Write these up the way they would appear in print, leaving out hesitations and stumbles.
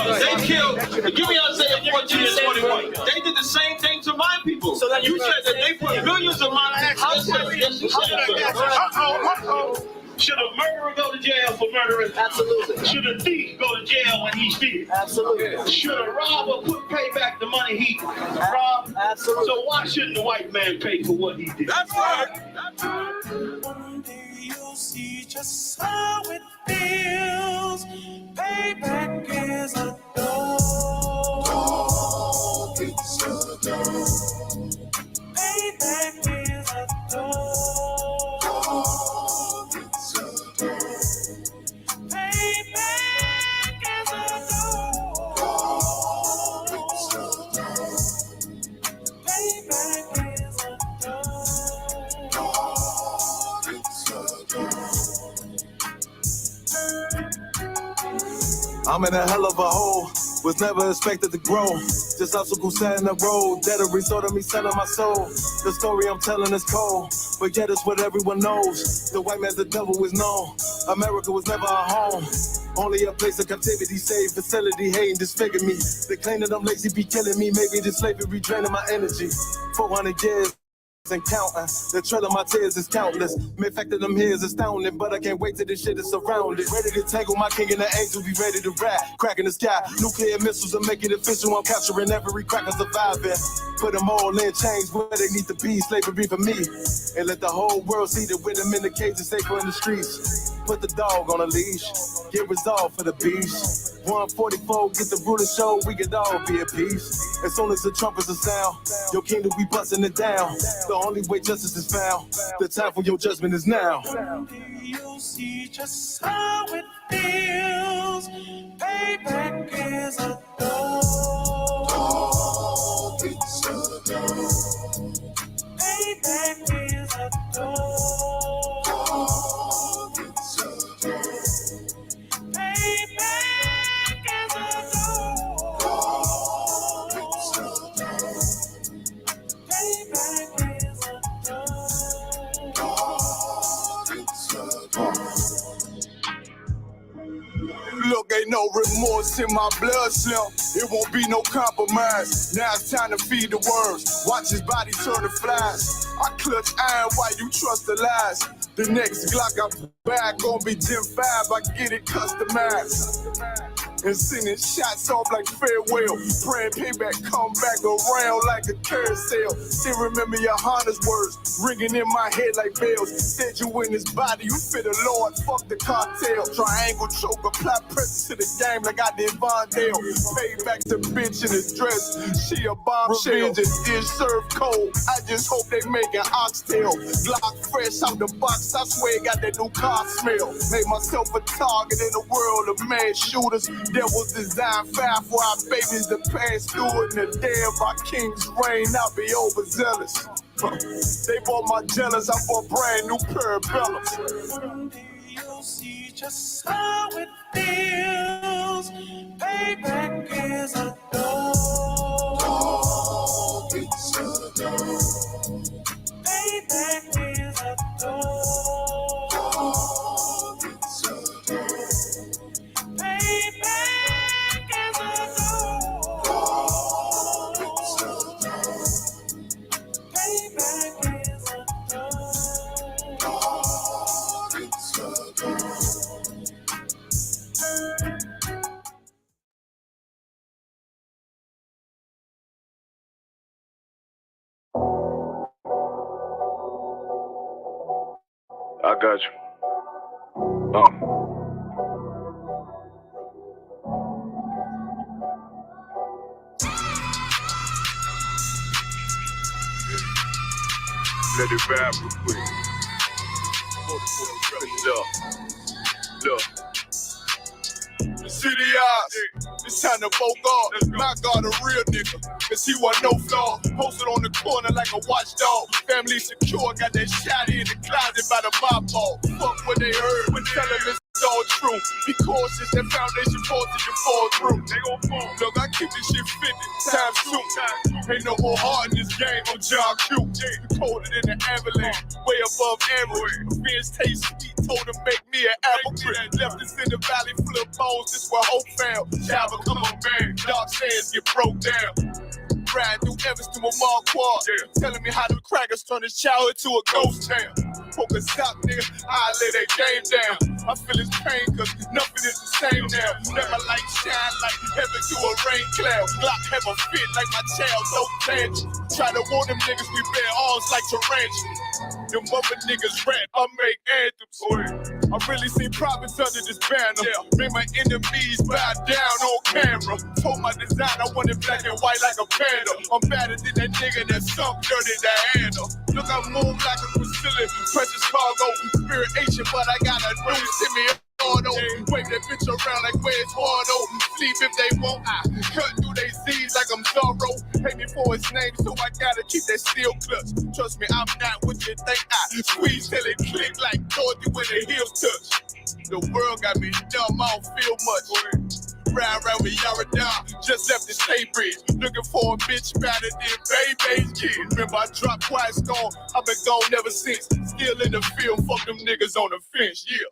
They killed, give me Isaiah 14 and 21. They did the same thing to my people. So you said that they put millions of my actions. Yes, you said. Should a murderer go to jail for murdering? Absolutely. Should a thief go to jail when he steals? Absolutely. Should a robber pay back the money he robbed? Absolutely. So why shouldn't the white man pay for what he did? That's right. One day you'll see just how it feels. Payback is a dog. It's a dog. Payback is a dog. I'm in a hell of a hole, was never expected to grow. Just obstacles set in the road, that a result of me selling my soul. The story I'm telling is cold, but yet it's what everyone knows. The white man's the devil is known. America was never a home, only a place of captivity, safe facility, hating, disfigure me. They claim that I'm lazy, be killing me. Maybe this slavery draining my energy. 400 years and counting. The trail of my tears is countless. The fact that I'm here is astounding, but I can't wait till this shit is surrounded. Ready to tangle my king and the angel, be ready to rap. Cracking the sky, nuclear missiles will make it official. I'm capturing every cracker surviving. Put them all in chains where they need to be. Slavery for me. And let the whole world see that with them in the cage and safer in the streets. Put the dog on a leash. Get resolved for the beast. 144, get the ruler show, we could all be at peace. As soon as the trumpets are sound, your kingdom we busting it down. The only way justice is found, the time for your judgment is now. You'll see just how it feels. Payback is a dog. It's a dog. Payback is a dog. It's a dog. Payback is a dog. It's a dog. Payback is a dog. It's a dog. Look, ain't no remorse in my blood, Slim. It won't be no compromise. Now it's time to feed the worms. Watch his body turn to flies. I clutch iron while you trust the lies. The next Glock I buy gon' be Gen 5. I get it customized. And sending shots off like farewell. Praying payback come back around like a carousel. Still remember YAHANNA's words ringing in my head like bells. Said you in his body, you fit the Lord, fuck the cartel. Triangle choke, apply pressure to the game like I did Vondale. Payback the bitch in his dress, she a bombshell. Revenge is dish served cold, I just hope they make an oxtail. Glock fresh out the box, I swear it got that new car smell. Made myself a target in the world of mad shooters. That was designed fire for our babies to pass through. In the day of our king's reign, I'll be overzealous. They bought my jealous, I bought brand new pair of bells. You'll see just how it feels. Payback is a dog. It's a dog. Payback is a dog. It's a dog. Payback is a dog. It's a dog. Payback is a dog. It's a dog. I got you. Let it rap real quick. Look. The city eyes, it's time to vote God. My God, a real nigga, cause he wasn't no flaw. Posted on the corner like a watchdog. Family secure, got that shot in the closet by the mob ball. Fuck what they heard, but tell him it's all all true. Be cautious, that foundation falls if you fall through. They gon' fall. Look, I keep this shit 50 times 2. Ain't no more heart in this game, I'm John Q. Colder than an avalanche, way above average. Beers taste sweet, told him make me an apple tree. Left us in the valley full of bones, this where hope found. Child become a man, dark sands get broke down. Riding through Evans to a mall quad, telling me how the crackers turn his childhood to a ghost town. Poker stop, nigga, I lay that game down. I feel his pain, cause nothing is the same now. Let my light shine like heaven through a rain cloud. Glock have a fit like my child, no tangent. Try to warn them niggas, we bear arms like tarantulas. Them mother niggas rap, I make anthems. I really see prophets under this banner. Made my enemies bow down on camera. Told my design I wanted black and white like a panda. I'm better than that nigga that sunk dirty to handle. Look, I move like a Brazilian, precious cargo, spirit Asian, but I got a new Timmy auto. Wave that bitch around like where's Wardo. Sleep if they won't, I cut through they Z's like I'm Zorro. Hate me for his name, so I gotta keep that steel clutch. Trust me, I'm not what you think. I squeeze till it click like Dorothy when the heels touch. The world got me dumb, I don't feel much. Ride around with Yara, just left the state bridge. Looking for a bitch better than baby's kid. Remember I dropped Quiet Storm, I've been gone ever since. Still in the field, fuck them niggas on the fence, yeah.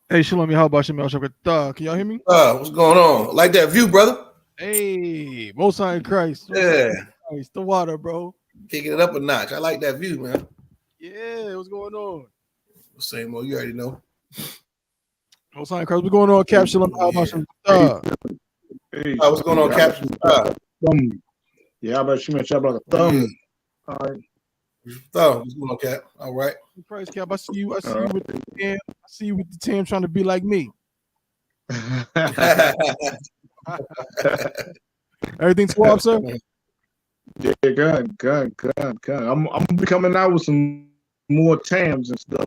Hey, Shalom, how about you, Can y'all hear me? What's going on? Like that view, brother? Hey, Most High in Christ. Yeah. Christ, the water, bro. Kicking it up a notch. I like that view, man. Yeah, what's going on? Same old, you already know. Most High in Christ, what's going on, Cap? Shalom, how about you? Hey, what's going on, Captain? Yeah, how about you, man? How about the thumb? All right. What's going on, Cap? All right. Christ, Cap, I see you with the Tam. I see you with the Tam trying to be like me. Everything swab, sir? Yeah, good. I'm gonna be coming out with some more Tams and stuff.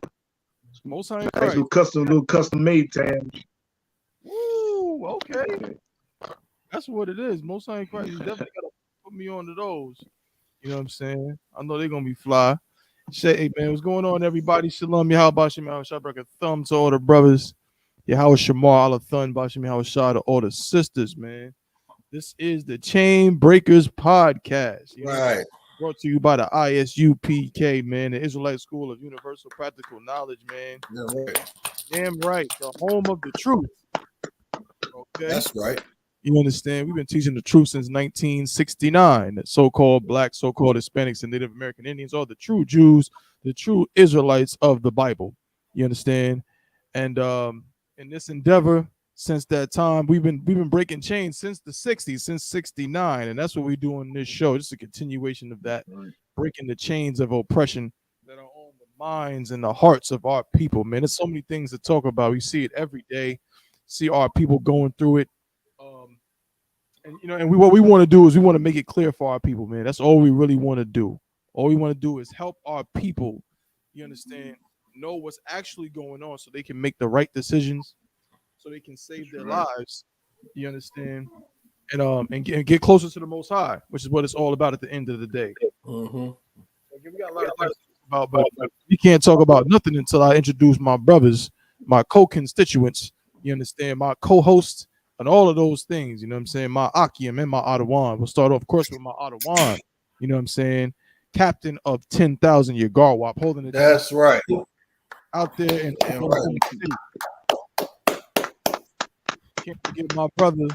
Most High in Christ. Little custom made Tams. Woo, okay. That's what it is. Most High in Christ. You definitely gotta put me on to those. You know what I'm saying? I know they're gonna be fly. Hey man, what's going on, everybody? Shalom, Yahweh Bashim, Yahweh Shabrak, a thumb to all the brothers. Yahweh Shamar, Allah Thun, Bashim, Yahweh Shah to all the sisters, man. This is the Chain Breakers Podcast. Right. Brought to you by the I.S.U.P.K, man, the Israelite School of Universal Practical Knowledge, man. Yeah, right. Damn right, the home of the truth. Okay. That's right. You understand? We've been teaching the truth since 1969. That so-called black, so-called Hispanics, and Native American Indians are the true Jews, the true Israelites of the Bible. You understand? And in this endeavor, since that time, we've been breaking chains since the 60s, since 69, and that's what we do on this show. Just a continuation of that, breaking the chains of oppression that are on the minds and the hearts of our people. Man, there's so many things to talk about. We see it every day. See our people going through it. And what we want to do is we want to make it clear for our people, man. That's all we really want to do. All we want to do is help our people, you understand, know what's actually going on so they can make the right decisions, so they can save their lives, you understand, and get closer to the Most High, which is what it's all about at the end of the day. Mm-hmm. We got a lot of things to talk about, but we can't talk about nothing until I introduce my brothers, my co-constituents, you understand, my co-hosts, and all of those things, you know what I'm saying? My Akim and my Adawan. We'll start off, of course, with my Adawan, you know what I'm saying? Captain of 10,000 Yagarwap, holding it. That's right. Out there in Oklahoma City. Can't forget my brother.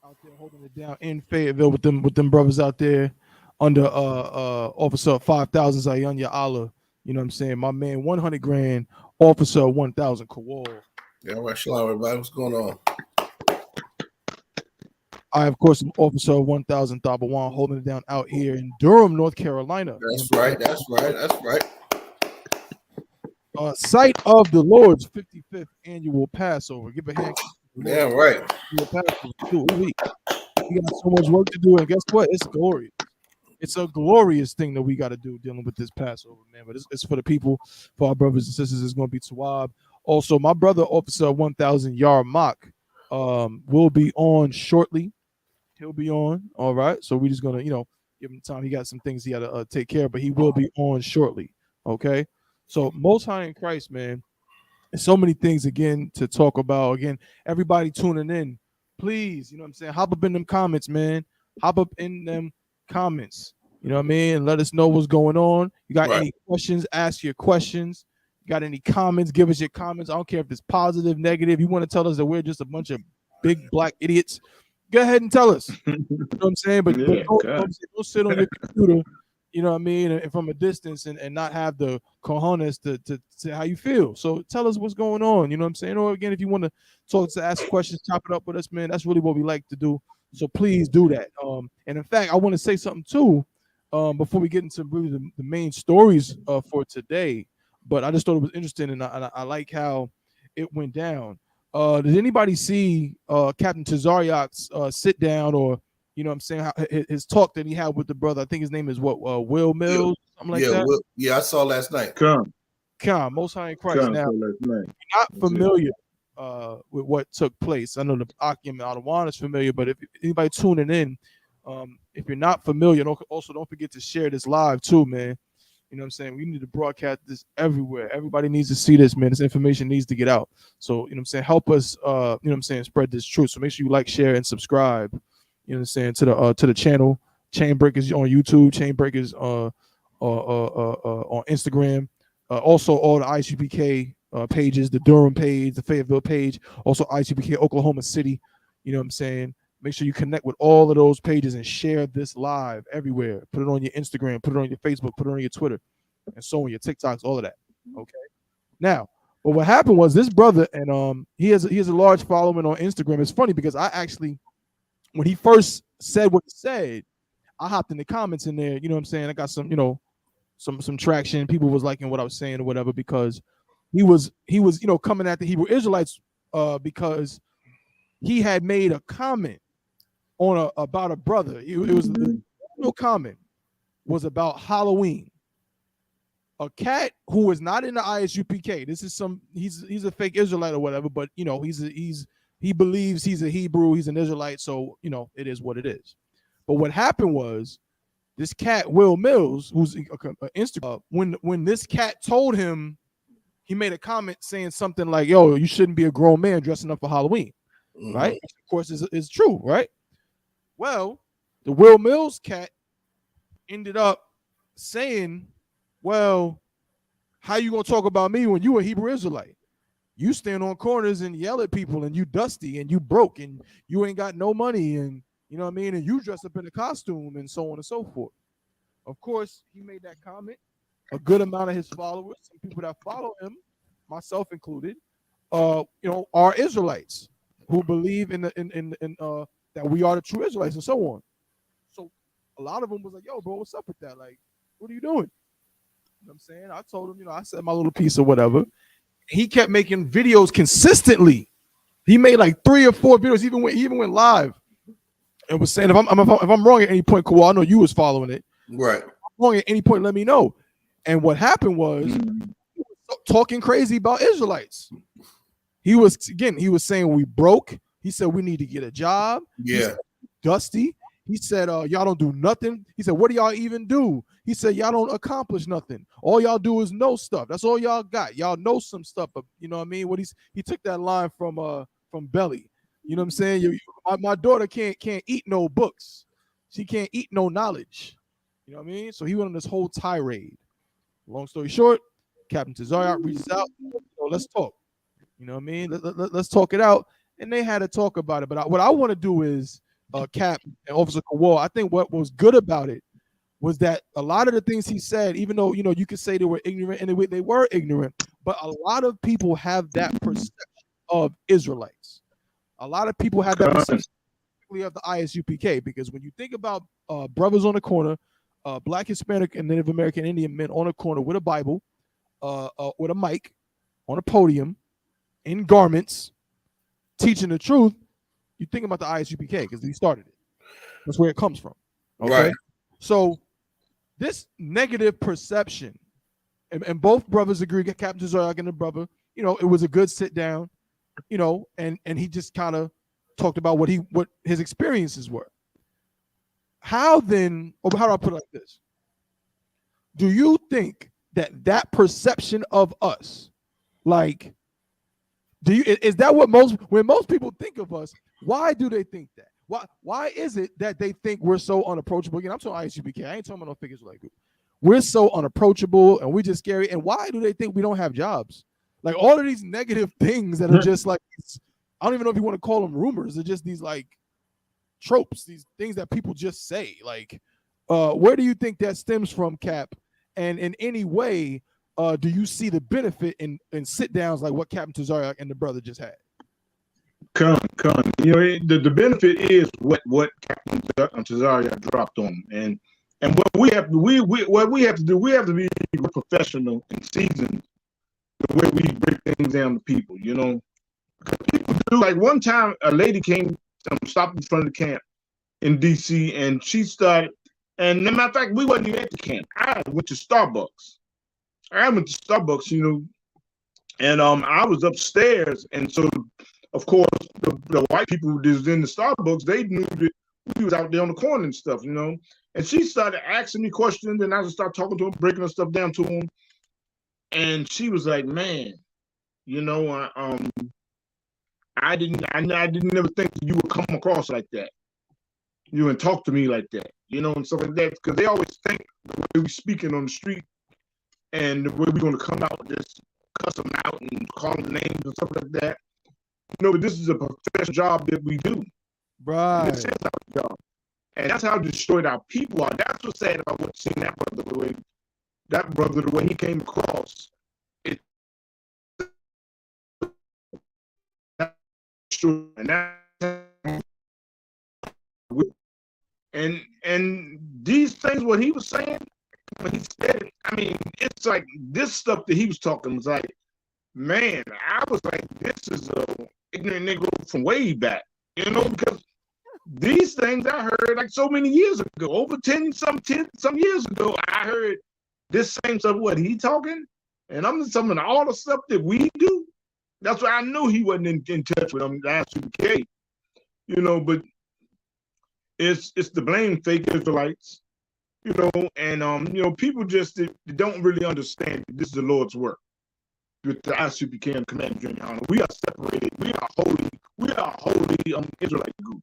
Out there holding it down in Fayetteville with them brothers out there. under Officer 5,000 Zayanya Allah. You know what I'm saying? My man, 100 grand, Officer 1,000 Kowal. Yeah, all right. Shalom, everybody. What's going on? I, of course, am Officer 1,000 Thabawan, holding it down out here in Durham, North Carolina. That's right. That's right. That's right. Site of the Lord's 55th annual Passover. Give a hand. Yeah, right. Passover. We got so much work to do, and guess what? It's glorious. It's a glorious thing that we got to do dealing with this Passover, man. But it's for the people, for our brothers and sisters. It's going to be Tawab. Also, my brother, Officer 1,000 YAHANNA, will be on shortly. He'll be on. All right. So we're just going to, give him time. He got some things he got to take care of, but he will be on shortly. Okay. So Most High in Christ, man. There's so many things, again, to talk about. Again, everybody tuning in, please, you know what I'm saying? Hop up in them comments, man. Hop up in them comments. You know what I mean? And let us know what's going on. You got any questions? Ask your questions. You got any comments? Give us your comments. I don't care if it's positive, negative. You want to tell us that we're just a bunch of big black idiots, go ahead and tell us. You know what I'm saying? But don't sit on your computer, you know what I mean, and from a distance and not have the cojones to say how you feel. So tell us what's going on, you know what I'm saying? Or again, if you want to talk, to ask questions, chop it up with us, man, that's really what we like to do. So please do that. And in fact, I want to say something too, before we get into really the main stories for today. But I just thought it was interesting, and I like how it went down. Did anybody see Captain Tazariak's sit down, or you know what I'm saying, how, his talk that he had with the brother? I think his name is Will Mills, something like that. I saw last night. Come, Most High in Christ. Now, you're not familiar with what took place. I know the Akim Adawan is familiar, but if anybody tuning in, if you're not familiar, also don't forget to share this live too, man. You know what I'm saying? We need to broadcast this everywhere. Everybody needs to see this, man. This information needs to get out. So, you know what I'm saying? Help us, you know what I'm saying, spread this truth. So make sure you like, share, and subscribe, you know what I'm saying, to the channel. Chain Breakers on YouTube, Chain Breakers on Instagram. Also, all the I.S.U.P.K pages, the Durham page, the Fayetteville page, also I.S.U.P.K Oklahoma City. You know what I'm saying? Make sure you connect with all of those pages and share this live everywhere. Put it on your Instagram, put it on your Facebook, put it on your Twitter, and so on, your TikToks, all of that. Okay. Now, but what happened was this brother, and he has a large following on Instagram. It's funny because I actually, when he first said what he said, I hopped in the comments in there. You know what I'm saying? I got some, some traction. People was liking what I was saying or whatever, because he was, coming at the Hebrew Israelites because he had made a comment on about a brother. It was no comment was about Halloween. A cat who is not in the I.S.U.P.K. This is he's a fake Israelite or whatever, but he believes he's a Hebrew, he's an Israelite, so it is what it is. But what happened was this cat, Will Mills, who's an Instagram, when this cat told him, he made a comment saying something like, "Yo, you shouldn't be a grown man dressing up for Halloween." Right? Which of course is true, right? Well, the Will Mills cat ended up saying, "Well, how you gonna talk about me when you a Hebrew Israelite? You stand on corners and yell at people, and you dusty, and you broke, and you ain't got no money, and you know what I mean, and you dress up in a costume, and so on and so forth." Of course, he made that comment. A good amount of his followers, some people that follow him, myself included, are Israelites who believe in that we are the true Israelites and so on. So a lot of them was like, "Yo, bro, what's up with that? Like, what are you doing?" You know what I'm saying? I told him, I said my little piece or whatever. He kept making videos consistently. He made like 3 or 4 videos, even went live, and was saying, if I'm wrong at any point, cool, I know you was following it. Right. If I'm wrong at any point, let me know. And what happened was he was talking crazy about Israelites. He was saying we broke. He said we need to get a job. Yeah. Dusty. He said, y'all don't do nothing. He said, what do y'all even do? He said, y'all don't accomplish nothing. All y'all do is know stuff. That's all y'all got. Y'all know some stuff, but you know what I mean? He took that line from Belly. You know what I'm saying? My daughter can't eat no books. She can't eat no knowledge. You know what I mean? So he went on this whole tirade. Long story short, Captain Tazariak reaches out. Let's talk. You know what I mean? Let's talk it out. And they had to talk about it. But what I want to do is, Cap and Officer Kowal, I think what was good about it was that a lot of the things he said, even though, you know, you could say they were ignorant, and they were ignorant, but a lot of people have that perception of Israelites. A lot of people have that perception of the I.S.U.P.K, because when you think about brothers on the corner, Black, Hispanic, and Native American Indian men on a corner with a Bible, with a mic, on a podium, in garments, teaching the truth, you think about the I.S.U.P.K because he started it. That's where it comes from. Okay. Right. So this negative perception, and both brothers agree, Captain Zaryak and the brother, you know, it was a good sit down, you know, and he just kind of talked about what his experiences were. How then, or how do I put it like this? Do you think that perception of us, like, is that what when most people think of us, why do they think that? Why is it that they think we're so unapproachable? Again, I'm talking I.S.U.P.K. I ain't talking about no figures like group. We're so unapproachable and we're just scary. And why do they think we don't have jobs? Like all of these negative things that are just like, I don't even know if you want to call them rumors. They're just these like tropes, these things that people just say. Like, where do you think that stems from, Cap? And in any way, do you see the benefit in sit downs like what Captain Tazariak and the brother just had? Come. You know, the benefit is what Captain Tazariak dropped on him. And what we have to do, we have to be professional and seasoned the way we break things down to people, you know. Because people do, like one time a lady came, stopped in front of the camp in DC, and she started, and as a matter of fact, we wasn't even at the camp. I went to Starbucks. You know, and I was upstairs, and so of course the white people who was in the Starbucks, they knew that we was out there on the corner and stuff, you know. And she started asking me questions, and I just started talking to him, breaking her stuff down to him. And she was like, "Man, you know, I didn't never think you would come across like that. You would talk to me like that, you know, and stuff like that. Because they always think the way we speaking on the street and the way we're going to come out, just cuss them out and call them names and stuff like that. You know, but this is a professional job that we do. Right. This is our job. And that's how destroyed our people are. That's what's sad about what seeing that brother, the way he came across. And these things, what he was saying, when he said it, I mean, it's like this stuff that he was talking was like, man, I was like, this is a ignorant nigga from way back, you know, because these things I heard like so many years ago, over 10 some years ago, I heard this same stuff, what he talking, and I'm just talking all the stuff that we do. That's why I knew he wasn't in touch with them, the I.S.U.P.K, you know, but it's the blame fake Israelites, you know, and you know, people just they don't really understand that this is the Lord's work. With the I.S.U.P.K and Command Junior Honor, we are separated. We are holy Israelite group.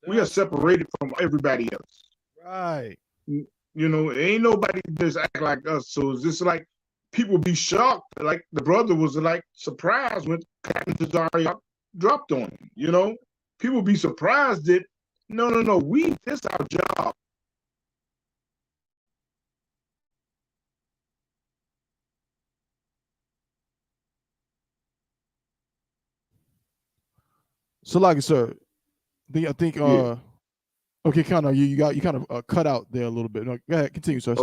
We are separated from everybody else. Right. You know, ain't nobody just act like us. So it's just like people be shocked. Like the brother was like surprised when Captain Tazariak dropped on him. You know, people be surprised that no, this our job. So, like, sir, I think Yeah. okay, kind of you kind of cut out there a little bit. No, go ahead, continue, sir.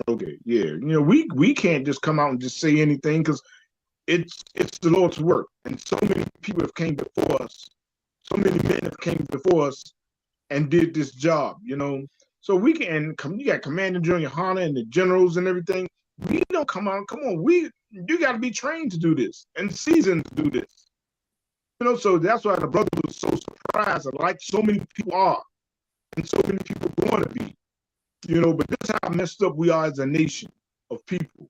Okay, yeah. You know, we can't just come out and just say anything because it's the Lord's work, and so many people have came before us. So many men have came before us and did this job. You know, so we can come. You got Commander Junior Hanna and the generals and everything. We don't come out. Come on, you got to be trained to do this and seasoned to do this. You know, so that's why the brother was so surprised, like so many people are, and so many people going to be. You know, but this is how messed up we are as a nation of people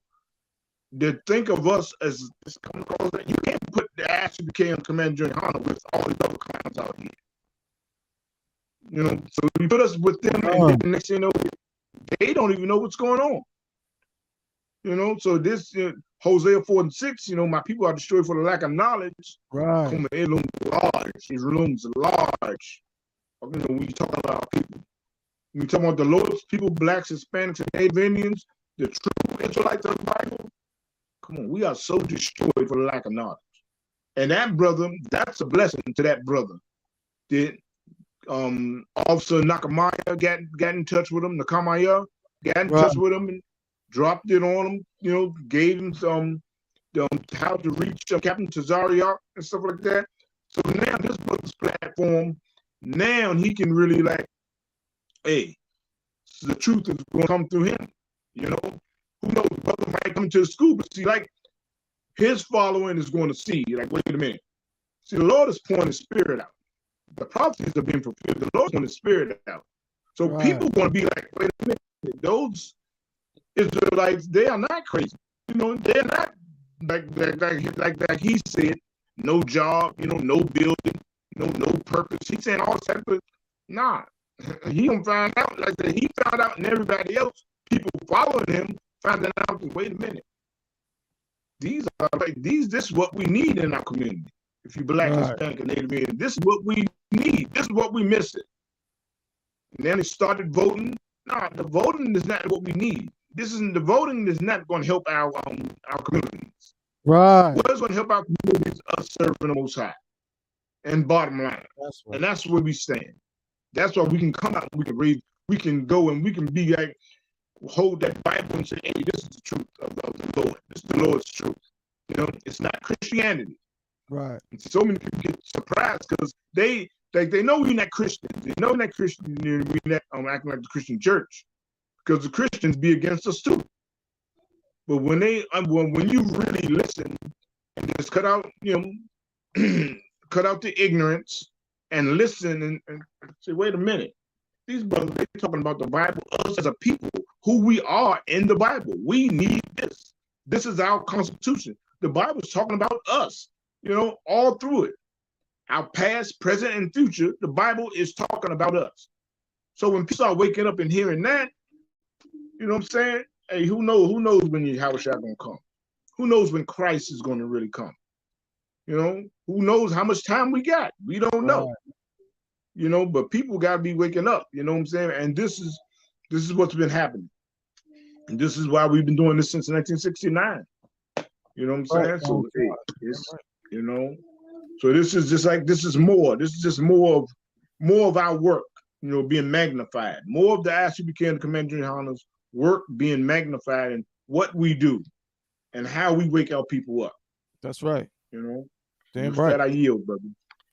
that think of us as this coming across. You can't put the I.S.U.P.K on Commander Junior Honor with all these other clowns out here. You know, so you put us with them, and then the next thing you know, they don't even know what's going on. You know, so this Hosea 4:6, you know, my people are destroyed for the lack of knowledge. Right. It looms large. It looms large. You know, when you talking about people. You talking about the lowest people, blacks, Hispanics, and Native Indians, the true Israelites of the Bible? Come on, we are so destroyed for the lack of knowledge. And that brother, that's a blessing to that brother. Did Officer Nakamaya got in touch with him, Nakamaya got in touch with him and dropped it on him, you know, gave him some how to reach Captain Tazariak and stuff like that. So now this brother's platform, now he can really like, hey, the truth is going to come through him. You know, who knows? Brother might come to the school, but see, like, his following is going to see, like, wait a minute. See, the Lord is pouring his spirit out. The prophecies are being fulfilled. The Lord is pouring his spirit out. So people want to be like, wait a minute, those Israelites, they are not crazy. You know, they're not like he said, no job, you know, no building, no purpose. He's saying all type of, nah. He gonna find out like that. He found out, and everybody else, people following him, finding out. Wait a minute, these are like these. This is what we need in our community. If you black, Hispanic, and Native American, this is what we need. This is what we miss it. And then they started voting. Nah, the voting is not what we need. The voting is not going to help our communities. Right. What is going to help our communities? Us serving the Most High. And bottom line, and that's where we stand. That's why we can come out, we can read, we can go, and we can be like, hold that Bible and say, hey, this is the truth of the Lord. This is the Lord's truth. You know, it's not Christianity. Right. And so many people get surprised because they know we're not Christians. They know we're not Christian. We're not acting like the Christian church because the Christians be against us too. But when you really listen and just cut out, you know, cut out the ignorance and listen and say, wait a minute, these brothers, they're talking about the Bible, us as a people, who we are in the Bible. We need this. This is our constitution. The Bible is talking about us, you know, all through it. Our past, present, and future, the Bible is talking about us. So when people start waking up and hearing that, you know what I'm saying? Hey, who knows when Yahawashi gonna come? Who knows when Christ is gonna really come? You know, who knows how much time we got? We don't know. You know, but people gotta be waking up, you know what I'm saying? And this is what's been happening. And this is why we've been doing this since 1969. You know what I'm saying? So it's, you know, so this is just like, this is just more of our work, you know, being magnified. More of the I.S.U.P.K and the Commander Yohanna's work being magnified in what we do and how we wake our people up. That's right. You know? Damn With right. that I yield, brother.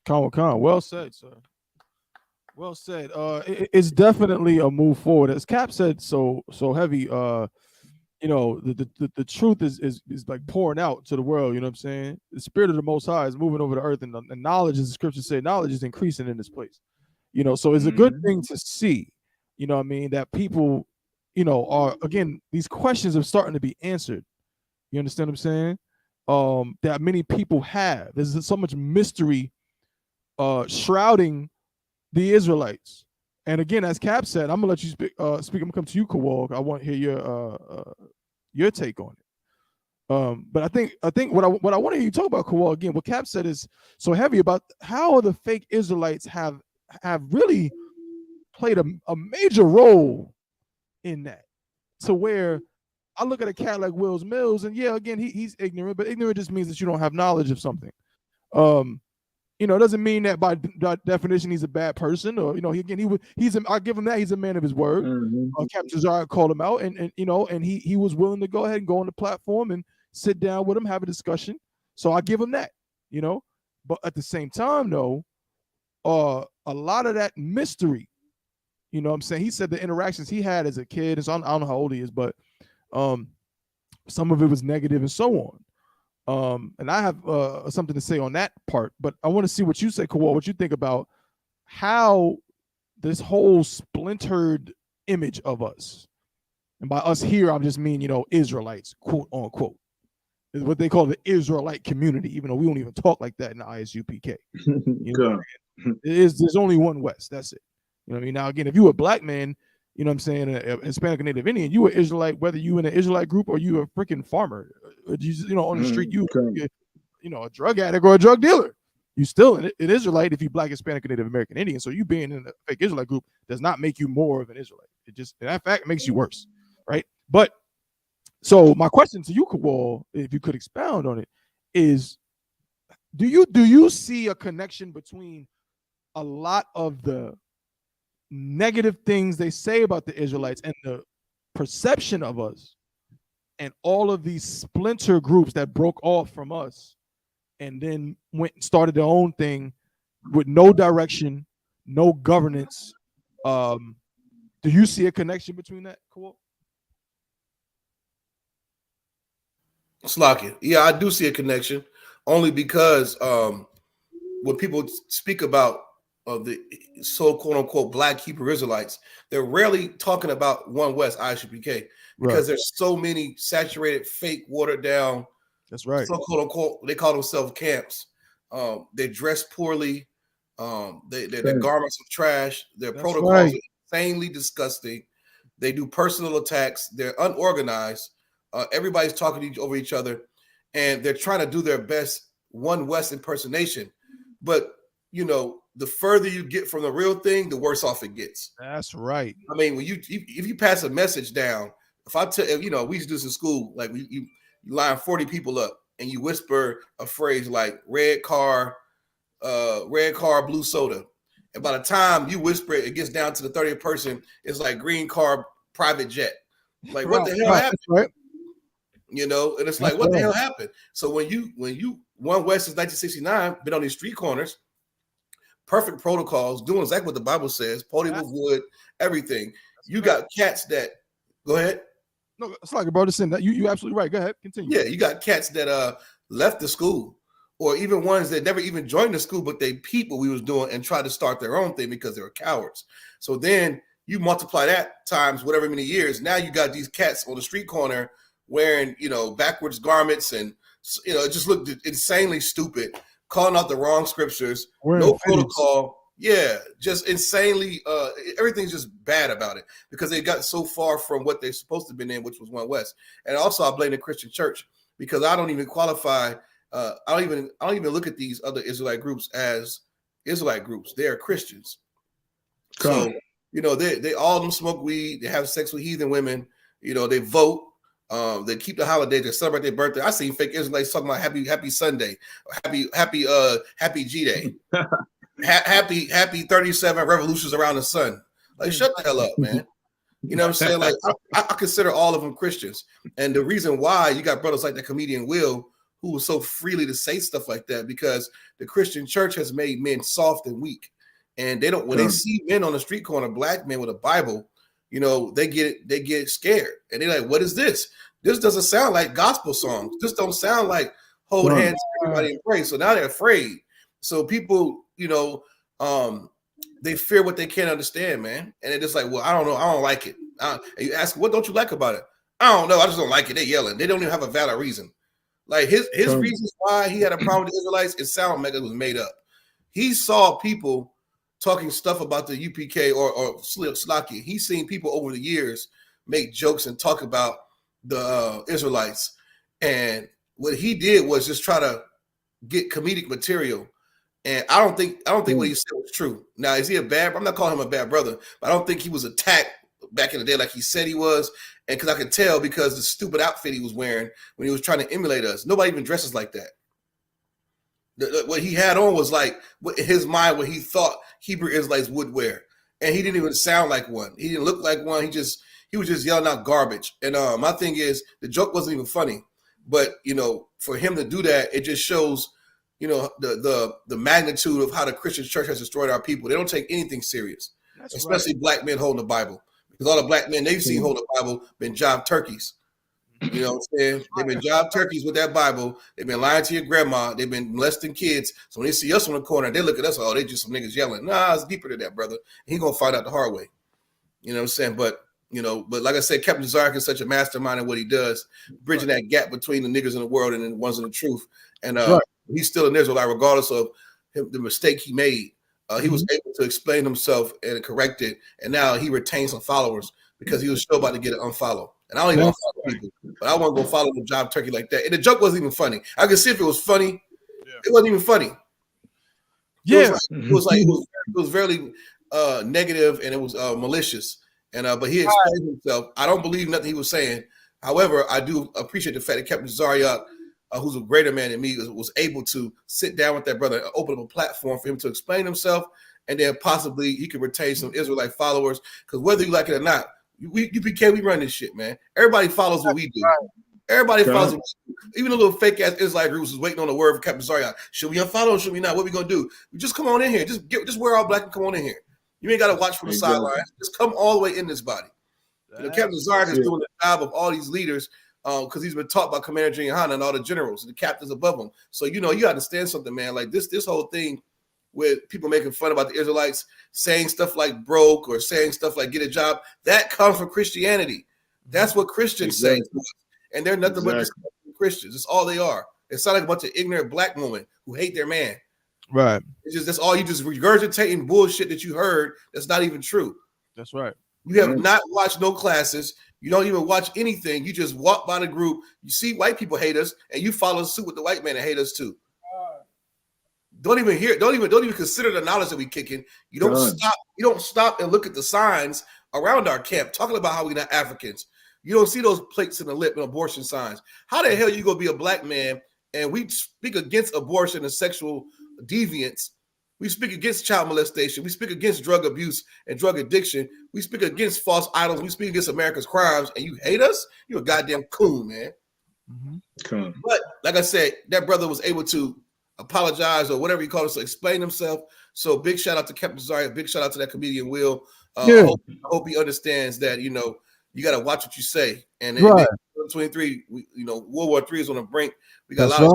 Khan. Well said, sir. Well said. It's definitely a move forward. As Cap said, so heavy. You know, the truth is like pouring out to the world. You know what I'm saying? The spirit of the Most High is moving over the earth, and knowledge, as the scriptures say, knowledge is increasing in this place. You know, so it's a good thing to see. You know what I mean? That people, you know, are, again, these questions are starting to be answered. You understand what I'm saying? That many people have. There's so much mystery shrouding the Israelites. And again, as Cap said, I'm gonna let you speak. I'm gonna come to you, Kowal. I want to hear your take on it. But I think what I want to hear you talk about, Kowal, again, what Cap said is so heavy about how the fake Israelites have really played a major role in that, to where I look at a cat like Wills Mills, and yeah, again, he's ignorant, but ignorant just means that you don't have knowledge of something. You know, it doesn't mean that by definition he's a bad person, or, you know, I give him that, he's a man of his word. Captain Zara called him out, and you know, and he was willing to go ahead and go on the platform and sit down with him, have a discussion. So I give him that, you know. But at the same time, though, a lot of that mystery, you know what I'm saying? He said the interactions he had as a kid, and so I don't know how old he is, but some of it was negative and so on. And I have something to say on that part, but I want to see what you say, Kowal, what you think about how this whole splintered image of us, and by us here, I just mean, you know, Israelites, quote unquote, is what they call the Israelite community, even though we don't even talk like that in the I.S.U.P.K. You know, there's only one West. That's it. You know what I mean? Now, again, if you a black man, you know what I'm saying, a Hispanic or Native Indian, you an Israelite, whether you in an Israelite group or you a freaking farmer, you know, on the street, you know, a drug addict or a drug dealer. You still an Israelite if you Black, Hispanic, or Native American Indian. So you being in a fake Israelite group does not make you more of an Israelite. It just, in fact, makes you worse, right? But so my question to you, Kawal, if you could expound on it, is do you see a connection between a lot of the negative things they say about the Israelites and the perception of us and all of these splinter groups that broke off from us and then went and started their own thing with no direction, no governance? Do you see a connection between that, Kawal? Slocky. Yeah, I do see a connection, only because when people speak about the so quote unquote Black Hebrew Israelites, they're rarely talking about One West I.S.U.P.K. because there's so many saturated, fake, watered down. That's right. So quote unquote, they call themselves camps. They dress poorly. Their garments are trash. Their protocols are insanely disgusting. They do personal attacks. They're unorganized. Everybody's talking over each other, and they're trying to do their best One West impersonation. But you know, the further you get from the real thing, the worse off it gets. That's right. I mean, when if you pass a message down, if I tell you know, we used to do this in school, like you line 40 people up and you whisper a phrase like red car, blue soda. And by the time you whisper it, it gets down to the 30th person, it's like green car, private jet. Like what the hell happened? Right. You know, and it's like, what the hell happened? So when you One West since 1969, been on these street corners, perfect protocols, doing exactly what the Bible says, podium of wood, everything. You got cats that go ahead. No, it's like bro, listen, that you absolutely right. Go ahead, continue. Yeah, you got cats that left the school, or even ones that never even joined the school, but they peeped what we was doing and tried to start their own thing because they were cowards. So then you multiply that times whatever many years. Now you got these cats on the street corner wearing, you know, backwards garments, and you know, it just looked insanely stupid, calling out the wrong scriptures, no protocol. Yeah, just insanely, everything's just bad about it because they got so far from what they're supposed to have been in, which was One West. And also I blame the Christian church because I don't even qualify, I don't even look at these other Israelite groups as Israelite groups. They are Christians. So, you know, they all of them smoke weed, they have sex with heathen women, you know, they vote. They keep the holiday, they celebrate their birthday. I seen fake Israelites talking about happy Sunday, happy G Day, happy 37 revolutions around the sun. Like, shut the hell up, man. You know what I'm saying? Like, I consider all of them Christians, and the reason why you got brothers like the comedian Will, who was so freely to say stuff like that, because the Christian church has made men soft and weak, and they don't. When they see men on the street corner, black men with a Bible, you know, they get scared, and they're like, "What is this? This doesn't sound like gospel songs. This don't sound like hold hands, everybody and pray." So now they're afraid. So people, you know, they fear what they can't understand, man. And they're just like, well, I don't know, I don't like it. And you ask, what don't you like about it? I don't know, I just don't like it. They're yelling. They don't even have a valid reason. Like his reasons why he had a problem with the Israelites, it sounded like it was made up. He saw people talking stuff about the UPK or Slaki. He's seen people over the years make jokes and talk about the Israelites. And what he did was just try to get comedic material. And I don't think what he said was true. Now, is he a bad? I'm not calling him a bad brother, but I don't think he was attacked back in the day like he said he was. And because I could tell because the stupid outfit he was wearing when he was trying to emulate us. Nobody even dresses like that. What he had on was like in his mind what he thought Hebrew Israelites would wear, and he didn't even sound like one. He didn't look like one. He was just yelling out garbage. And my thing is the joke wasn't even funny, but you know, for him to do that, it just shows, you know, the magnitude of how the Christian church has destroyed our people. They don't take anything serious, especially black men holding the Bible, because all the black men they've seen hold the Bible been job turkeys. You know what I'm saying? They've been job turkeys with that Bible. They've been lying to your grandma. They've been molesting kids. So when they see us on the corner, they look at us, oh, they just some niggas yelling. Nah, it's deeper than that, brother. He gonna find out the hard way. You know what I'm saying? But you know, but like I said, Captain Zarek is such a mastermind in what he does, bridging that gap between the niggas in the world and the ones in the truth. And he's still an Israelite, regardless of the mistake he made. He was able to explain himself and correct it, and now he retains some followers because he was still about to get an unfollow. And I don't even follow people, but I want to go follow the job turkey like that. And the joke wasn't even funny. I could see if it was funny. It wasn't even funny. Yeah. It was very negative, and it was malicious. And but he explained himself. I don't believe nothing he was saying. However, I do appreciate the fact that Captain Zaryak, who's a greater man than me, was able to sit down with that brother and open up a platform for him to explain himself, and then possibly he could retain some Israelite followers. Because whether you like it or not, U.P.K, we run this shit, man. Everybody follows what we do. Everybody follows what we do. Even the little fake ass Israelite groups is waiting on the word from Captain Zaryak. Should we unfollow or should we not? What we gonna do? Just come on in here. Just wear all black and come on in here. You ain't got to watch from the sidelines. Just come all the way in this body. Captain Zaryak is doing the job of all these leaders because he's been taught by Commander General YAHANNA and all the generals and the captains above him. So, you understand something, man. Like this whole thing with people making fun about the Israelites, saying stuff like broke or saying stuff like get a job, that comes from Christianity. That's what Christians say. And they're nothing but Christians. It's all they are. They sound like a bunch of ignorant black women who hate their man. Right. It's just that's all you just regurgitating bullshit that you heard that's not even true. That's right. You have not watched no classes. You don't even watch anything. You just walk by the group. You see white people hate us, and you follow suit with the white man and hate us too. Don't even consider the knowledge that we kicking. You don't stop and look at the signs around our camp talking about how we're not Africans. You don't see those plates in the lip and abortion signs. How the hell you gonna be a black man and we speak against abortion and sexual deviance? We speak against child molestation. We speak against drug abuse and drug addiction. We speak against false idols. We speak against America's crimes, and you hate us? You're a goddamn coon, man. Cool. But like I said, that brother was able to apologize or whatever you call it, to explain himself. So big shout out to Captain Zaryak. Big shout out to that comedian Will. I hope he understands that you got to watch what you say. And in 2023, World War III is on the brink. We got a lot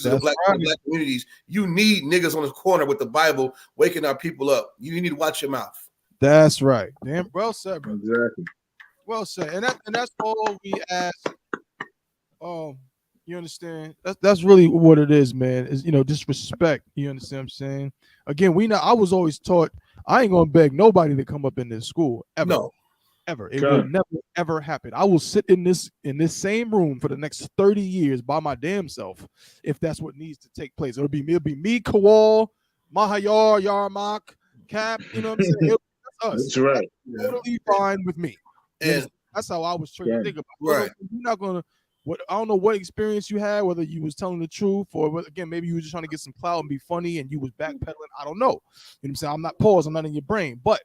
of black communities. You need niggas on the corner with the Bible waking our people up. You need to watch your mouth. That's right. Damn, well said, bro. Exactly. Well said. And that's all we ask. You understand? That's really what it is, man. Is just respect. You understand what I'm saying? Again, I was always taught I ain't gonna beg nobody to come up in this school ever. No. Ever. It will never ever happen. I will sit in this same room for the next 30 years by my damn self if that's what needs to take place. It'll be me, Kowal, Mahayar, Yarmak, Cap, you know what I'm saying? Us. That's right. Totally fine with me. And that's how I was trained to think about it. Right. You're not gonna I don't know what experience you had, whether you was telling the truth or again, maybe you were just trying to get some clout and be funny and you was backpedaling. I don't know. You know what I'm saying? I'm not paused, I'm not in your brain. But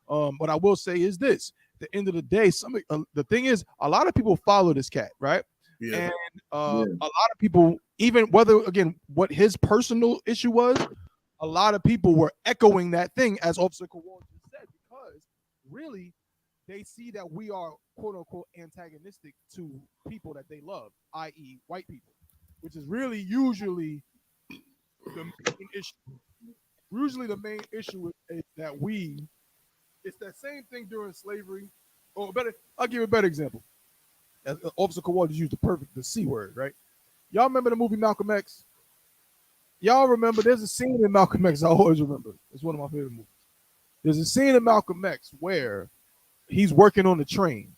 what I will say is this. At the end of the day, the thing is, a lot of people follow this cat, right? Yeah. And a lot of people, even whether again what his personal issue was, a lot of people were echoing that thing, as Officer Kowal just said, because really they see that we are quote unquote antagonistic to people that they love, i.e., white people, which is really usually the main issue. Usually, the main issue is that it's that same thing during slavery. Or better, I'll give you a better example. As Officer Kowal just used the C word, right? Y'all remember the movie Malcolm X? Y'all remember there's a scene in Malcolm X I always remember. It's one of my favorite movies. There's a scene in Malcolm X where he's working on the train.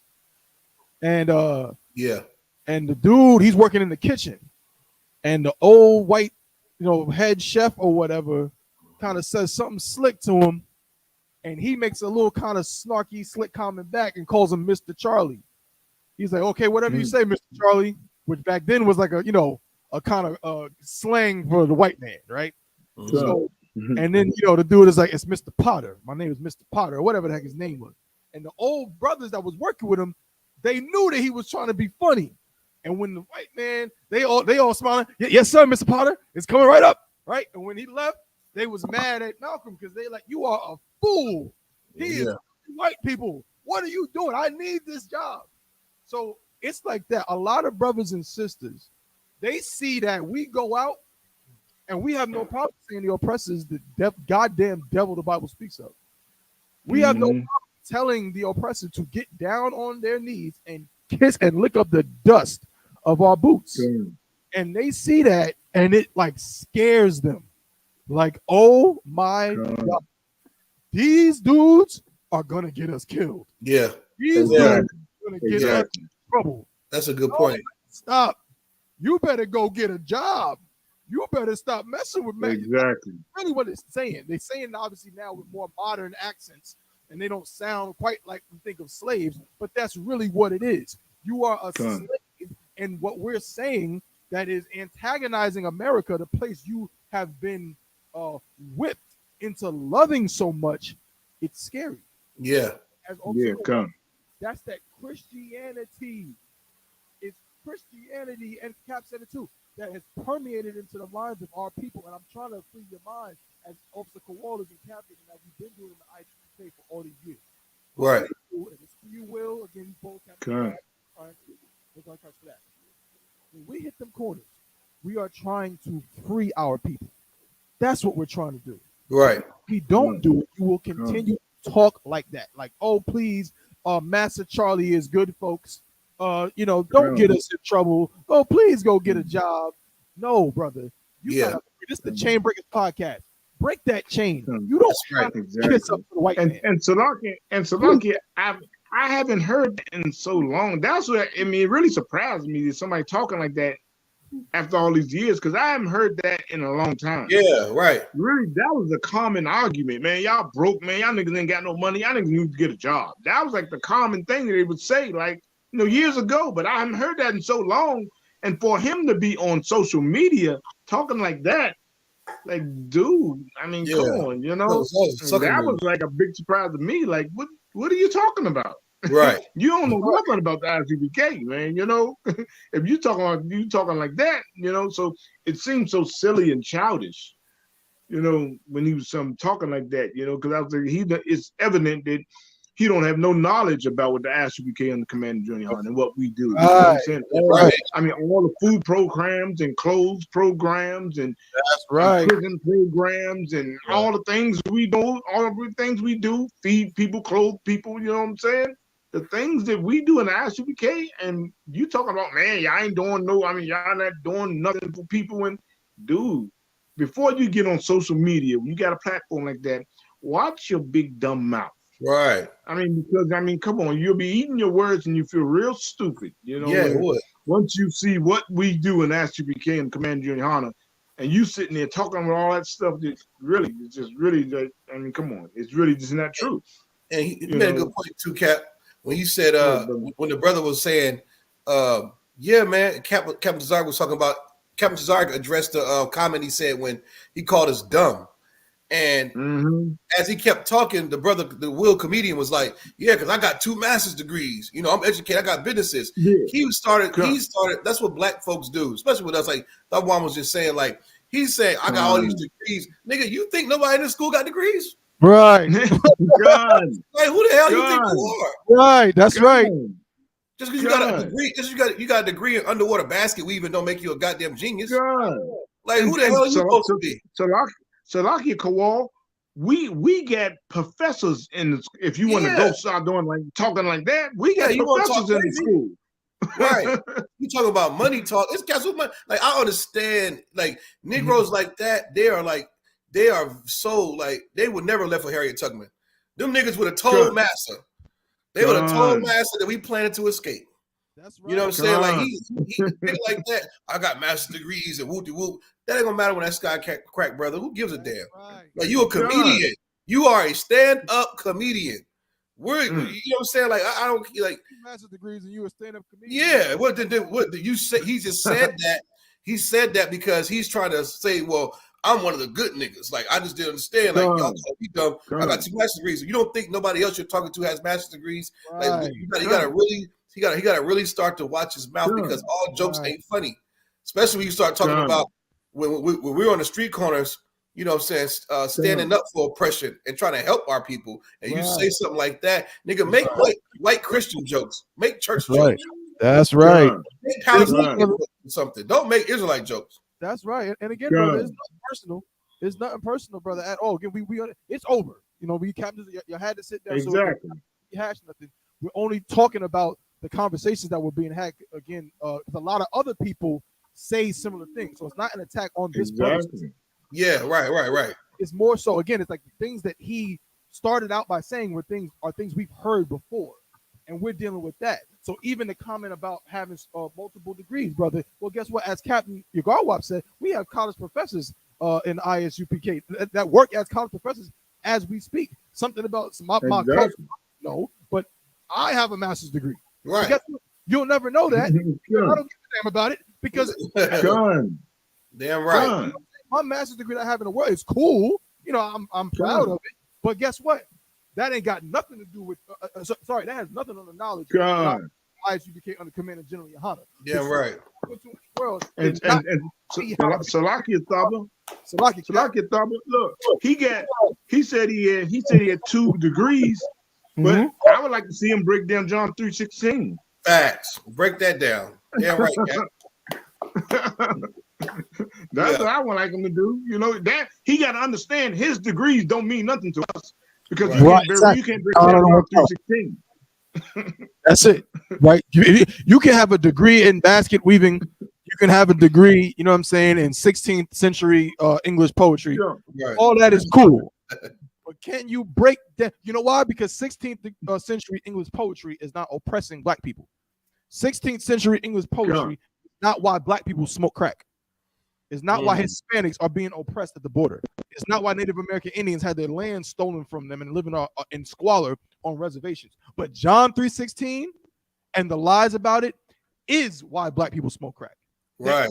And and the dude, he's working in the kitchen. And the old white, head chef or whatever kind of says something slick to him. And he makes a little kind of snarky, slick comment back and calls him Mr. Charlie. He's like, okay, whatever you say, Mr. Charlie, which back then was like a kind of slang for the white man, right? Mm-hmm. So, and then, the dude is like, it's Mr. Potter. My name is Mr. Potter, or whatever the heck his name was. And the old brothers that was working with him, they knew that he was trying to be funny. And when the white man, they all smiling, yes, sir, Mr. Potter, it's coming right up, right? And when he left, they was mad at Malcolm because they like, you are a fool. He is white people. What are you doing? I need this job. So it's like that. A lot of brothers and sisters, they see that we go out and we have no problem saying the oppressor is the goddamn devil the Bible speaks of. We have no problem telling the oppressor to get down on their knees and kiss and lick up the dust of our boots. And they see that and it like scares them. Like, oh my God. These dudes are gonna get us killed. Yeah. These dudes are gonna get us in trouble. That's a good point. Stop. You better go get a job. you better stop messing with me. Exactly. Really what it's saying. They're saying obviously now with more modern accents, and they don't sound quite like we think of slaves, but that's really what it is. You are a slave, and what we're saying that is antagonizing America, the place you have been whipped into loving so much, it's scary. Yeah. As also, that's that Christianity. It's Christianity, and Cap said it too, that has permeated into the minds of our people. And I'm trying to free your mind as Officer Kowal is in Captain, and that we've been doing the I.S.U.P.K for all these years. Right. And it's for you, Will. Again, you both have to we're going to touch that. When we hit them corners, we are trying to free our people. That's what we're trying to do. Right. If we don't do it, you will continue to talk like that. Like, oh, please, Master Charlie is good, folks. Don't get us in trouble. Oh, please go get a job. No, brother. This is the Chain Breakers podcast. Break that chain. You don't have to kiss up to the white man. And Salaki, I haven't heard that in so long. That's what it really surprised me that somebody talking like that after all these years, because I haven't heard that in a long time. Yeah, right. Really, that was a common argument, man. Y'all broke, man. Y'all niggas ain't got no money. Y'all niggas need to get a job. That was like the common thing that they would say, like, years ago. But I haven't heard that in so long. And for him to be on social media talking like that, like, dude, I mean, come on, that was like a big surprise to me. Like, what are you talking about? Right. You don't know nothing about the I.S.U.P.K, man. If you talking like that, so it seems so silly and childish, when he was talking like that, because I was like, it's evident that he don't have no knowledge about what the I.S.U.P.K and the Command Junior High and what we do. You know what I'm saying? Right. I mean, all the food programs and clothes programs and and prison programs and all the things we do, feed people, clothe people, you know what I'm saying? The things that we do in the I.S.U.P.K, and you talking about, man, y'all ain't doing y'all not doing nothing for people. And dude, before you get on social media, when you got a platform like that, watch your big dumb mouth. Right. Because come on, you'll be eating your words and you feel real stupid, Yeah, it would. Once you see what we do in I.S.U.P.K and Command Junior High, and you sitting there talking about all that stuff, it's just really, come on, it's really just not true. And he made a good point too, Cap. When you said when the brother was saying, yeah, man, Captain Tazark was talking about. Captain Tazark addressed the comment he said when he called us dumb. And as he kept talking, the Will comedian was like, yeah, because I got 2 master's degrees. I'm educated. I got businesses. Yeah. He started. That's what black folks do, especially with us. Like that one was just saying, like, he's saying, I got all these degrees. Nigga, you think nobody in this school got degrees? Right. God. Like, who the hell you think you are? Right. That's right. Just because you got a degree, you got a degree in underwater basket weaving don't make you a goddamn genius. God. Like, who the hell are you supposed to be? So like Kowal, we got professors in the school. If you want to go start doing talking like that, we got professors in the school. Right. You talking about money talk. It's guys with money. Like, I understand, like, Negroes like that, they are so, like, they would never left for Harriet Tubman. Them niggas would have told Massa. They would have told Massa that we planned to escape. That's right. You know what I'm saying? Like, he's like that. I got master's degrees and whoop-de-whoop. That ain't gonna matter when that sky crack, brother. Who gives a damn? Right. Like, you a comedian. You are a stand-up comedian. You know what I'm saying? Like, I don't like master's degrees and you a stand-up comedian. Yeah. What did you say? He just said that. He said that because he's trying to say, well, I'm one of the good niggas. Like, I just didn't understand. Like, y'all call me dumb. I got 2 master's degrees. You don't think nobody else you're talking to has master's degrees? Right. Like, he gotta really start to watch his mouth because all jokes ain't funny. Especially when you start talking about when we're on the street corners, you know what I'm saying, standing up for oppression and trying to help our people. And you say something like that, nigga, make white Christian jokes. Make church jokes. That's right. Make Palestinian jokes or something. Don't make Israelite jokes. That's right. And again, brother, it's nothing personal. It's nothing personal, brother, at all. Again, we it's over. We captains, you had to sit there. Exactly. So we hash nothing. We're only talking about the conversations that were being had again. Because a lot of other people say similar things, so it's not an attack on this person. Yeah, right. It's more so, again, it's like the things that he started out by saying are things we've heard before, and we're dealing with that. So even the comment about having multiple degrees, brother. Well, guess what? As Captain Yagarwap said, we have college professors in I.S.U.P.K. that work as college professors as we speak. Something about my college, no, but I have a master's degree. Right. Guess what? You'll never know that. I don't give a damn about it because Gun. Damn right. Gun. my master's degree that I have in the world is cool. You know, I'm proud of it. But guess what? That ain't got nothing to do with. Sorry, that has nothing on the knowledge. Gun. I.S.U.P.K. under Commander General YAHANNA. Damn right. And Salakia Thaba, look, he said he had 2 degrees, but I would like to see him break down John 3:16. Facts. Break that down. Damn right, Cap. That's what I would like him to do. You know, that he got to understand his degrees don't mean nothing to us because you can't break down John 3:16. That's it, right? You can have a degree in basket weaving. You can have a degree, you know what I'm saying, in 16th century English poetry. Yeah. Right. All that is cool. But can you break that? You know why? Because 16th century English poetry is not oppressing black people. 16th century English poetry is not why black people smoke crack. It's not why Hispanics are being oppressed at the border. It's not why Native American Indians had their land stolen from them and living in squalor on reservations. But John 3:16 and the lies about it is why black people smoke crack. Right.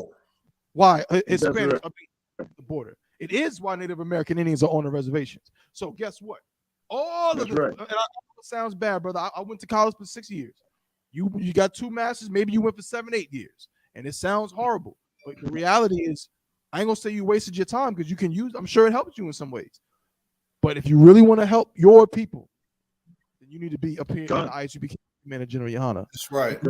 Why Hispanics are being at the border. It is why Native American Indians are on the reservations. So guess what? All of it, and I know it sounds bad, brother. I went to college for 6 years. You got 2 masters, maybe you went for 7, 8 years. And it sounds horrible. But the reality is, I ain't gonna say you wasted your time because you can use. I'm sure it helped you in some ways. But if you really want to help your people, then you need to be up here in the I.S.U.P.K. Commander General YAHANNA. That's right.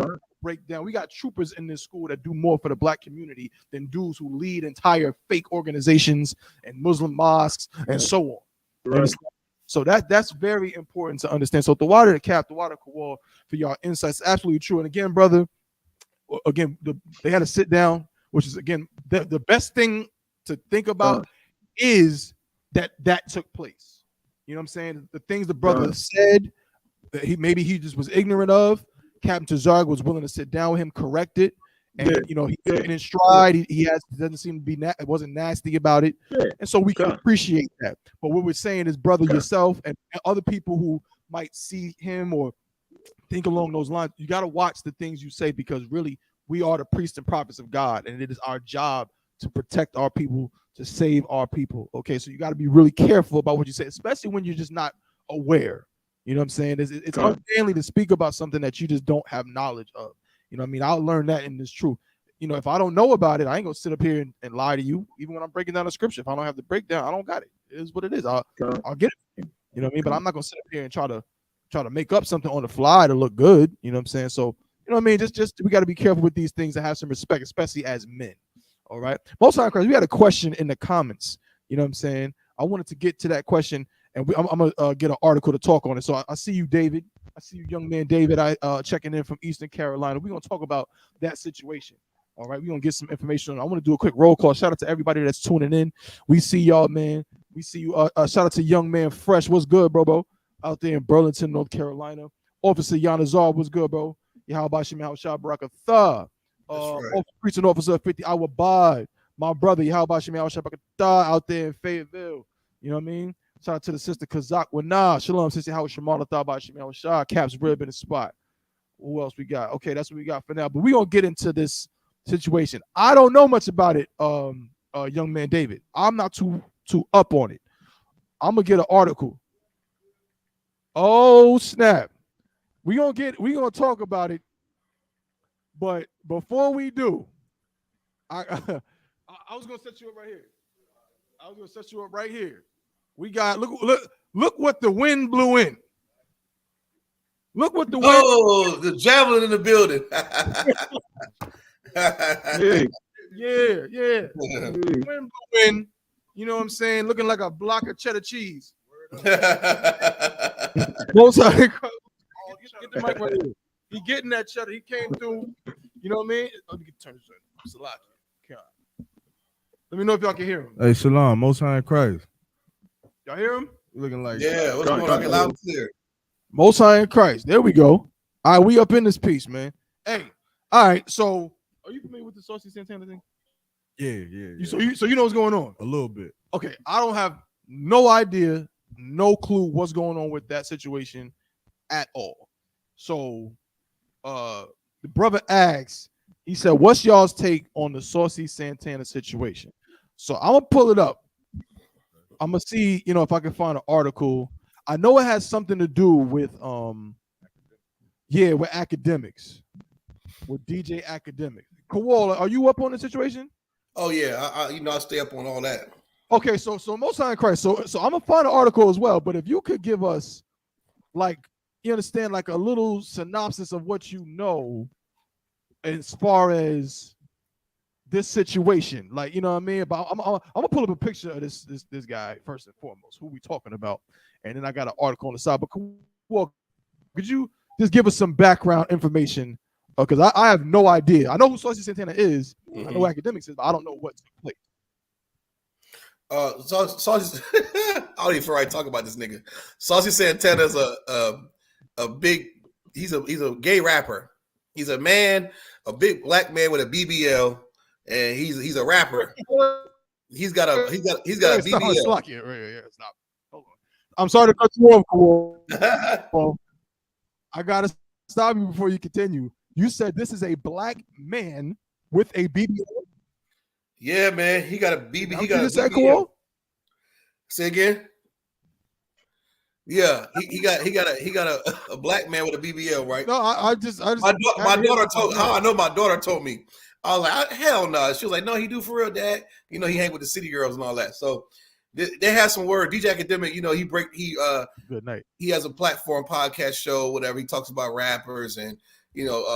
Break down. We got troopers in this school that do more for the black community than dudes who lead entire fake organizations and Muslim mosques and so on. Right. So that's very important to understand. So the water to Cap, the water Kawal for y'all insights, absolutely true. And again, brother, they had to sit down. Which is, again, the best thing to think about is that took place. You know what I'm saying? The things the brother said that he just was ignorant of. Captain Tazarg was willing to sit down with him, correct it, and you know he took it in stride. He doesn't seem to be it wasn't nasty about it, and so we can appreciate that. But what we're saying is, brother, yourself and other people who might see him or think along those lines, you got to watch the things you say because really. We are the priests and prophets of God, and it is our job to protect our people, to save our people. Okay, so you got to be really careful about what you say, especially when you're just not aware. You know what I'm saying? It's unmanly to speak about something that you just don't have knowledge of. You know what I mean? I'll learn that in this truth. You know, if I don't know about it, I ain't gonna sit up here and lie to you. Even when I'm breaking down the scripture, if I don't have the breakdown, I don't got it. It is what it is. I'll get it. You know what I mean? But I'm not gonna sit up here and try to make up something on the fly to look good. You know what I'm saying? So. You know what I mean? Just we got to be careful with these things and have some respect, especially as men. All right. Most time, we had a question in the comments. You know what I'm saying? I wanted to get to that question, and I'm gonna get an article to talk on it. So I see you, David. I see you, young man, David. Checking in from Eastern Carolina. We're gonna talk about that situation. All right. We're gonna get some information. I want to do a quick roll call. Shout out to everybody that's tuning in. We see y'all, man. We see you. Shout out to young man Fresh. What's good, bro? Out there in Burlington, North Carolina. Officer Yanazar. What's good, bro? Yahabashi Mahashah Barakatha. Preaching officer 50 Awabad. My brother Yahabashi Mahashah Barakatha out there in Fayetteville. You know what I mean? Shout out to the sister Kazak Wana. Shalom, sister Howard Shamala Thabashi Mahashah. Caps rib in the spot. Who else we got? Okay, that's what we got for now. But we're gonna get into this situation. I don't know much about it, young man David. I'm not too up on it. I'm gonna get an article. Oh snap. We're gonna talk about it, but before we do, I was gonna set you up right here. We got look what the wind blew in. Look what the wind. Oh, the javelin in the building. Yeah. The wind blew in. You know what I'm saying? Looking like a block of cheddar cheese. Most Get the mic right here. He getting that cheddar. He came through. You know what I mean? Let me turn this on. Let me know if y'all can hear him. Hey, Shalom, Most High in Christ. Y'all hear him? Looking like what's going on? Loud and clear. Most High in Christ. There we go. All right, we up in this piece, man. Hey, all right. So, are you familiar with the Saucy Santana thing? Yeah. So you know what's going on? A little bit. Okay, I don't have no idea, no clue what's going on with that situation at all. So, the brother asks, he said, "What's y'all's take on the Saucy Santana situation?" So I'm gonna pull it up. I'm gonna see, if I can find an article. I know it has something to do with with academics, with DJ Academics. Koala, are you up on the situation? Oh yeah, I stay up on all that. Okay, so Most High in Christ. So I'm gonna find an article as well. But if you could give us, like, you understand, like a little synopsis of what you know as far as this situation, like, you know what I mean. But I'm gonna pull up a picture of this guy first and foremost, who we talking about, and then I got an article on the side. But could you just give us some background information? Because I have no idea. I know who Saucy Santana is. I know who Academics is, but I don't know what took place. Saucy, I don't even feel right talking about this nigga. Saucy Santana's a big. He's a gay rapper. He's a man, a big black man with a BBL, and he's a rapper. He's got a BBL. Stop. Hold on. I'm sorry to cut you off, Cool. I gotta stop you before you continue. You said this is a black man with a BBL. Yeah, man. He got a BB. He got a BBL. Cool? Say again. Yeah, he got a black man with a BBL, right? No, I just my daughter told. How I know my daughter told me. I was like, hell no. She was like, no, he do for real, Dad. He hang with the city girls and all that. So they have some word. DJ Academic, good night. He has a platform podcast show, whatever. He talks about rappers and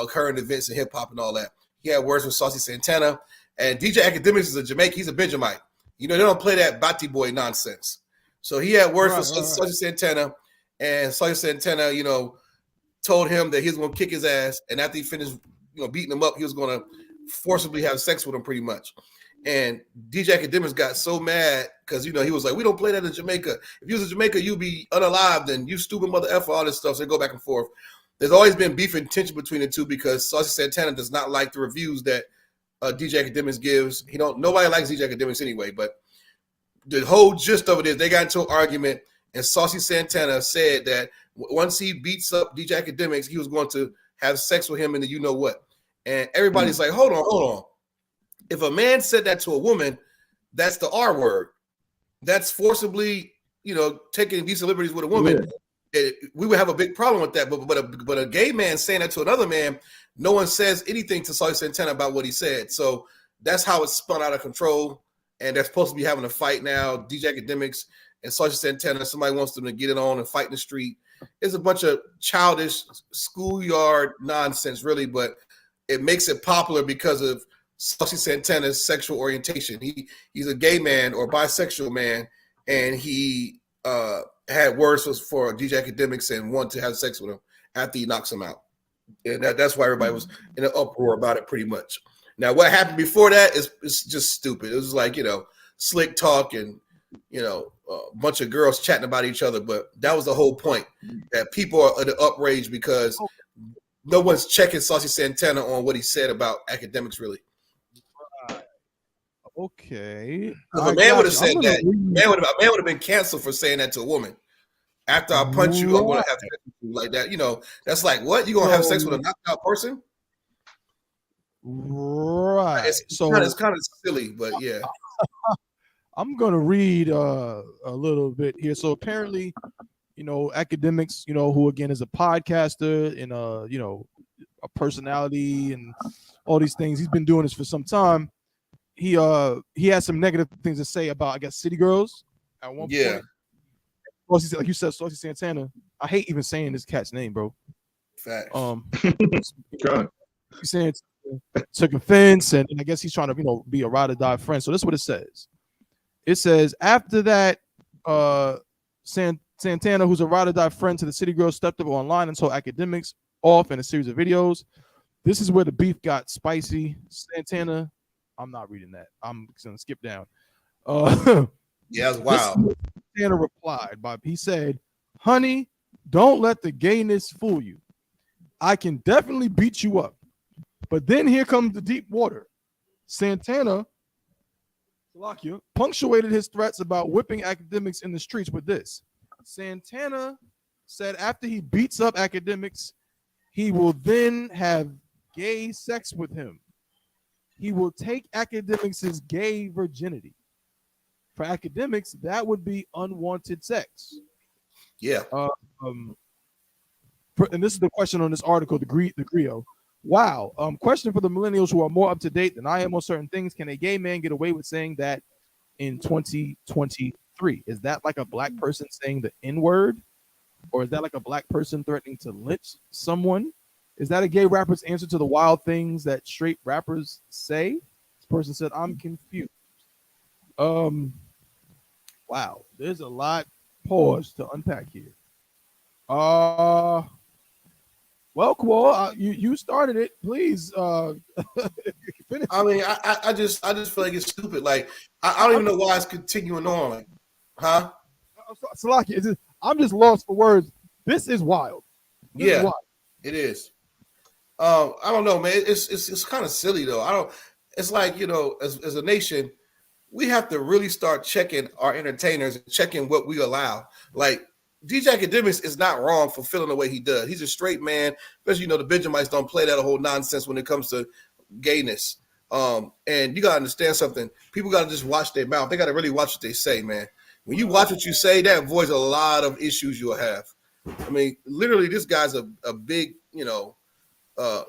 current events and hip hop and all that. He had words with Saucy Santana, and DJ Academics is a Jamaican. He's a Benjamite. They don't play that Batty Boy nonsense. So he had words for Saucy Santana, and Saucy Santana, told him that he was going to kick his ass, and after he finished, beating him up, he was going to forcibly have sex with him, pretty much. And DJ Academics got so mad because he was like, "We don't play that in Jamaica. If you was in Jamaica, you'd be unalived, and you stupid mother effer, all this stuff." So they go back and forth. There's always been beef and tension between the two because Saucy Santana does not like the reviews that DJ Academics gives. Nobody likes DJ Academics anyway, but the whole gist of it is they got into an argument, and Saucy Santana said that once he beats up DJ Academics, he was going to have sex with him in the you-know-what. And everybody's like, hold on. If a man said that to a woman, that's the R word. That's forcibly, taking decent liberties with a woman. Yeah. We would have a big problem with that. But a gay man saying that to another man, no one says anything to Saucy Santana about what he said. So that's how it spun out of control. And they're supposed to be having a fight now. DJ Academics and Saucy Santana, somebody wants them to get it on and fight in the street. It's a bunch of childish schoolyard nonsense, really, but it makes it popular because of Saucy Santana's sexual orientation. He's a gay man or bisexual man, and he had words for DJ Academics and wanted to have sex with him after he knocks him out. And that's why everybody was in an uproar about it pretty much. Now, what happened before that is just stupid. It was like, slick talk and, a bunch of girls chatting about each other. But that was the whole point, that people are outraged because no one's checking Saucy Santana on what he said about Academics, really. Okay. If a man would have said that, a man would have been canceled for saying that to a woman. After I punch you, I'm going to have to do like that. That's like, what? You going to have sex with a knocked out person? Right. It's kind of silly, but yeah. I'm going to read a little bit here. So apparently, Academics, who again is a podcaster and a personality and all these things. He's been doing this for some time. He has some negative things to say about, I guess, city girls at one point. Like you said, Saucy Santana. I hate even saying this cat's name, bro. Facts. He's saying took offense, and I guess he's trying to, be a ride or die friend. So this is what it says. It says, after that, Santana, who's a ride or die friend to the city girl, stepped up online and told Academics off in a series of videos. This is where the beef got spicy. Santana, I'm not reading that. I'm gonna skip down. Yeah, that's wild. Santana replied, he said, "Honey, don't let the gayness fool you. I can definitely beat you up. But then here comes the deep water. Santana punctuated his threats about whipping academics in the streets with this. Santana said after he beats up academics, he will then have gay sex with him. He will take academics' gay virginity. For academics, that would be unwanted sex. Yeah. And this is the question on this article, the Grio. Wow. Question for the millennials who are more up to date than I am on certain things. Can a gay man get away with saying that in 2023? Is that like a black person saying the N-word? Or is that like a black person threatening to lynch someone? Is that a gay rapper's answer to the wild things that straight rappers say? This person said, I'm confused. Wow. There's a lot pause to unpack here. Well, Qual, you started it. Please finish. I mean, I just feel like it's stupid. Like I don't even know why it's continuing on. Like, huh? Salaki, I'm just lost for words. This is wild. This is wild. It is. I don't know, man. It's kind of silly though. It's like, you know, as a nation, we have to really start checking our entertainers and checking what we allow. Like DJ Academics is not wrong for feeling the way he does. He's a straight man, especially, you know, the Benjamites don't play that whole nonsense when it comes to gayness. And you gotta understand something. People gotta just watch their mouth. They gotta really watch what they say, man. When you watch what you say, that avoids a lot of issues you'll have. I mean, literally, this guy's a big, you know,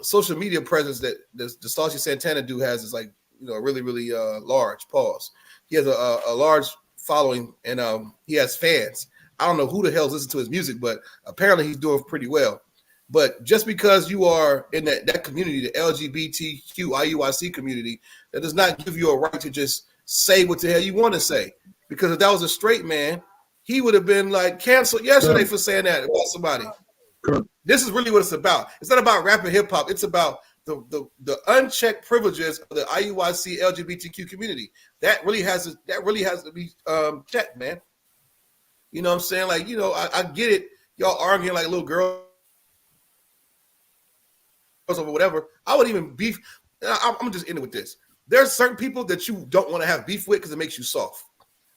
social media presence that the Saucy Santana dude has is like, you know, really, really large. Pause. He has a large following, and he has fans. I don't know who the hell's listening to his music, but apparently he's doing pretty well. But just because you are in that community, the LGBTQ IUIC community, that does not give you a right to just say what the hell you want to say. Because if that was a straight man, he would have been like canceled yesterday for saying that about somebody. This is really what it's about. It's not about rap and hip hop. It's about the unchecked privileges of the IUIC LGBTQ community. That really has to be checked, man. You know what I'm saying? Like, you know, I get it. Y'all arguing like little girls or whatever. I would even beef. I'm just ending with this. There's certain people that you don't want to have beef with because it makes you soft.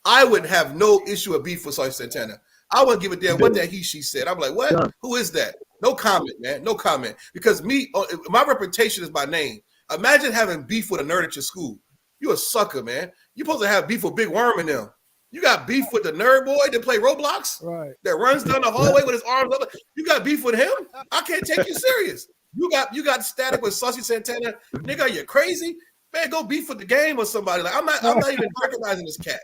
I wouldn't have no issue with beef with Saucy Santana. I wouldn't give a damn what that she said. I'm like, what? Yeah. Who is that? No comment, man. No comment. Because my reputation is my name. Imagine having beef with a nerd at your school. You a sucker, man. You're supposed to have beef with Big Worm and them. You got beef with the nerd boy that play Roblox, right? That runs down the hallway with his arms up. You got beef with him? I can't take you serious. You got static with Saucy Santana. Nigga, are you crazy? Man, go beef with the game or somebody. Like I'm not even recognizing this cat.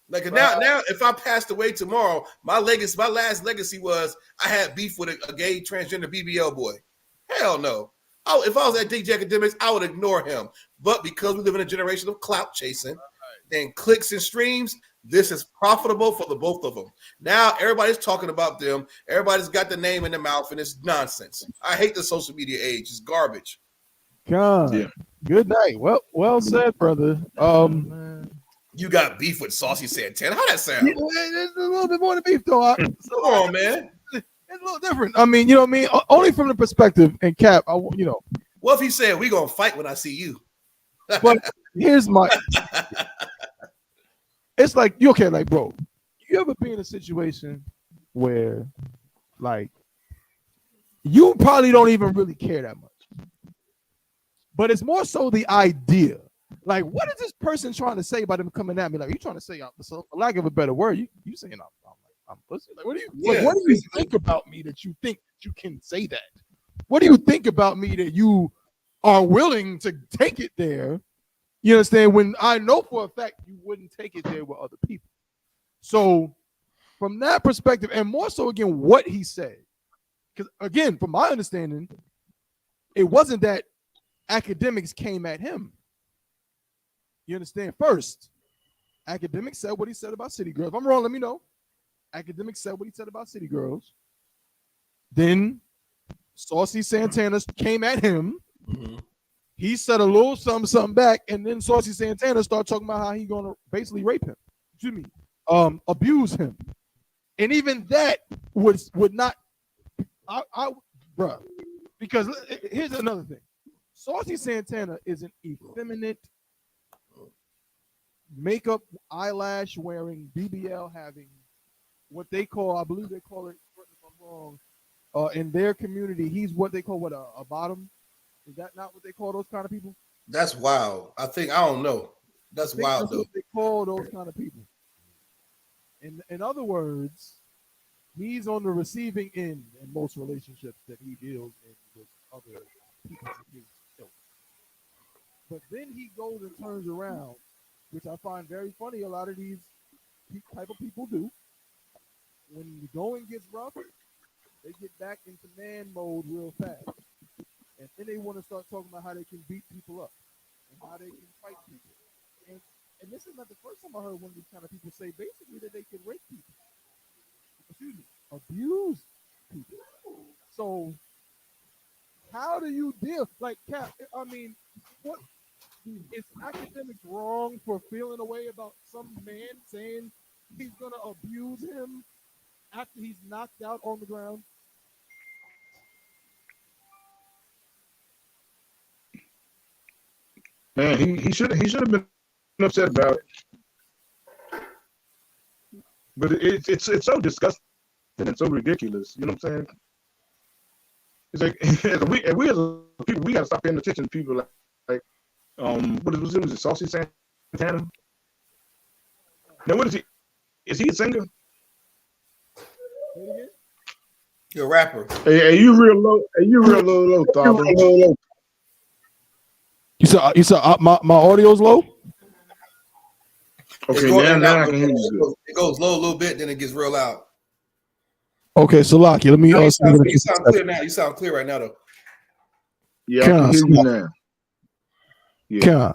Like now, if I passed away tomorrow, my last legacy was I had beef with a gay transgender BBL boy. Hell no. If I was at DJ Academics, I would ignore him. But because we live in a generation of clout chasing and clicks and streams, this is profitable for the both of them. Now everybody's talking about them. Everybody's got the name in their mouth, and it's nonsense. I hate the social media age. It's garbage. God. Yeah. Good night. Well said, brother. You got beef with Saucy Santana. How that sound? It's a little bit more than beef, though. Come on, man. It's a little different. I mean, you know what I mean? Only from the perspective, and Cap, you know. What if he said, we going to fight when I see you? But here's my... It's like, you okay, like, bro, you ever be in a situation where, like, you probably don't even really care that much. But it's more so the idea. Like, what is this person trying to say about him coming at me? Like, you trying to say, for lack of a better word, you saying I'm pussy? Like, what do you think about me that you think you can say that? What do you think about me that you are willing to take it there? You understand? When I know for a fact you wouldn't take it there with other people. So from that perspective, and more so again, what he said, because again, from my understanding, it wasn't that academics came at him. You understand? First, academics said what he said about city girls. If I'm wrong, let me know. Academics said what he said about city girls. Then Saucy Santana came at him. Mm-hmm. He said a little something back, and then Saucy Santana started talking about how he's gonna basically rape him. Excuse me, abuse him, and even that would not. Bruh, Because here's another thing. Saucy Santana is an effeminate, makeup, eyelash wearing, BBL having, what they call, I believe they call it, correct me if I'm wrong, in their community, he's what they call a bottom. Is that not what they call those kind of people? That's wild. I don't know. That's wild That's though. what they call those kind of people. In other words, he's on the receiving end in most relationships that he deals in with other people. But then he goes and turns around, which I find very funny. A lot of these type of people do. When the going gets rough, they get back into man mode real fast. And then they want to start talking about how they can beat people up and how they can fight people. And this is not the first time I heard one of these kind of people say basically that they can rape people. Excuse me, abuse people. So how do you deal? Like, Cap, I mean, what is academics wrong for feeling a way about some man saying he's going to abuse him after he's knocked out on the ground? Man, he should have been upset about it. But it's so disgusting and so ridiculous. You know what I'm saying? It's like we as a people, we gotta stop paying attention to people like what was it Saucy Santana? Now what is he? Is he a singer? You're a rapper. Hey, you real low? Hey, you real low, Thobber? You said my audio's low? Okay, now I can hear you. It goes low a little bit, then it gets real loud. Okay, Salaki, let me. You sound clear now. You sound clear right now, though. Yeah, I can hear you now. Yeah.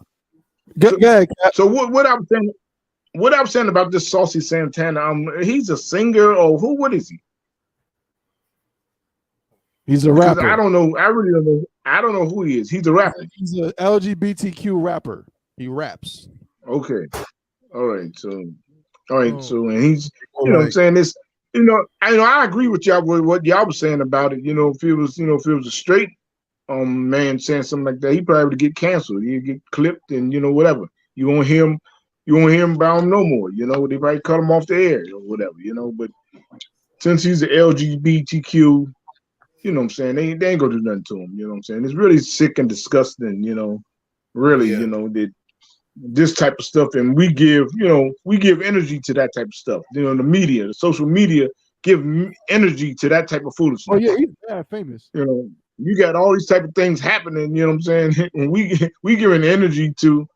Go ahead. So what I'm saying about this Saucy Santana, he's a singer or who? What is he? He's a rapper. I don't know. I really don't know. I don't know who he is. He's a rapper. He's a LGBTQ rapper. He raps. Okay. All right. So and he's, you know what I'm saying, this, I agree with y'all with what y'all was saying about it. If it was a straight man saying something like that, he probably would get canceled. He'd get clipped and whatever. You won't hear him about him no more. They probably cut him off the air or whatever, but since he's an LGBTQ, you know what I'm saying, they ain't gonna do nothing to him, you know what I'm saying? It's really sick and disgusting, really, that this type of stuff, and we give energy to that type of stuff. The media, the social media give energy to that type of foolishness. Oh yeah, he's famous. You got all these type of things happening, you know what I'm saying? And we giving energy to,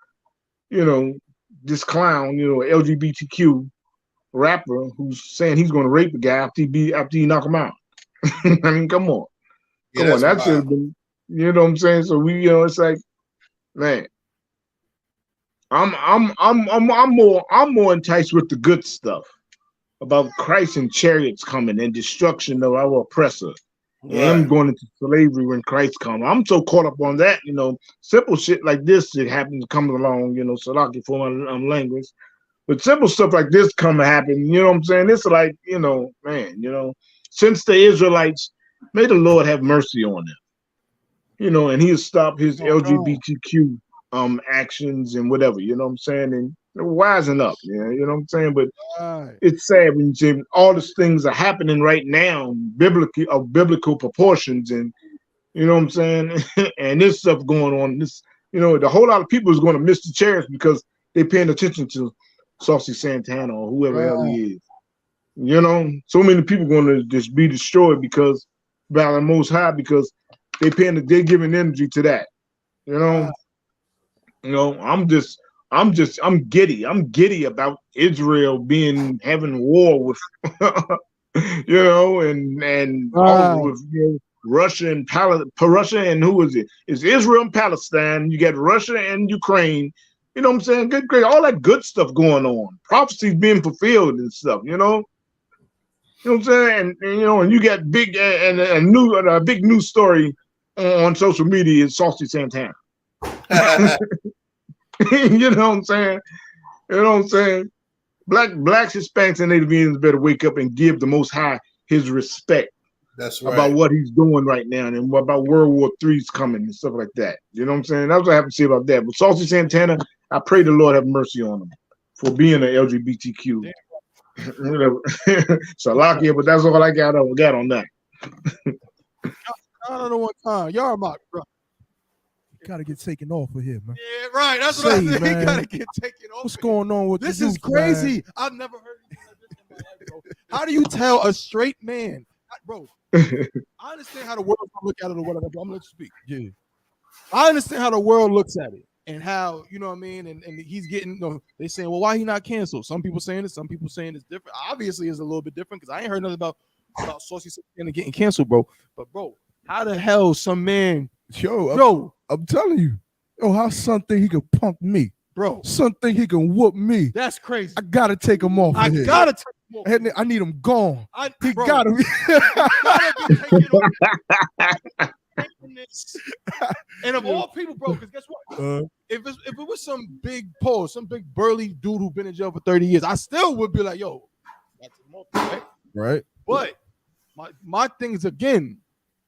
this clown, LGBTQ rapper who's saying he's gonna rape the guy after he knock him out. I mean, come on. That's it. You know what I'm saying? So it's like, man, I'm more enticed with the good stuff about Christ and chariots coming and destruction of our oppressor. Right. And him going into slavery when Christ comes. I'm so caught up on that, simple shit like this that happens coming along, Salaki for my language. But simple stuff like this come to happen, you know what I'm saying? It's like, man, since the Israelites, may the Lord have mercy on them, and he'll stop his LGBTQ actions and whatever, you know what I'm saying, and wisen up, you know what I'm saying. But it's sad when you see all these things are happening right now, biblical proportions, and you know what I'm saying, and this stuff going on. This, the whole lot of people is going to miss the chairs because they're paying attention to Saucy Santana or whoever else he is. So many people going to just be destroyed because by the Most High, because they're giving energy to that. I'm giddy. I'm giddy about Israel having war with, and all with Russia and Russia and who is it? It's Israel and Palestine. You got Russia and Ukraine. You know what I'm saying? Good, great, all that good stuff going on. Prophecies being fulfilled and stuff. You know what I'm saying? And you got big and a big news story on social media is Saucy Santana. You know what I'm saying? You know what I'm saying? Blacks, Hispanics, and Native Indians better wake up and give the Most High his respect. That's right. about what he's doing right now and what about World War III's coming and stuff like that. You know what I'm saying? That's what I have to say about that. But Saucy Santana, I pray the Lord have mercy on him for being an LGBTQ. So lucky, but that's all I got on that. I don't know what time. Y'all my bro. Gotta get taken off of here, man. Yeah, right. That's what I Say, said. He man. gotta get taken off. What's going on with This the is youth, crazy. man? I've never heard anything like this in my life, bro. How do you tell a straight man, bro? I understand how the world look at it or whatever, but I'm gonna let you speak. Yeah. I understand how the world looks at it and how, you know what I mean, and he's getting, you know, they saying, well, why he not canceled? Some people saying it, some people saying it's different. Obviously, it's a little bit different because I ain't heard nothing about Saucy Santana getting canceled, bro. But bro, how the hell some man, I'm telling you, how son think he could punk me, bro? Son think he can whoop me. That's crazy. I gotta take him off. I of here. gotta take him off. I need him gone. He Bro, gotta be. gotta be taken off. And of all people, bro, because guess what? If it was some big pole, some big burly dude who been in jail for 30 years, I still would be like, yo, that's right? Right. But my thing is, again,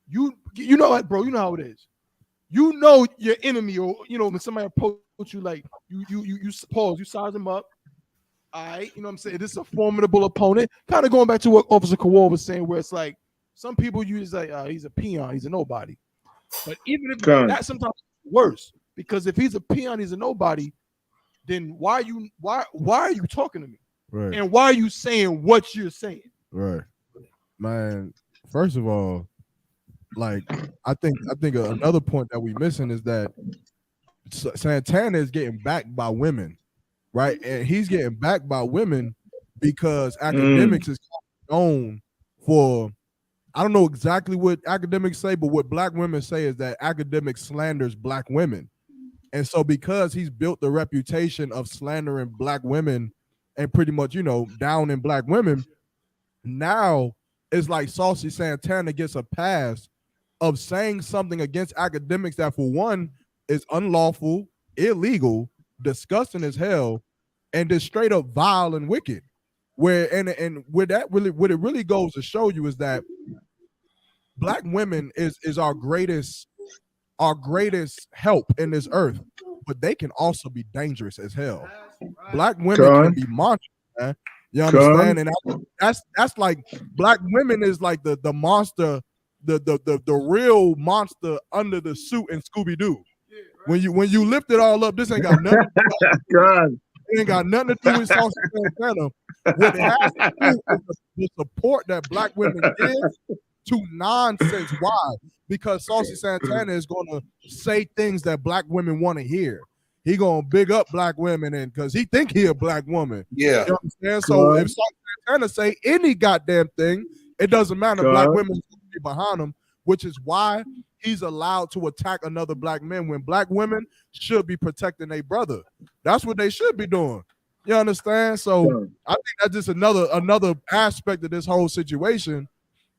you know what, bro, you know how it is. You know your enemy, or you know when somebody approach you, like you pause, you size them up. All right, you know what I'm saying? This is a formidable opponent. Kind of going back to what Officer Kowal was saying, where it's like some people use like he's a peon, he's a nobody. But even if that sometimes worse, because if he's a peon, he's a nobody, then why are you talking to me? Right. And why are you saying what you're saying? Right. Man, first of all, like I think another point that we missing is that Santana is getting backed by women, right? And he's getting backed by women because academics is known for, I don't know exactly what academics say, but what black women say is that academics slanders black women. And so because he's built the reputation of slandering black women and pretty much, you know, downing black women, now it's like Saucy Santana gets a pass of saying something against academics that, for one, is unlawful, illegal, disgusting as hell, and just straight up vile and wicked. Where and where that really, what it really goes to show you is that black women is our greatest help in this earth, but they can also be dangerous as hell. Black women can be monsters, man. You understand? And that's like black women is like the monster, the real monster under the suit in Scooby-Doo. When you lift it all up, this ain't got nothing. It ain't got nothing to do with Saucy Santana. What it has to do is the support that black women give to nonsense. Why? Because Saucy Santana is going to say things that black women want to hear. He gonna big up black women, and because he think he a black woman. Yeah. You understand? So if Saucy Santana say any goddamn thing, it doesn't matter. Black women be behind him, which is why he's allowed to attack another black man when black women should be protecting their brother. That's what they should be doing. You understand? So I think that's just another aspect of this whole situation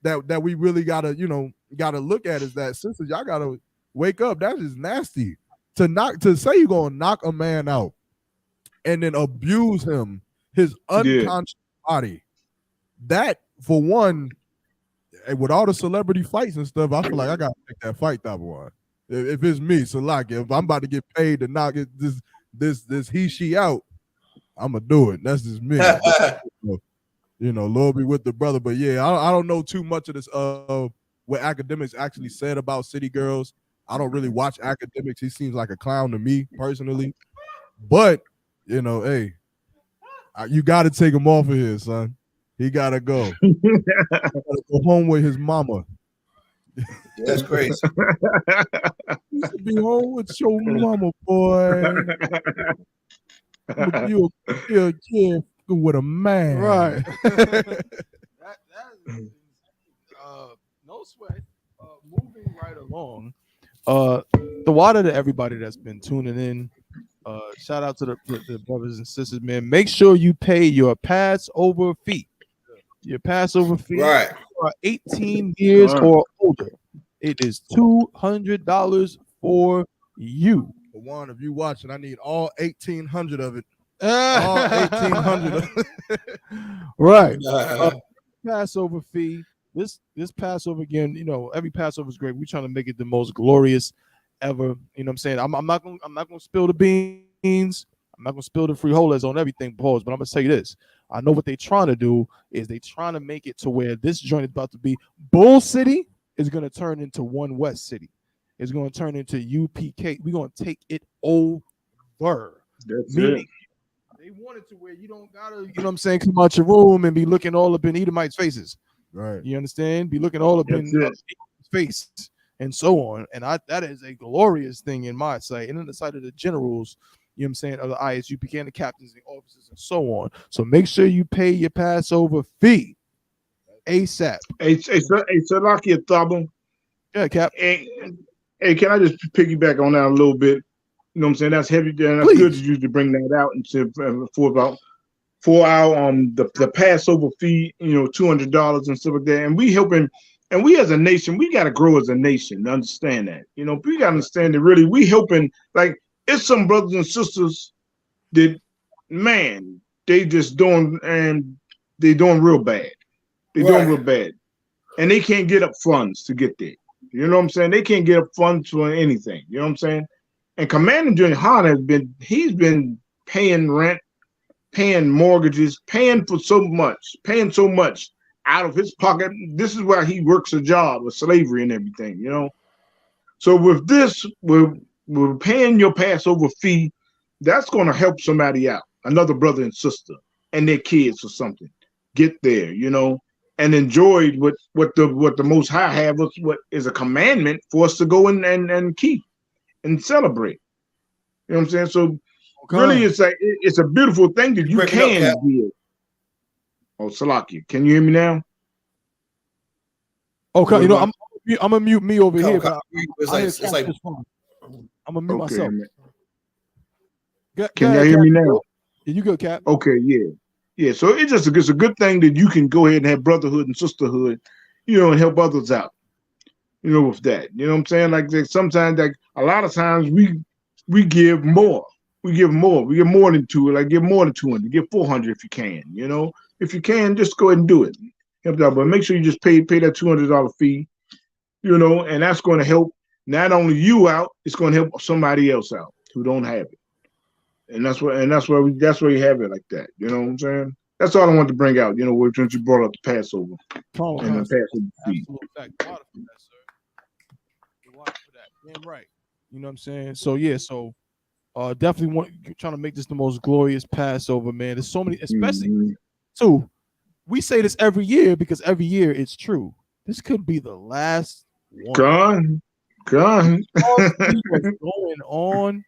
that we really gotta look at, is that, sisters, y'all gotta wake up. That is nasty. To say you're gonna knock a man out and then abuse him, his unconscious body. That, for one, with all the celebrity fights and stuff, I feel like I gotta take that fight, that one. If it's me, so like if I'm about to get paid to knock this he she out, I'm gonna do it. That's just me. You know, Lord be with the brother. But yeah, I don't know too much of this what academics actually said about City Girls. I don't really watch academics. He seems like a clown to me personally. But you know, hey, you got to take him off of here, son. He gotta go. He gotta go home with his mama. That's crazy. You should be home with your mama, boy. You're a kid with a man, right? No sweat. Moving right along. The water to everybody that's been tuning in. Shout out to the brothers and sisters, man. Make sure you pay your Passover fee. Your Passover fee, right? For 18 years or older, it is $200 for you. For one, if you watching, I need all 1,800 of it. All 1,800 of it. Right. Passover fee this Passover again, every Passover is great. We're trying to make it the most glorious ever. You know what I'm saying? I'm not gonna spill the beans. I'm not gonna spill the frijoles on everything, pause, but I'm gonna tell you this. I know what they're trying to do is they trying to make it to where this joint is about to be Bull City is gonna turn into One West City. It's gonna turn into UPK. We're gonna take it over. That's Meaning, it. they want it to where you don't gotta, you know what I'm saying, come out your room and be looking all up in Edomites' faces. Right. You understand? Be looking all up in Edomites' face and so on. And that is a glorious thing in my sight and in the sight of the generals, you know what I'm saying, of the I.S.U.P.K and the captains and officers and so on. So make sure you pay your Passover fee ASAP. Hey, Salakia Thabo. Yeah, Cap. Hey, can I just piggyback on that a little bit? You know what I'm saying? That's heavy. That's Please. good to you to bring that out and for our the Passover fee, $200 and stuff like that. And we helping, and we as a nation, we got to grow as a nation to understand that. We got to understand that really we helping. Like it's some brothers and sisters that, man, they just doing real bad. They're doing real bad, and they can't get up funds to get there. You know what I'm saying? They can't get up funds for anything. You know what I'm saying? And Commander YAHANNA he's been paying rent, paying mortgages, paying so much out of his pocket. This is why he works a job of slavery and everything, So with this, we're paying your Passover fee. That's going to help somebody out, another brother and sister and their kids or something. Get there, and enjoy what the Most High have us, what is a commandment for us to go and keep and celebrate. You know what I'm saying? So really, it's a beautiful thing that you can do. Oh, Salakia, can you hear me now? Okay, I'm gonna mute me over here. It's like I'm gonna mute myself. Can y'all hear me now? Yeah, you good, Cap? Okay, yeah. So it's a good thing that you can go ahead and have brotherhood and sisterhood, and help others out. With that, you know what I'm saying? Like sometimes, like a lot of times, we give more. We give more. We give more than two. Like give more than 200. Give 400 if you can. If you can, just go ahead and do it. Help out, but make sure you just pay that $200 fee. And that's going to help not only you out. It's going to help somebody else out who don't have it. And that's where you have it like that. You know what I'm saying? That's all I wanted to bring out. Since you brought up the Passover and the Passover fee. Damn right. You know what I'm saying? So yeah, definitely trying to make this the most glorious Passover, man. There's so many, especially too. We say this every year because every year it's true. This could be the last one. Gone. What's going on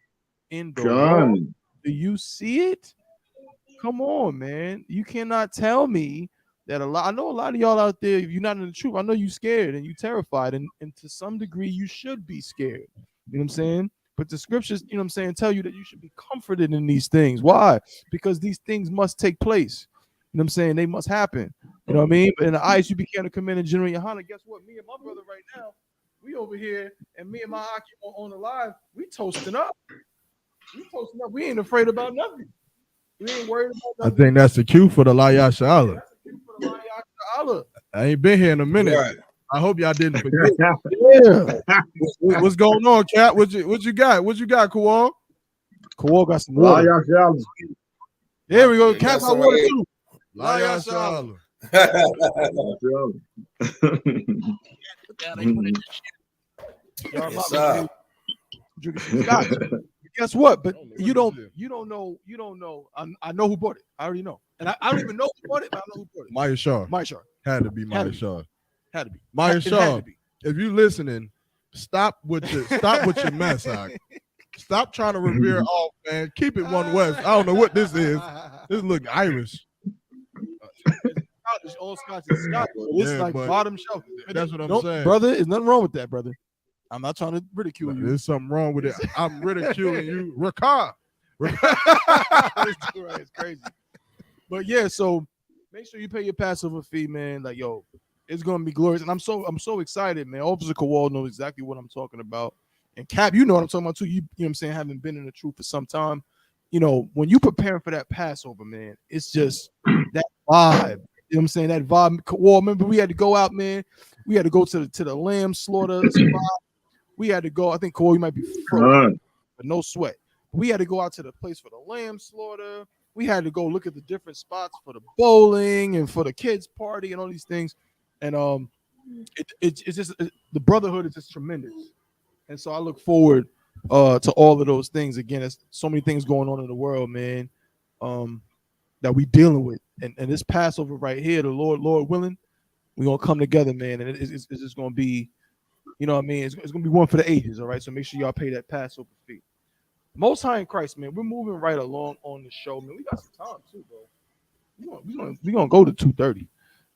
in the world? Do you see it? Come on, man. You cannot tell me that I know a lot of y'all out there, if you're not in the truth, I know you're scared and you're terrified, and to some degree you should be scared. You know what I'm saying? But the scriptures, you know what I'm saying, tell you that you should be comforted in these things. Why? Because these things must take place. You know what I'm saying? They must happen. You know what I mean? But in the I.S.U.P.K and the Commander General YAHANNA, guess what? Me and my brother right now, we over here, and me and my Aki on the live, we toasting up. We ain't afraid about nothing. We ain't worried about nothing. I think that's the cue for the YAHANNA. That's the cue for the YAHANNA. I ain't been here in a minute. Right. I hope y'all didn't forget. Yeah. What's going on, Cat? What you got? What you got, Kawal? Kawal got some water. There we go. Cat got water too. YAHANNA. Guess what? But you don't know. I know who bought it. I already know. And I don't even know who bought it, but I know who bought it. Maya Shaw. Had to be Maya Shaw. Had to be. Maya Shaw. If you listening, stop with your mess out. Stop trying to revere off, man. Keep it One West. I don't know what this is. This look Irish. Scottish, all Scotch is Scotch. It's like bottom shelf. That's what I'm saying, brother. There's nothing wrong with that, brother. I'm not trying to ridicule you. There's something wrong with it. I'm ridiculing you, Rakar. It's crazy. But yeah, so make sure you pay your Passover fee, man. Like, yo, it's gonna be glorious, and I'm so excited, man. Officer Kowal knows exactly what I'm talking about, and Cap, you know what I'm talking about too. You know what I'm saying, having been in the truth for some time. When you preparing for that Passover, man, it's just that vibe You know what I'm saying? That vibe. Well, remember we had to go out, man. We had to go to the lamb slaughter spot. We had to go. I think Cole, you might be frozen, but no sweat. We had to go out to the place for the lamb slaughter. We had to go look at the different spots for the bowling and for the kids' party and all these things. And it's just the brotherhood is just tremendous. And so I look forward to all of those things. Again, there's so many things going on in the world, man, that we dealing with. And this Passover right here, the Lord willing, we're gonna come together, man. And it's just gonna be, you know what I mean? It's gonna be one for the ages, all right. So make sure y'all pay that Passover fee. Most High in Christ, man. We're moving right along on the show, man. We got some time too, bro. We're gonna go to 2:30. You know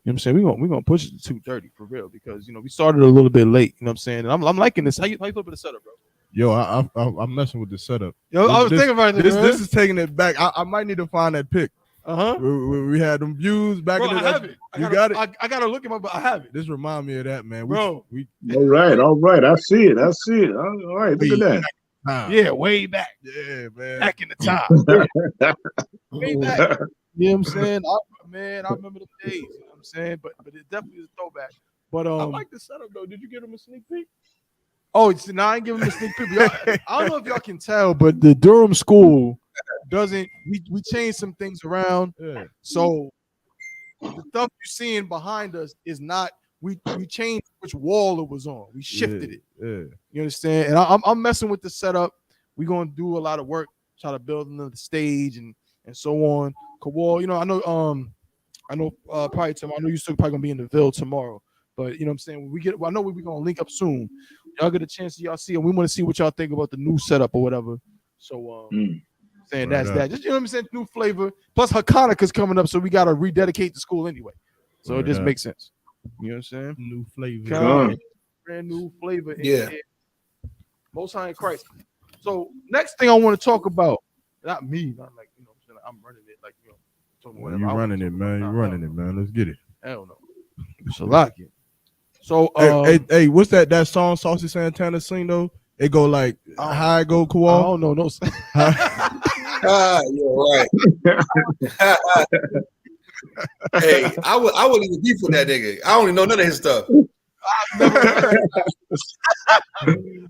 what I'm saying? We're gonna push it to 2:30 for real, because we started a little bit late. You know what I'm saying? And I'm liking this. How you flip the setup, bro? Yo, I'm messing with the setup. Yo, I was thinking about this. This is taking it back. I might need to find that pic. We had them views back in the day. I have it. You got it? I gotta look at my, but I have it. This remind me of that, man. Bro. All right. I see it. All right, look at that. Yeah, way back. Yeah, man. Back in the time. Way back. You know what I'm saying? I remember the days. You know what I'm saying? But it definitely is a throwback. But I like the setup though. Did you give him a sneak peek? Oh, now I ain't giving him a sneak peek. I don't know if y'all can tell, but the Durham school doesn't. We changed some things around. Yeah. So the stuff you're seeing behind us is not. We changed which wall it was on. We shifted it. Yeah. You understand? And I'm messing with the setup. We're gonna do a lot of work, try to build another stage and so on. Kawal, I know probably tomorrow. I know you're still probably gonna be in the Ville tomorrow. But you know what I'm saying? I know we're gonna link up soon. Y'all get a chance to y'all see, and we want to see what y'all think about the new setup or whatever. So saying that's that. Just, you know what I'm saying? New flavor. Plus Hanukkah's coming up, so we gotta rededicate the school anyway. So it just makes sense. You know what I'm saying? New flavor. Brand new flavor. Yeah. Most High in Christ. So next thing I want to talk about, not me, not like, you know what I'm saying, I'm running it like, talking whatever. You running it, man. You running it, man. Let's get it. Hell no. Shalakia. So hey, what's that song Saucy Santana sing though? It go like how it go, Kawal? I don't know. No. You're right. Hey, I wouldn't even beef with that nigga. I don't even know none of his stuff.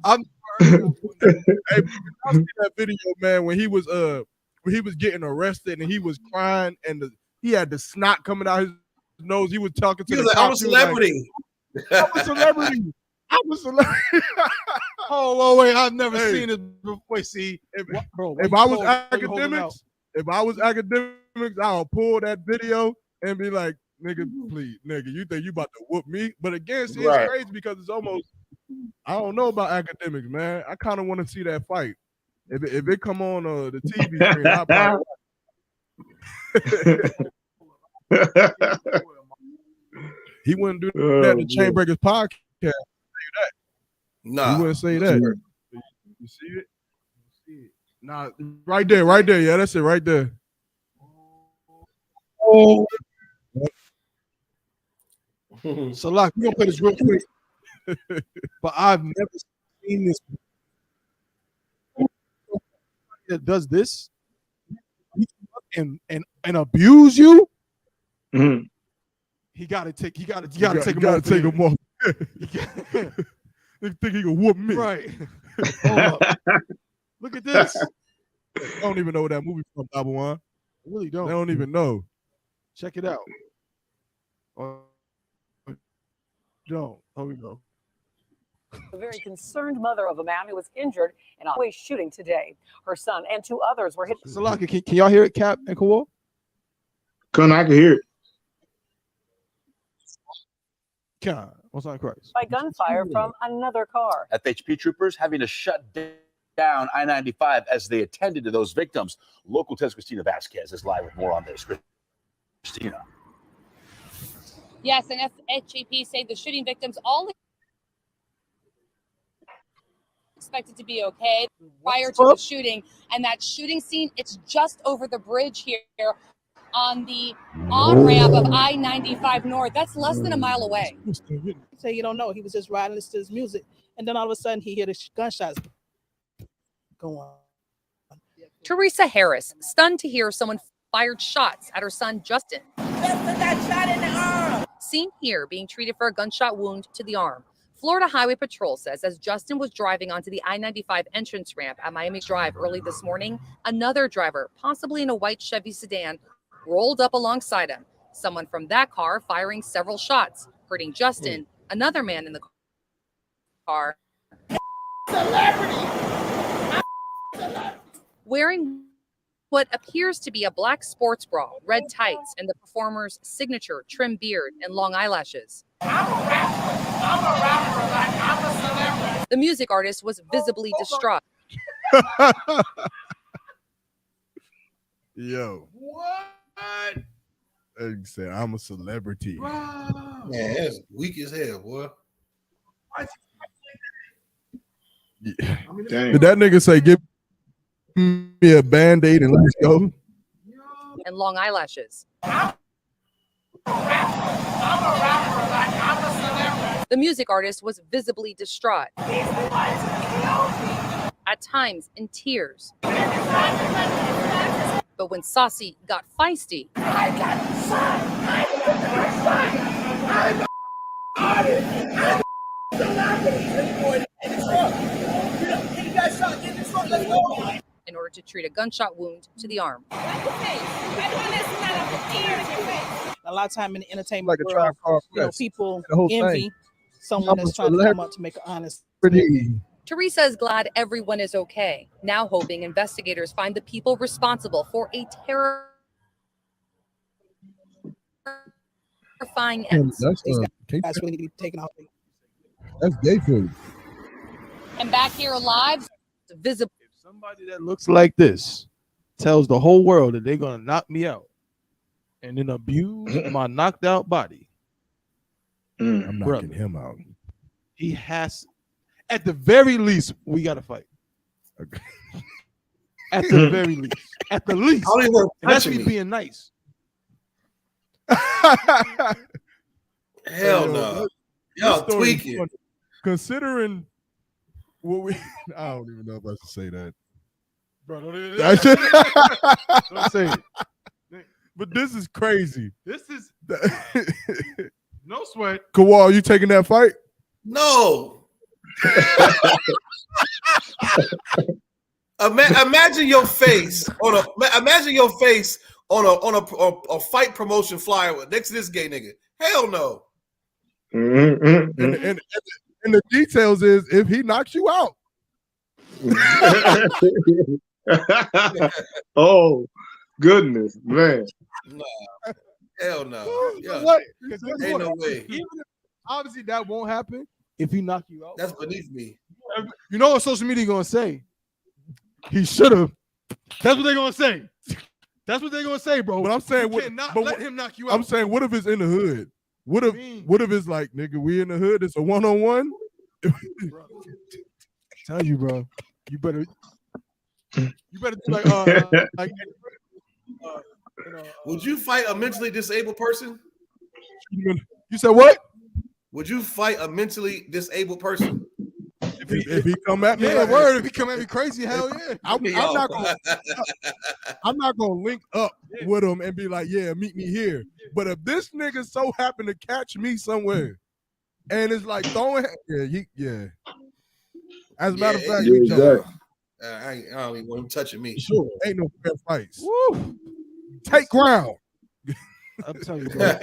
I've never Hey, I see that video, man, when he was getting arrested and he was crying and he had the snot coming out his nose. He was talking to He the was like, cop. I'm a celebrity. I'm a celebrity. I'm a celebrity. Oh, wait, I've never seen it before. Wait, see, if I was academics, I'll pull that video and be like, nigga, please, nigga, you think you about to whoop me? But again, see, it's crazy because it's almost, I don't know about academics, man. I kind of want to see that fight. If it come on the TV screen, I'll probably he wouldn't do that to Chainbreakers podcast. I'll tell you that. Nah. He wouldn't say that. You see it? Nah, right there. Yeah, that's it right there. Oh. So, like, we're gonna play this real quick. But I've never seen this that does this and abuse you. Mm-hmm. You gotta take him off. They think he can whoop me. Right. Look at this. I don't even know what that movie from, Babawan. I really don't. They don't even know. Check it out. Don't. Here we go. A very concerned mother of a man who was injured in a highway shooting today. Her son and two others were hit. Salaki, can y'all hear it, Cap and Kawal? I can hear it. What's on Christ? By gunfire from another car. FHP troopers having to shut down I-95 as they attended to those victims. Local 10's Christina Vasquez is live with more on this. Christina. Yes, and FHP say the shooting victims all expected to be okay prior to the shooting. And that shooting scene, it's just over the bridge here on the on-ramp of I-95 North. That's less than a mile away. So you don't know. He was just riding, listening to his music. And then all of a sudden he hear the gunshots go on. Teresa Harris, stunned to hear someone fired shots at her son, Justin. Justin got shot in the arm. Seen here being treated for a gunshot wound to the arm. Florida Highway Patrol says as Justin was driving onto the I-95 entrance ramp at Miami Drive early this morning, another driver, possibly in a white Chevy sedan, rolled up alongside him. Someone from that car firing several shots, hurting Justin, another man in the car. Wearing what appears to be a black sports bra, red tights, and the performer's signature trim beard and long eyelashes. I'm a rapper, like I'm a celebrity. The music artist was visibly distraught. Yo. What? He said, I'm a celebrity. Man, that's weak as hell, boy. Yeah. Dang. Did that nigga say, give me a Band-Aid and let's go? And long eyelashes. The music artist was visibly distraught. At times in tears. But when Saucy got feisty, in order to treat a gunshot wound to the arm. A lot of time in the entertainment Like a world, Tribe Called Quest. people The whole envy thing. someone I'm a that's trying to come up to make an honest. Pretty. Teresa is glad everyone is okay, now hoping investigators find the people responsible for a terrifying end. That's, These can't- guys really need to be taken off. that's gay food. And back here live, visible. If somebody that looks like this tells the whole world that they're gonna knock me out and then abuse my knocked out body, I'm knocking brother, him out. he has, at the very least, we gotta fight. Okay. At the very least, at the least, I don't even want and that's touching me me. being nice. Hell Yo, no. this Y'all story is tweaking. funny. Considering what we, I don't even know if I should say that. Bro, don't even I should- don't say it. But this is crazy. This is no sweat. Kawal, you taking that fight? No. Imagine your face on a fight promotion flyer next to this gay nigga. Hell no. And the details is if he knocks you out. Oh, goodness, man. No. Hell no. Yeah. What? 'Cause guess Ain't what? no way. Even if, obviously that won't happen if he knock you out. That's beneath me. You know what social media gonna say? He should have. That's what they're gonna say. That's what they're gonna say, bro. But I'm saying, you cannot let him knock you out. I'm saying, what if it's in the hood? What if it's like, nigga, we in the hood? It's a one-on-one. Tell you, bro. You better do like Would you fight a mentally disabled person? You said what? Would you fight a mentally disabled person? If he come at me, yeah, like, word. If he come at me crazy, hell yeah. I'm not gonna link up with him and be like, yeah, meet me here. But if this nigga so happen to catch me somewhere and it's like throwing, yeah. As a matter of fact, we just, I don't even want him touching me. sure, ain't no fair fights. Woo. Take ground. I'm telling you, bro.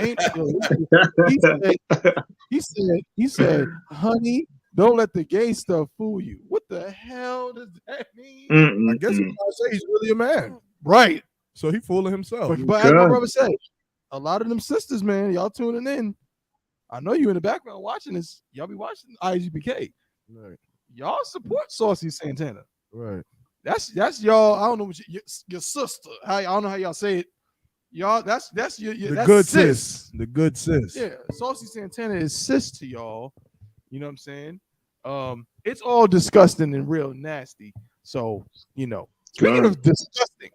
He said, honey, don't let the gay stuff fool you. What the hell does that mean? I guess I say he's really a man. Right. So he fooling himself. But as my brother said, a lot of them sisters, man, y'all tuning in. I know you in the background watching this. Y'all be watching I.S.U.P.K. Right. Y'all support Saucy Santana. Right. That's y'all. I don't know what your sister. I don't know how y'all say it. Y'all, that's your The that's good sis. The good sis. Yeah, Saucy Santana is sis to y'all. You know what I'm saying? It's all disgusting and real nasty. So, speaking of disgusting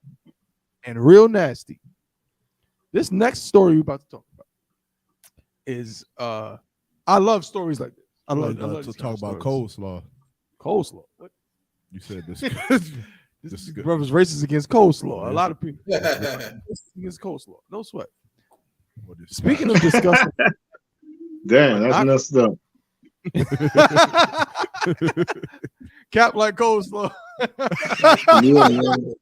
and real nasty, this next story we're about to talk about is I love stories like this. I love to talk about coleslaw. Coleslaw. What? You said this. This brother's racist against coleslaw. A lot of people racist against coleslaw. No sweat. Speaking of disgusting, Damn, that's messed up. Cap like coleslaw. Yeah, man.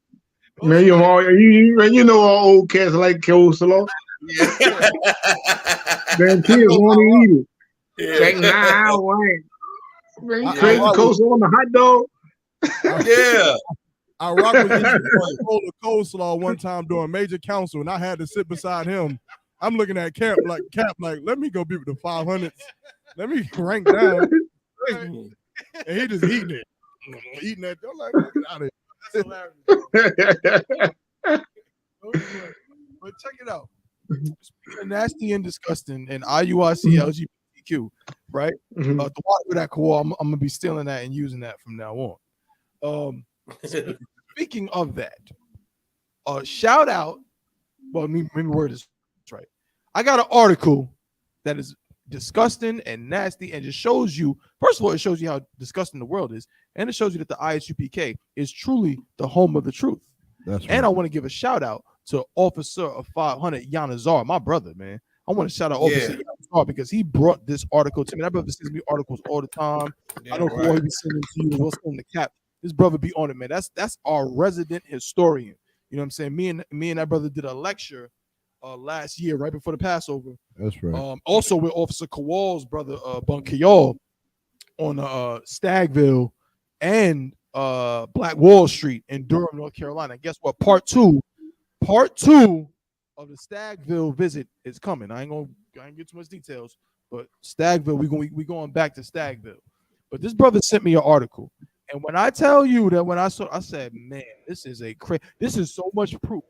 Man, you know all old cats like coleslaw. Yeah. Damn kids want to eat it. Yeah. Say, nah, I wait. Man, you Yeah. crazy coleslaw on the hot dog? Yeah. I rocked with this bowl of coleslaw one time during major council, and I had to sit beside him. I'm looking at Cap like, let me go be with the 500s. Let me rank down. And he just eating it. Eating that. I'm like, get out of here. That's hilarious. But check it out. Speaking of nasty and disgusting and IUIC LGBTQ, right? The water with that core, I'm gonna be stealing that and using that from now on. Speaking of that, shout out. Well, let me word this right. I got an article that is disgusting and nasty and just shows you, first of all, it shows you how disgusting the world is, and it shows you that the I.S.U.P.K is truly the home of the truth. That's right. And I want to give a shout out to Officer of 500 Yanazar, my brother, man. I want to shout out Officer Yanazar because he brought this article to me. That brother sends me articles all the time. I know Corey be sending to you, we'll send the Cap. This brother be on it, man. That's our resident historian. You know what I'm saying? Me and that brother did a lecture last year, right before the Passover. That's right. Also with Officer Kowal's brother, Bunkayal, on Stagville and Black Wall Street in Durham, North Carolina. And guess what? Part two of the Stagville visit is coming. I ain't gonna get too much details, but Stagville, we going back to Stagville. But this brother sent me an article, and when I tell you that when I said, man, this is so much proof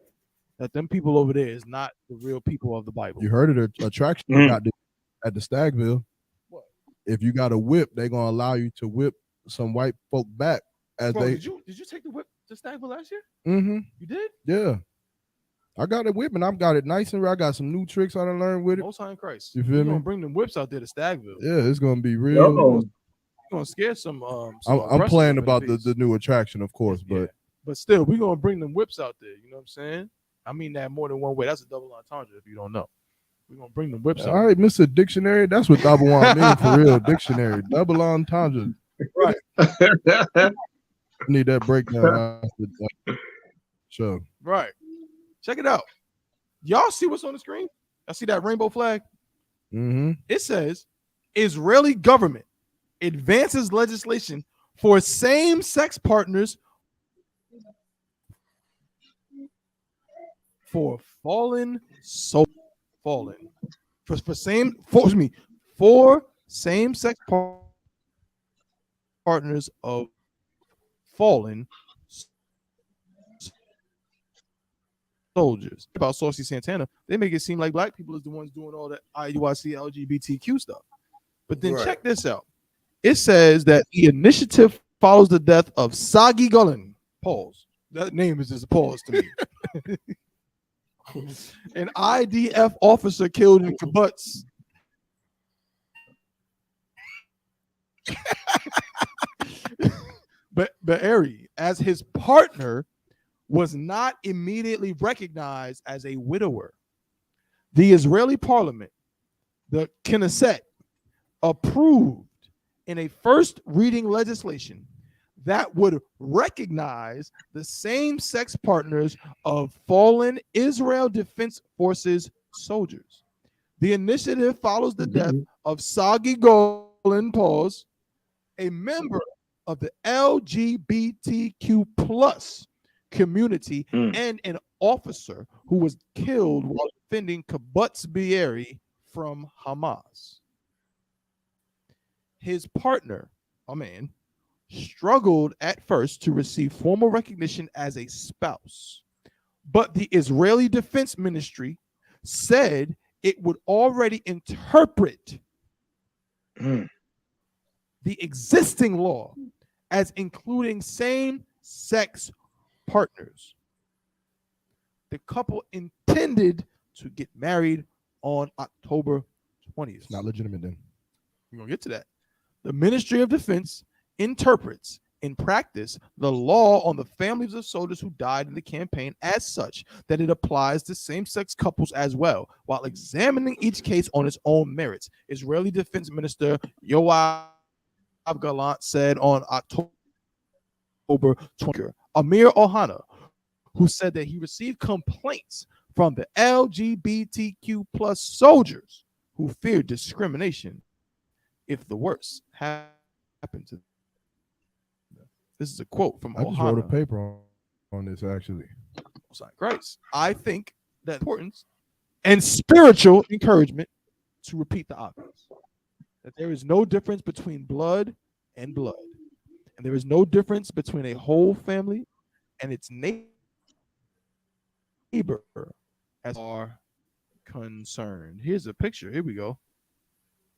that them people over there is not the real people of the Bible. You heard of the attraction you got at the Stagville. What? If you got a whip, they're gonna allow you to whip some white folk back as Bro, they. did you take the whip to Stagville last year? Mm-hmm. You did? Yeah. I got a whip and I've got it nice and I got some new tricks I done learned with it. Most High in Christ. You feel We're me? gonna bring them whips out there to Stagville. Yeah, it's gonna be real. We're gonna scare some. I'm playing about the new attraction, of course, but still, we're gonna bring them whips out there. You know what I'm saying? I mean that more than one way. That's a double entendre if you don't know. We're gonna bring them whips out. All right, Mr. Dictionary. That's what double one means for real. Dictionary. Double entendre. Right. I need that breakdown. Sure. Right. Check it out. Y'all see what's on the screen? I see that rainbow flag. Mm-hmm. It says Israeli government advances legislation for same-sex partners for fallen soul. For same-sex partners of fallen soldiers. About Saucy Santana, they make it seem like black people is the ones doing all that IUIC LGBTQ stuff. But then check this out. It says that the initiative follows the death of Sagi Gullen. Pause. That name is just a pause to me. An IDF officer killed in kibbutz. but Ari, as his partner, was not immediately recognized as a widower. The Israeli parliament, the Knesset, approved in a first reading legislation that would recognize the same-sex partners of fallen Israel Defense Forces soldiers. The initiative follows the death of Sagi Golan, pause, a member of the LGBTQ plus community and an officer who was killed while defending Kibbutz Be'eri from Hamas. His partner, a man, struggled at first to receive formal recognition as a spouse, but the Israeli Defense Ministry said it would already interpret the existing law as including same-sex partners. The couple intended to get married on October 20th. It's not legitimate then. We're going to get to that. The Ministry of Defense interprets in practice the law on the families of soldiers who died in the campaign as such that it applies to same-sex couples as well, while examining each case on its own merits. Israeli Defense Minister Yoav Gallant said on October 20th. Amir Ohana, who said that he received complaints from the LGBTQ plus soldiers who feared discrimination if the worst happened to them. This is a quote from I just wrote a Ohana. paper on this actually. Grace. I think that importance and spiritual encouragement to repeat the obvious. That there is no difference between blood and blood. And there is no difference between a whole family and its neighbor as are concerned. Here's a picture. Here we go.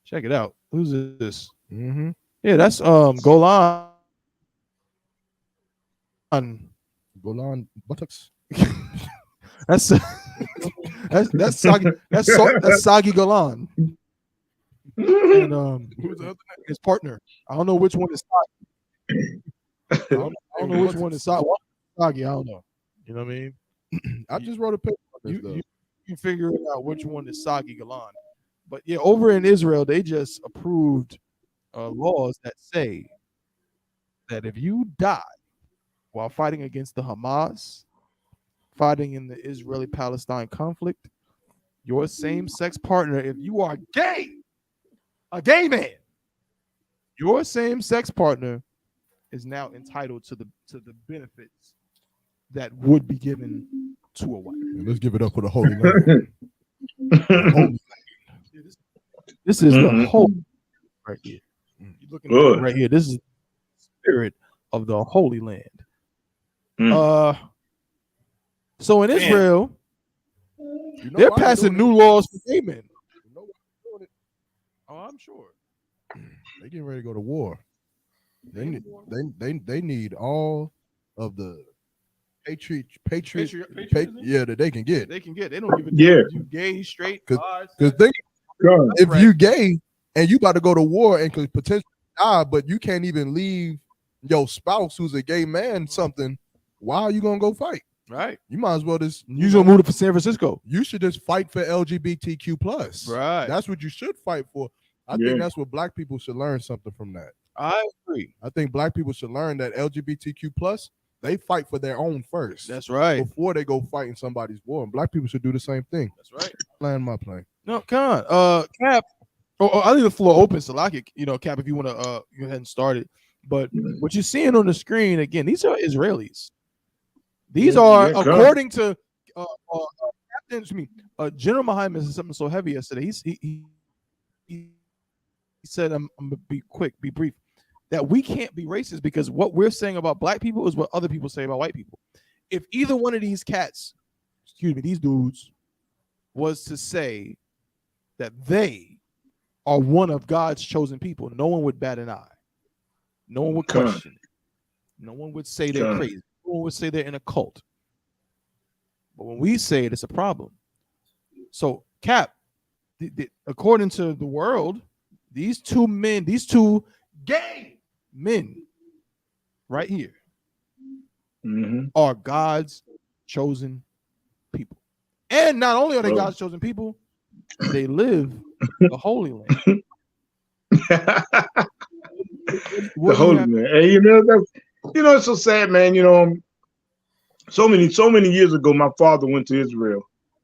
Check it out. Who's this? Mm-hmm. Yeah, that's Golan. Golan buttocks. that's Sagi. That's Sagi Golan. And who's the other name? His partner. I don't know which one is Sagi. I don't know which one is Sagi. I don't know. You know what I mean? I just wrote a paper on this, You can figure it out which one is Sagi Golan. But yeah, over in Israel, they just approved laws that say that if you die while fighting against the Hamas, fighting in the Israeli-Palestine conflict, your same-sex partner, if you are gay, a gay man, your same-sex partner is now entitled to the benefits that would be given to a wife. Let's give it up for the Holy Land. The Holy Land. This is the whole right here. You're looking at it right here. This is the spirit of the Holy Land. So in Israel, they're passing new laws for gay men. Oh, I'm sure. They getting ready to go to war. They need all of the patriot that they can get. They can get. They don't even know if you gay, straight, because if you gay and you about to go to war and could potentially die, but you can't even leave your spouse who's a gay man something, why are you gonna go fight? Right. You might as well just you gonna move to San Francisco. You should just fight for LGBTQ plus. Right. That's what you should fight for. I think that's what black people should learn something from that. I agree. I think black people should learn that LGBTQ plus, they fight for their own first. That's right. Before they go fight in somebody's war. And black people should do the same thing. That's right. Land my plane. No, come on. Cap. I'll leave the floor open so I could, Cap, if you want to go ahead and start it. But what you're seeing on the screen, again, these are Israelis. These are, according to General Muhammad said something so heavy yesterday. He said, I'm going to be quick, be brief, that we can't be racist because what we're saying about black people is what other people say about white people. If either one of these cats, these dudes, was to say that they are one of God's chosen people, no one would bat an eye. No one would question it. No one would say they're crazy. No one would say they're in a cult. But when we say it, it's a problem. So, Cap, according to the world, these two gay men right here are God's chosen people. And not only are they God's chosen people, they live the Holy Land. The Holy Land. And it's so sad, man. So many years ago, my father went to Israel,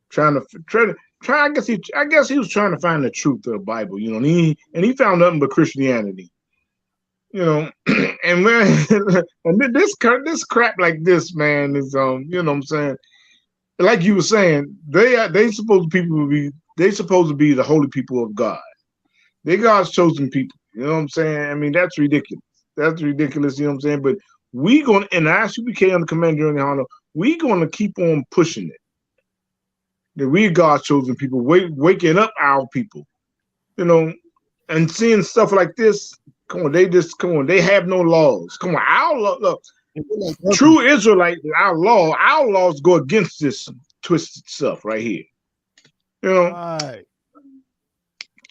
trying to I guess he was trying to find the truth of the Bible, and he found nothing but Christianity, and man, and this crap like this, man, is you know what I'm saying, like you were saying, they supposed to be the holy people of God. They're God's chosen people. You know what I'm saying? I mean, that's ridiculous. That's ridiculous. You know what I'm saying? But we going in the I.S.U.P.K on the Commander and the Honor, we going to keep on pushing it. That we God's chosen people, waking up our people, and seeing stuff like this. Come on, they have no laws. Come on, our law, look, true Israelite, our laws go against this twisted stuff right here. Right.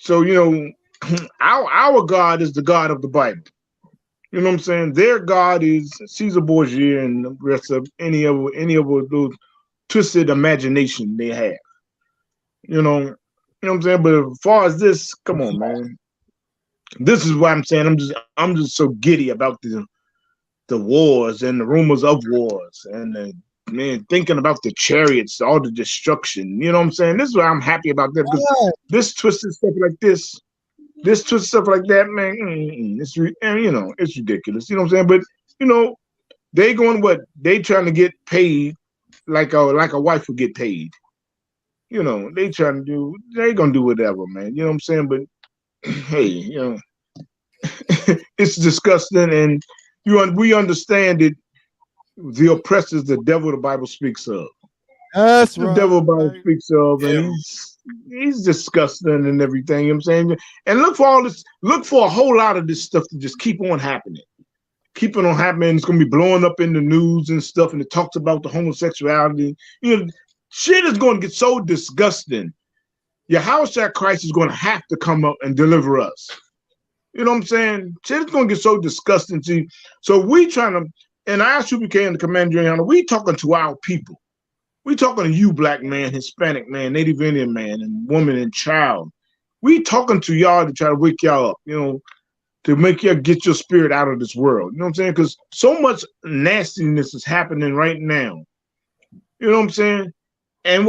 So our God is the God of the Bible. You know what I'm saying? Their God is Caesar Borgia and the rest of any of those twisted imagination they have. You know what I'm saying? But as far as this, come on, man. This is why I'm saying I'm just so giddy about the wars and the rumors of wars and man thinking about the chariots, all the destruction. You know what I'm saying? This is why I'm happy about that, because this twisted stuff like this twisted stuff like that, man, it's it's ridiculous. You know what I'm saying? But you know, they going what they trying to get paid like a wife would get paid. You know, they gonna do whatever, man. You know what I'm saying? But hey, you know, it's disgusting, and we understand it. The oppressor is the devil the Bible speaks of. That's the right. devil the Bible speaks of, and he's disgusting and everything. You know what I'm saying? And look for all this. Look for a whole lot of this stuff to just keep on happening. Keep it on happening. It's gonna be blowing up in the news and stuff, and it talks about the homosexuality. You know, shit is going to get so disgusting. YAHANNA Christ is going to have to come up and deliver us. You know what I'm saying? Shit is going to get so disgusting. See, so we trying to, and I.S.U.P.K and the Commander Indiana, we talking to our people. We talking to you, black man, Hispanic man, Native Indian man, and woman and child. We talking to y'all to try to wake y'all up, you know, to make you get your spirit out of this world. You know what I'm saying? Because so much nastiness is happening right now. You know what I'm saying? And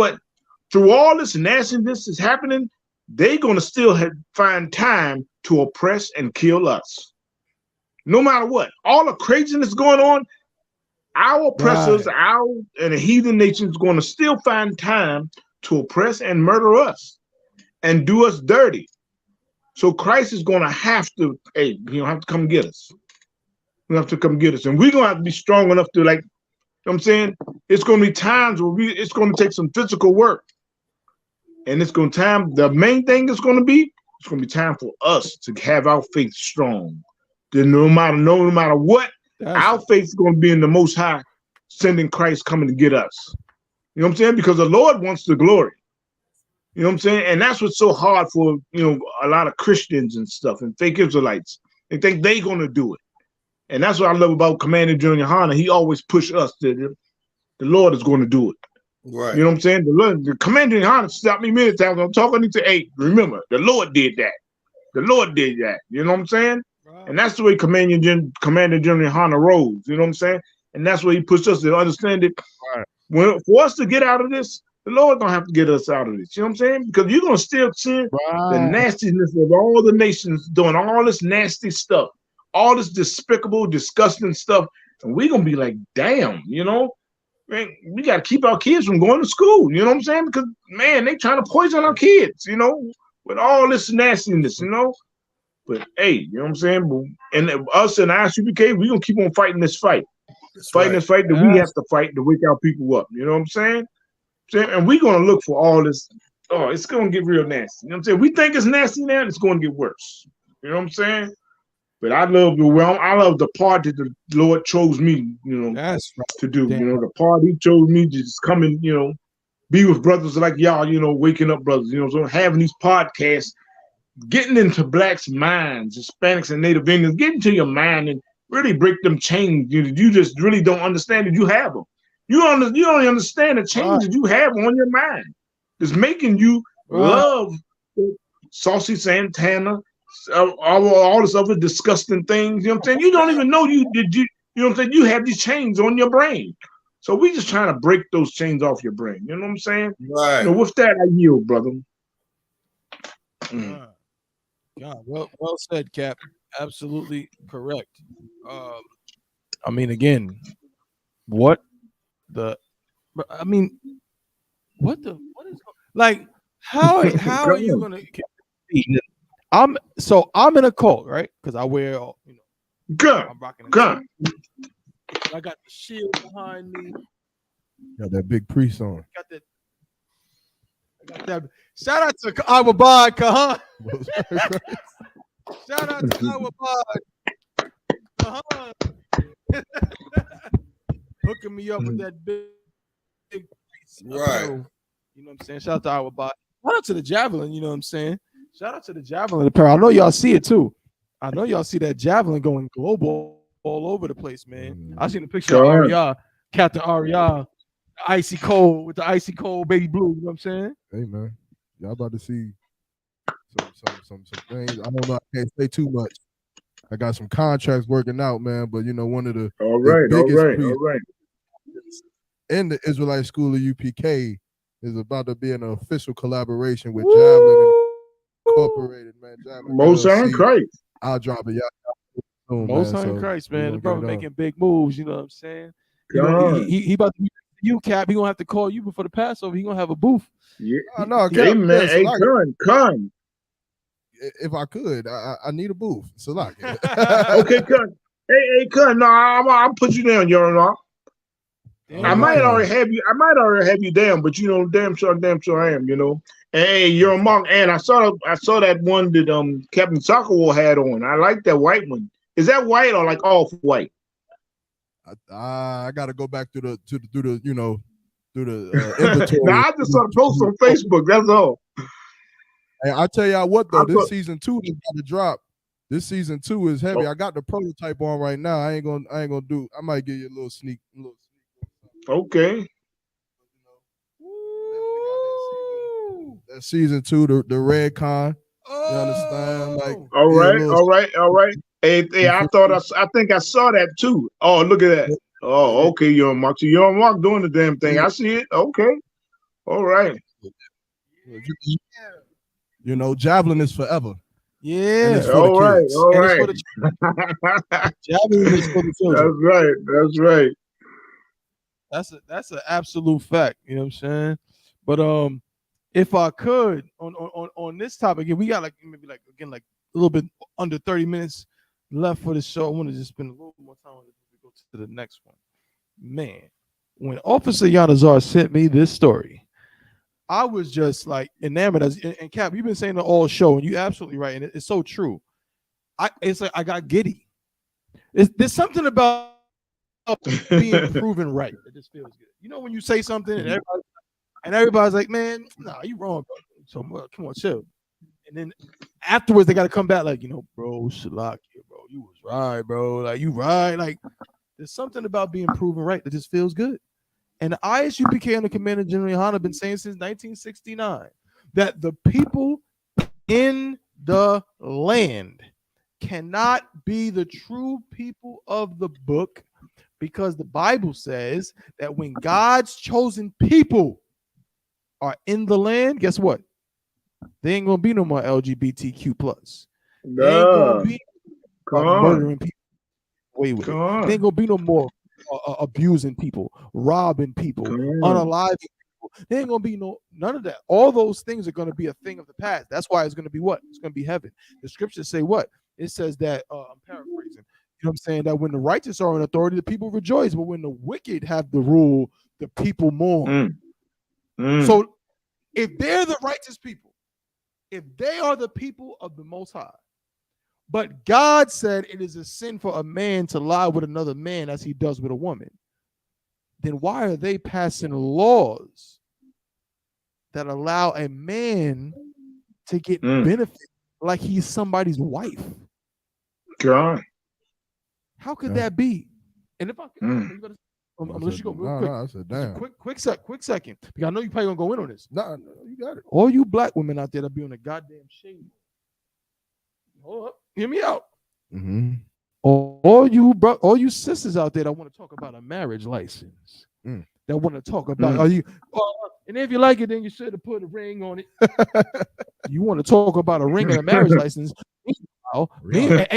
through all this nastiness is happening, they're going to still find time to oppress and kill us. No matter what. All the craziness going on, our oppressors, and the heathen nations going to still find time to oppress and murder us and do us dirty. So Christ is going to have to, have to come get us. He'll have to come get us. And we're going to have to be strong enough to, like, you know what I'm saying? It's going to be times where it's going to take some physical work. And it's going to the main thing is going to be, it's going to be time for us to have our faith strong. Then no matter what, our faith is going to be in the Most High, sending Christ coming to get us. You know what I'm saying? Because the Lord wants the glory. You know what I'm saying? And that's what's so hard for, a lot of Christians and stuff and fake Israelites. They think they're going to do it. And that's what I love about Commander General YAHANNA. He always push us that the Lord is going to do it. Right. You know what I'm saying? The Commander YAHANNA stopped me many times. I'm talking to, hey, remember, the Lord did that. The Lord did that. You know what I'm saying? Right. And that's the way Commander General YAHANNA rolls. You know what I'm saying? And that's why he pushed us to understand it. Right. For us to get out of this, the Lord don't have to get us out of this. You know what I'm saying? Because you're going to still see the nastiness of all the nations doing all this nasty stuff, all this despicable, disgusting stuff. And we're going to be like, damn, man, we got to keep our kids from going to school. You know what I'm saying? Because, man, they trying to poison our kids, with all this nastiness, But, hey, you know what I'm saying? And us and I.S.U.P.K, we're going to keep on fighting this fight. This fight that we have to fight to wake our people up. You know what I'm saying? And we're going to look for all this. Oh, it's going to get real nasty. You know what I'm saying? We think it's nasty now, it's going to get worse. You know what I'm saying? But I love the part that the Lord chose me, to do. Damn. The part He chose me to just come and, be with brothers like y'all, waking up brothers, so having these podcasts, getting into blacks' minds, Hispanics and Native Indians, getting to your mind and really break them chains. You just really don't understand that you have them. You don't understand the change that you have on your mind. It's making you love Saucy Santana, all this other disgusting things. You know what I'm saying? You don't even know you know what I'm saying? You have these chains on your brain. So we just trying to break those chains off your brain. You know what I'm saying? Right. With that, I yield, brother. God, well said, Cap. Absolutely correct. I mean, again, what is like? How are you gonna? I'm in a cult, right? Because I wear, I'm rocking gun. I got the shield behind me. Got that big priest on. I got that. Shout out to I.S.U.P.K, Kahan. Shout out to I.S.U.P.K, Kahan. Hooking me up with that big priest. Right. You know what I'm saying? Shout out to I.S.U.P.K. Shout out to the javelin. You know what I'm saying? Shout out to the javelin apparel. I know y'all see it too. I know y'all see that javelin going global all over the place, man. I seen a picture Come of on. Aria, Captain Aria, icy cold with the icy cold baby blue. You know what I'm saying? Hey man, y'all about to see some things. I don't know. I can't say too much. I got some contracts working out, man. But you know, one of the All right, all biggest right, all right. in the Israelite school of UPK is about to be an official collaboration with Javelin Incorporated, man. Javelin Most High LLC. Christ. I'll drop it. Y'all Most man, High so Christ, we man. gonna The get brother it on. making big moves. You know what I'm saying? You Come know, on. he about to be you, Cap. He gonna have to call you before the Passover. He gonna have a booth. Yeah. No, Hey, man. yeah, Hey, Salaki, Con. if I could, I need a booth. Salaki. Okay, Con. Hey, Con. No, I'll put you down, you know. I might already have you down, but you know, damn sure I am, you know. And hey, you're a monk, and I saw that one that Captain Soccerwall had on. I like that white one. Is that white or like off white? I gotta go back through the you know through the inventory. Now I just saw the post on Facebook. That's all. Hey, I tell y'all what though, this thought- season 2 is about to drop. This season 2 is heavy. I got the prototype on right now. I ain't gonna do. I might give you a little sneak. Okay. That season 2, the red con. You understand? Like, All be a right, little- all right. Hey, I think I saw that too. Oh, look at that. Oh, okay, you're on Mark. So you're on Mark doing the damn thing. I see it. Okay. All right. You know, javelin is forever. Yeah. And it's for All the right, kids. all And right. it's for the javelin is for the children. That's right. That's right. That's an absolute fact. You know what I'm saying? But if I could on this topic, again, we got like maybe like again like a little bit under 30 minutes left for the show. I want to just spend a little more time on it before we go to the next one. Man, when Officer Yanazar sent me this story, I was just like enamored. And Cap, you've been saying it all show, and you're absolutely right, and it's so true. It's like I got giddy. There's something about being proven right that just feels good. You know when you say something and everybody's like, man, nah, you wrong, bro. So come on, chill. And then afterwards they got to come back like, you know, bro, Shalak, bro, you was right, bro. Like you right. Like there's something about being proven right that just feels good. And the I.S.U.P.K and the Commander General YAHANNA have been saying since 1969 that the people in the land cannot be the true people of the book, because the Bible says that when God's chosen people are in the land, guess what? They ain't gonna be no more LGBTQ plus. They ain't gonna be murdering people. They ain't gonna be no more abusing people, robbing people, unaliving people. There ain't gonna be none of that. All those things are gonna be a thing of the past. That's why it's gonna be what? It's gonna be heaven. The scriptures say what? It says that I'm paraphrasing. You know what I'm saying? That when the righteous are in authority, the people rejoice, but when the wicked have the rule, the people mourn. So if they're the righteous people, if they are the people of the Most High, but God said it is a sin for a man to lie with another man as he does with a woman, then why are they passing laws that allow a man to get benefit like he's somebody's wife? God. How could that be? And if I I'm gonna let you go real quick. I said, damn. Quick second, because I know you probably gonna go in on this. No, you got it. All you black women out there that be on the goddamn shade. Hold up, hear me out. Mm-hmm. All you sisters out there that want to talk about a marriage license, that want to talk about are you? And if you like it, then you should have put a ring on it. You want to talk about a ring and a marriage license? And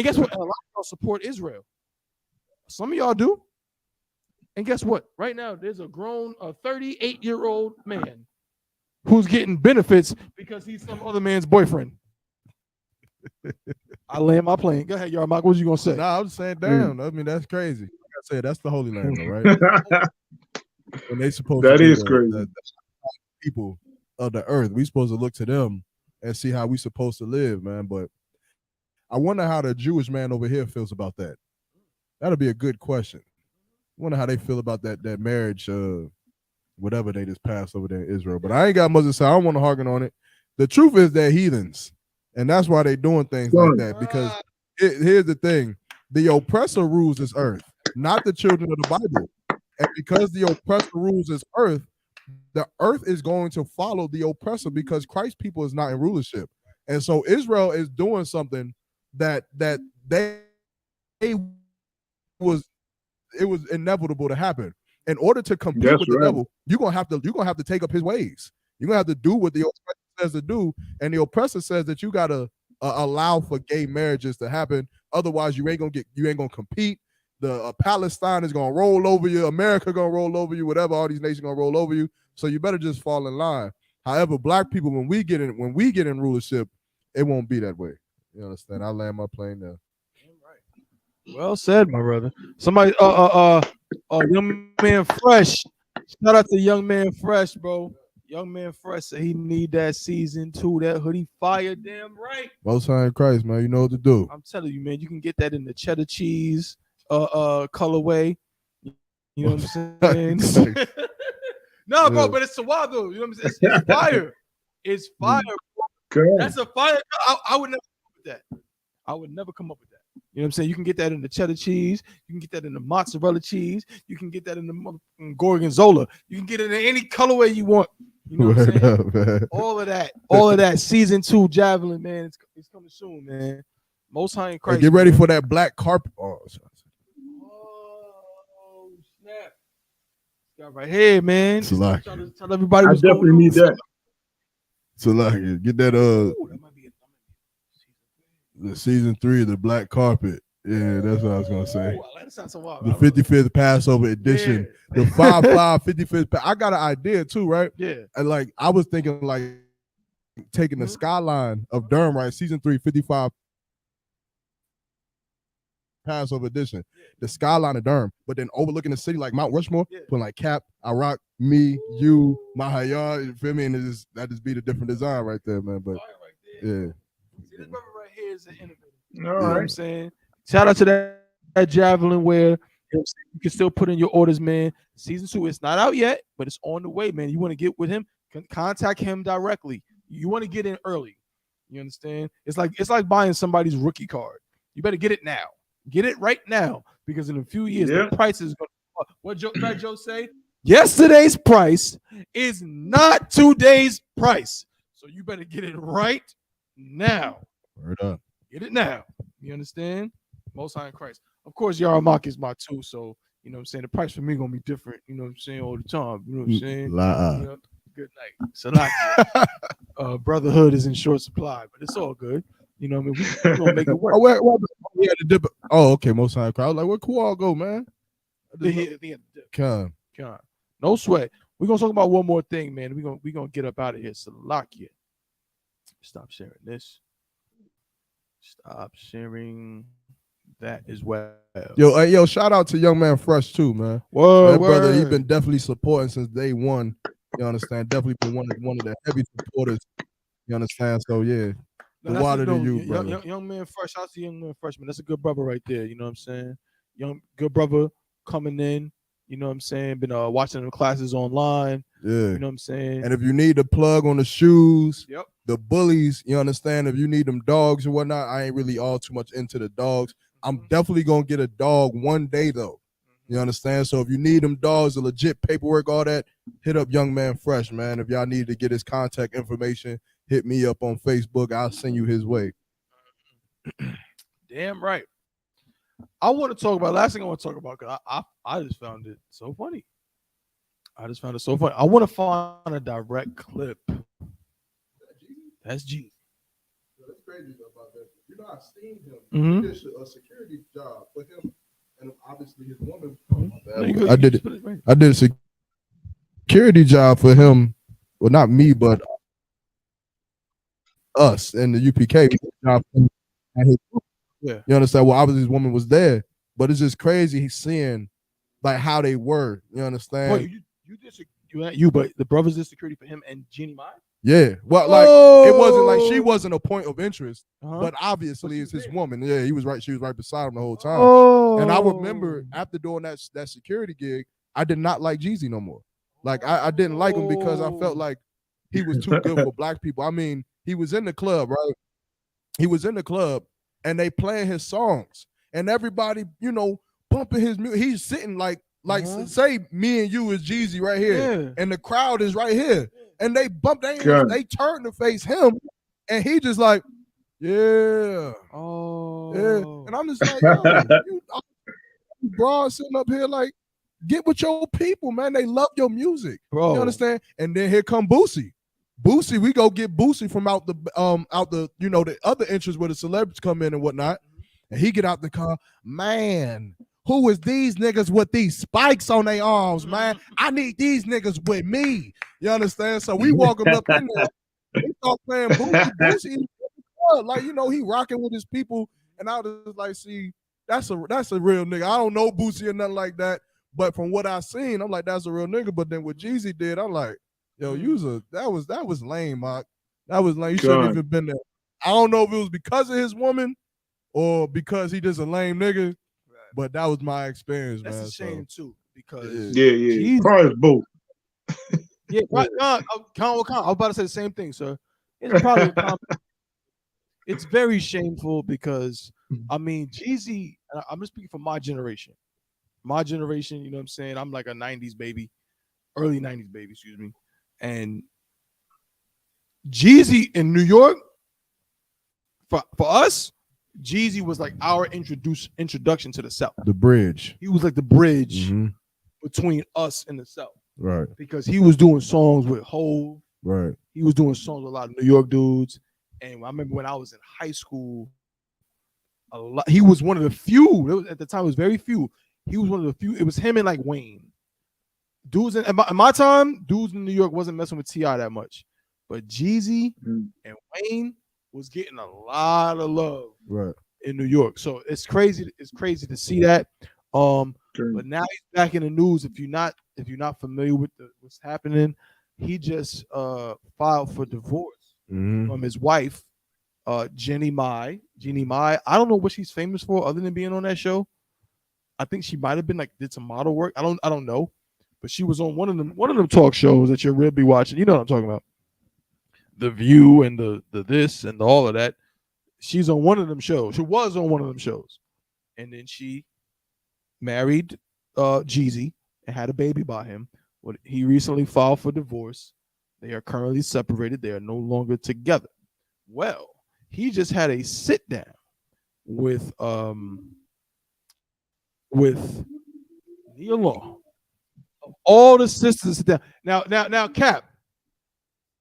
guess what? A lot of y'all support Israel. Some of y'all do. And guess what? Right now, there's a grown, 38-year-old man who's getting benefits because he's some other man's boyfriend. I land my plane. Go ahead, Yarmak. What you gonna say? I was saying, damn. I mean, that's crazy. Like I said, that's the Holy Land, though, right? When they supposed that to be is crazy. The people of the earth, we supposed to look to them and see how we supposed to live, man. But I wonder how the Jewish man over here feels about that. That'll be a good question. I wonder how they feel about that marriage, whatever they just passed over there in Israel. But I ain't got much to say. I don't want to harken on it. The truth is they're heathens, and that's why they're doing things like that, because here's the thing: the oppressor rules this earth, not the children of the Bible. And because the oppressor rules this earth, the earth is going to follow the oppressor because Christ's people is not in rulership. And so Israel is doing something that they was inevitable to happen. In order to compete That's with the right. devil, you're gonna have to take up his ways. You're gonna have to do what the oppressor says to do, and the oppressor says that you gotta allow for gay marriages to happen. Otherwise, you ain't gonna compete. The Palestine is gonna roll over you. America gonna roll over you. Whatever, all these nations gonna roll over you. So you better just fall in line. However, black people, when we get in rulership, it won't be that way. You understand? I land my plane there. Well said, my brother. Somebody, young man Fresh. Shout out to young man Fresh, bro. Young man Fresh said he need that season 2, that hoodie fire. Damn right. Most High in Christ, man. You know what to do. I'm telling you, man. You can get that in the cheddar cheese, colorway. You know what I'm saying? No, bro, but it's Sawado. You know what I'm saying? It's fire. It's fire. Bro. That's a fire. I would never come up with that. I would never come up with that. You know what I'm saying? You can get that in the cheddar cheese. You can get that in the mozzarella cheese. You can get that in the gorgonzola. You can get it in any colorway you want. You know what I'm saying? All of that. Season 2 Javelin, man. It's coming soon, man. Most High in Christ. Hey, get ready for that black carpet. Oh, snap. Got right here, man. Tell everybody what's definitely going need that. So like, get that that might be the season 3 of the black carpet. Yeah, that's what I was gonna say. That sounds so wild. The 55th Passover edition, the 5/5 55th. I got an idea too, right? Yeah. And like I was thinking, like taking the skyline of Durham, right? Season 3, 55 Passover edition, the skyline of Durham, but then overlooking the city like Mount Rushmore, putting like Cap, Iraq, me, you, Mahayar, you feel me? And that just be the different design right there, man. But yeah. See, this brother right here is an innovator. All You know what right. I'm saying? Shout out to that Javelin wear. You know what I'm saying? You can still put in your orders, man. Season 2, it's not out yet, but it's on the way, man. You want to get with him, contact him directly. You want to get in early. You understand? It's like buying somebody's rookie card. You better get it now. Get it right now, because in a few years, the price is going to. What Joe say? Yesterday's price is not today's price. So you better get it right now. Word up. Get it now. You understand? Most High in Christ. Of course, YAHANNA is my 2, so you know what I'm saying? The price for me gonna be different, you know what I'm saying, all the time. You know what I'm saying? You know, good night. Salaki. Brotherhood is in short supply, but it's all good. You know what I mean? We're gonna make it work. We had to dip. Oh, okay, Most High in Christ. I was like, where Kual go, man? Come. No sweat. We're gonna talk about one more thing, man. We're gonna get up out of here. Salakia. Stop sharing this. Stop sharing that as well. Yo, shout out to young man Fresh too, man. Whoa, brother, he's been definitely supporting since day one. You understand? Definitely been one of the heavy supporters. You understand? So yeah, the water to you, brother. Young man Fresh. Shout out to young man Freshman. That's a good brother right there. You know what I'm saying? Good brother coming in. You know what I'm saying? Been watching the classes online. Yeah. You know what I'm saying? And if you need the plug on the shoes, yep. The bullies, you understand? If you need them dogs or whatnot, I ain't really all too much into the dogs. I'm definitely gonna get a dog one day though. You understand? So if you need them dogs, the legit paperwork, all that, hit up young man Fresh, man. If y'all need to get his contact information, hit me up on Facebook. I'll send you his way. Damn right. I want to talk about last thing I want to talk about, because I just found it so funny. I want to find a direct clip. That's G. That's crazy about that. You know, I seen him. Mm-hmm. He did a security job for him, and obviously his woman. Mm-hmm. I did a security job for him. Well, not me, but us and the U.P.K. job. Yeah. You understand? Well, obviously his woman was there, but it's just crazy. He's seeing like how they were. You understand? Well, but the brothers did security for him and Jeannie Mai? Yeah. Well, like it wasn't like she wasn't a point of interest, but obviously it's his woman. Yeah, he was right. She was right beside him the whole time. And I remember after doing that security gig, I did not like Jeezy no more. Like I didn't like him because I felt like he was too good for black people. I mean, he was in the club, right? He was in the club, and they playing his songs, and everybody, you know, pumping his music. He's sitting like say me and you is Jeezy right here, and the crowd is right here, and they bump. They turn to face him, and he just like, yeah, and I'm just like, yo, bro, sitting up here like, get with your people, man. They love your music, bro. You understand? And then here come Boosie. Boosie, we go get Boosie from out the you know, the other entrance where the celebrities come in and whatnot. And he get out the car, man. Who is these niggas with these spikes on their arms, man? I need these niggas with me. You understand? So we walk him up in there. We start playing Boosie. Like, you know, he rocking with his people. And I was like, see, that's a real nigga. I don't know Boosie or nothing like that. But from what I seen, I'm like, that's a real nigga. But then what Jeezy did, I'm like, yo, that was lame, Mark. That was lame. You shouldn't even been there. I don't know if it was because of his woman or because he just a lame nigga. But that was my experience, That's man. a shame too, because yeah. Probably both. Yeah, right. I was about to say the same thing, sir. It's probably it's very shameful because I mean, Jeezy. I'm just speaking for my generation. My generation, you know what I'm saying? I'm like a 90s baby, early 90s baby, excuse me. And Jeezy in New York, for us, Jeezy was like our introduction to the South. The bridge. He was like the bridge between us and the South. Right. Because he was doing songs with Hov. Right. He was doing songs with a lot of New York dudes. And I remember when I was in high school, he was one of the few. At the time, it was very few. He was one of the few. It was him and like Wayne. Dudes in my time, dudes in New York wasn't messing with T.I. that much. But Jeezy and Wayne was getting a lot of love in New York. So it's crazy. It's crazy to see that. But now he's back in the news. If you're not familiar with what's happening, he just filed for divorce from his wife, Jeannie Mai. I don't know what she's famous for other than being on that show. I think she might have been like did some model work. I don't know, but she was on one of them talk shows that you'll really be watching. You know what I'm talking about? The View and the this and all of that. She's on one of them shows. She was on one of them shows, and then she married Jeezy and had a baby by him. Well, he recently filed for divorce. They are currently separated. They are no longer together. Well, he just had a sit down with Nia Long. All the sisters sit down. Now, Cap.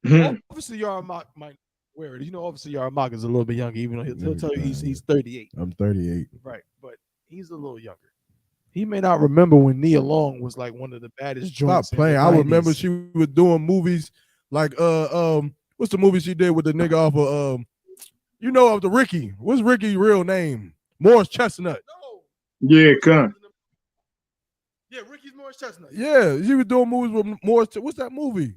Obviously, Yarmak might wear it. You know, obviously, Yarmak is a little bit younger, even though he'll tell you he's 38. I'm 38. Right, but he's a little younger. He may not remember when Nia Long was like one of the baddest joints. Stop playing. I remember she was doing movies like what's the movie she did with the nigga off of you know, of the Ricky. What's Ricky's real name? Morris Chestnut. Yeah, come. Yeah, Ricky's Morris Chestnut. Yeah, she was doing movies with Morris. What's that movie?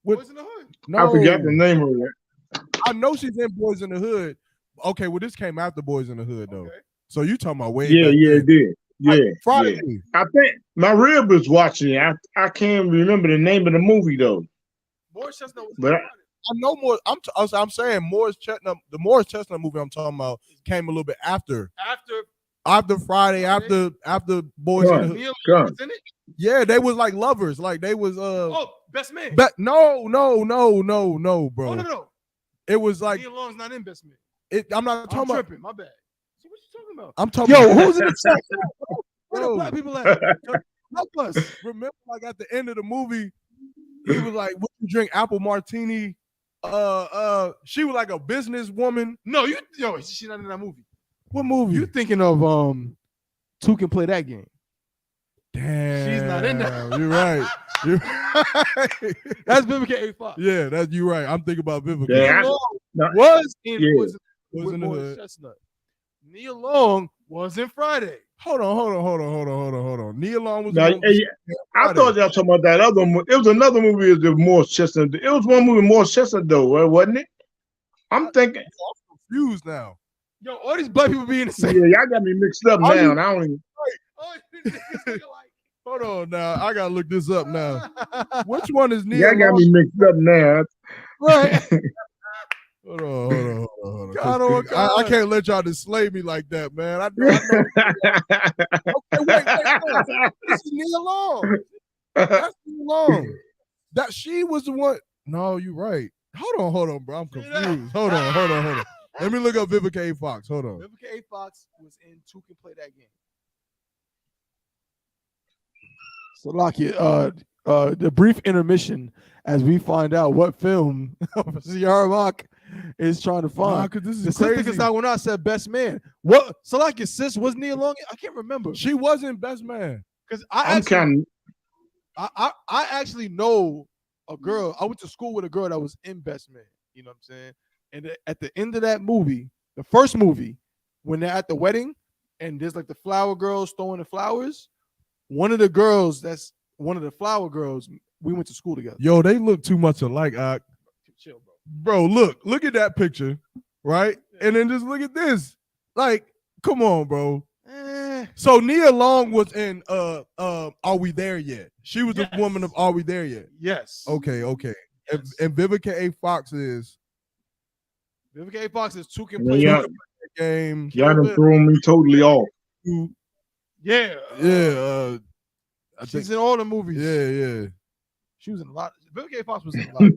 Boys in the Hood. No, I forgot the name of it. I know she's in Boys in the Hood. Okay, well, this came after Boys in the Hood, though. Okay. So you talking about way back then. It did. Yeah, Friday. Yeah. I think my rib was watching it. I can't remember the name of the movie though. Morris Chestnut was but I know more. I'm saying Morris Chestnut. The Morris Chestnut movie I'm talking about came a little bit after Friday, after Boys in the Hood. Was in it? Yeah, they was like lovers. Like they was Best Man. No, bro. No. It was like Nia Long's not in Best Man. I'm not talking about. Tripping. My bad. See what you talking about? I'm talking. Yo, who's in the chat? Where the black people at? Help us. Remember, like at the end of the movie, he was like, "Would you drink apple martini?" She was like a businesswoman. No, she's not in that movie. What movie? You thinking of Two Can Play That Game? Damn, she's not in that. You're right. That's Vivica A. Yeah, that's you right. I'm thinking about Vivica. Yeah, was in the Hood. Chestnut. Nia Long was in Friday. Hold on. Nia Long was. I thought y'all talking about that other movie. It was another movie with Morris Chestnut. It was one movie with Morris Chestnut though, wasn't it? I'm thinking. I'm confused now. Yo, all these black people being the same. Yeah, y'all got me mixed up now. I don't even. Hold on now. I gotta look this up now. Which one is Nia? Y'all got me mixed up now. Right. Hold on. God, oh, God. I can't let y'all just slay me like that, man. I know. Okay, wait. This is Nia Long. That's Nia Long. That she was the one. No, you're right. Hold on, bro. I'm confused. Hold on. Let me look up Vivica A. Fox. Hold on. Vivica A. Fox was in Two Can Play That Game. So, Lockie, the brief intermission as we find out what film YAHANNA is trying to find. Because this is the crazy. Sister when I said Best Man. What? So, Lockie, sis was Nia Long? I can't remember. She wasn't Best Man. Because I'm kind I actually know a girl. I went to school with a girl that was in Best Man. You know what I'm saying? And at the end of that movie, the first movie, when they're at the wedding and there's like the flower girls throwing the flowers, one of the girls that's one of the flower girls, we went to school together. Yo, they look too much alike. Chill, bro. Bro, look at that picture, right? And then just look at this. Like, come on, bro. So Nia Long was in Are We There Yet? She was the woman of Are We There Yet? Yes. Okay. Yes. And Vivica A. Fox is Vivica A. Fox is Two Can Play Yeah. That Game. y'all done threw me totally off. Yeah. She's in all the movies. Yeah. She was in a lot. Vivica A. Fox was in a lot.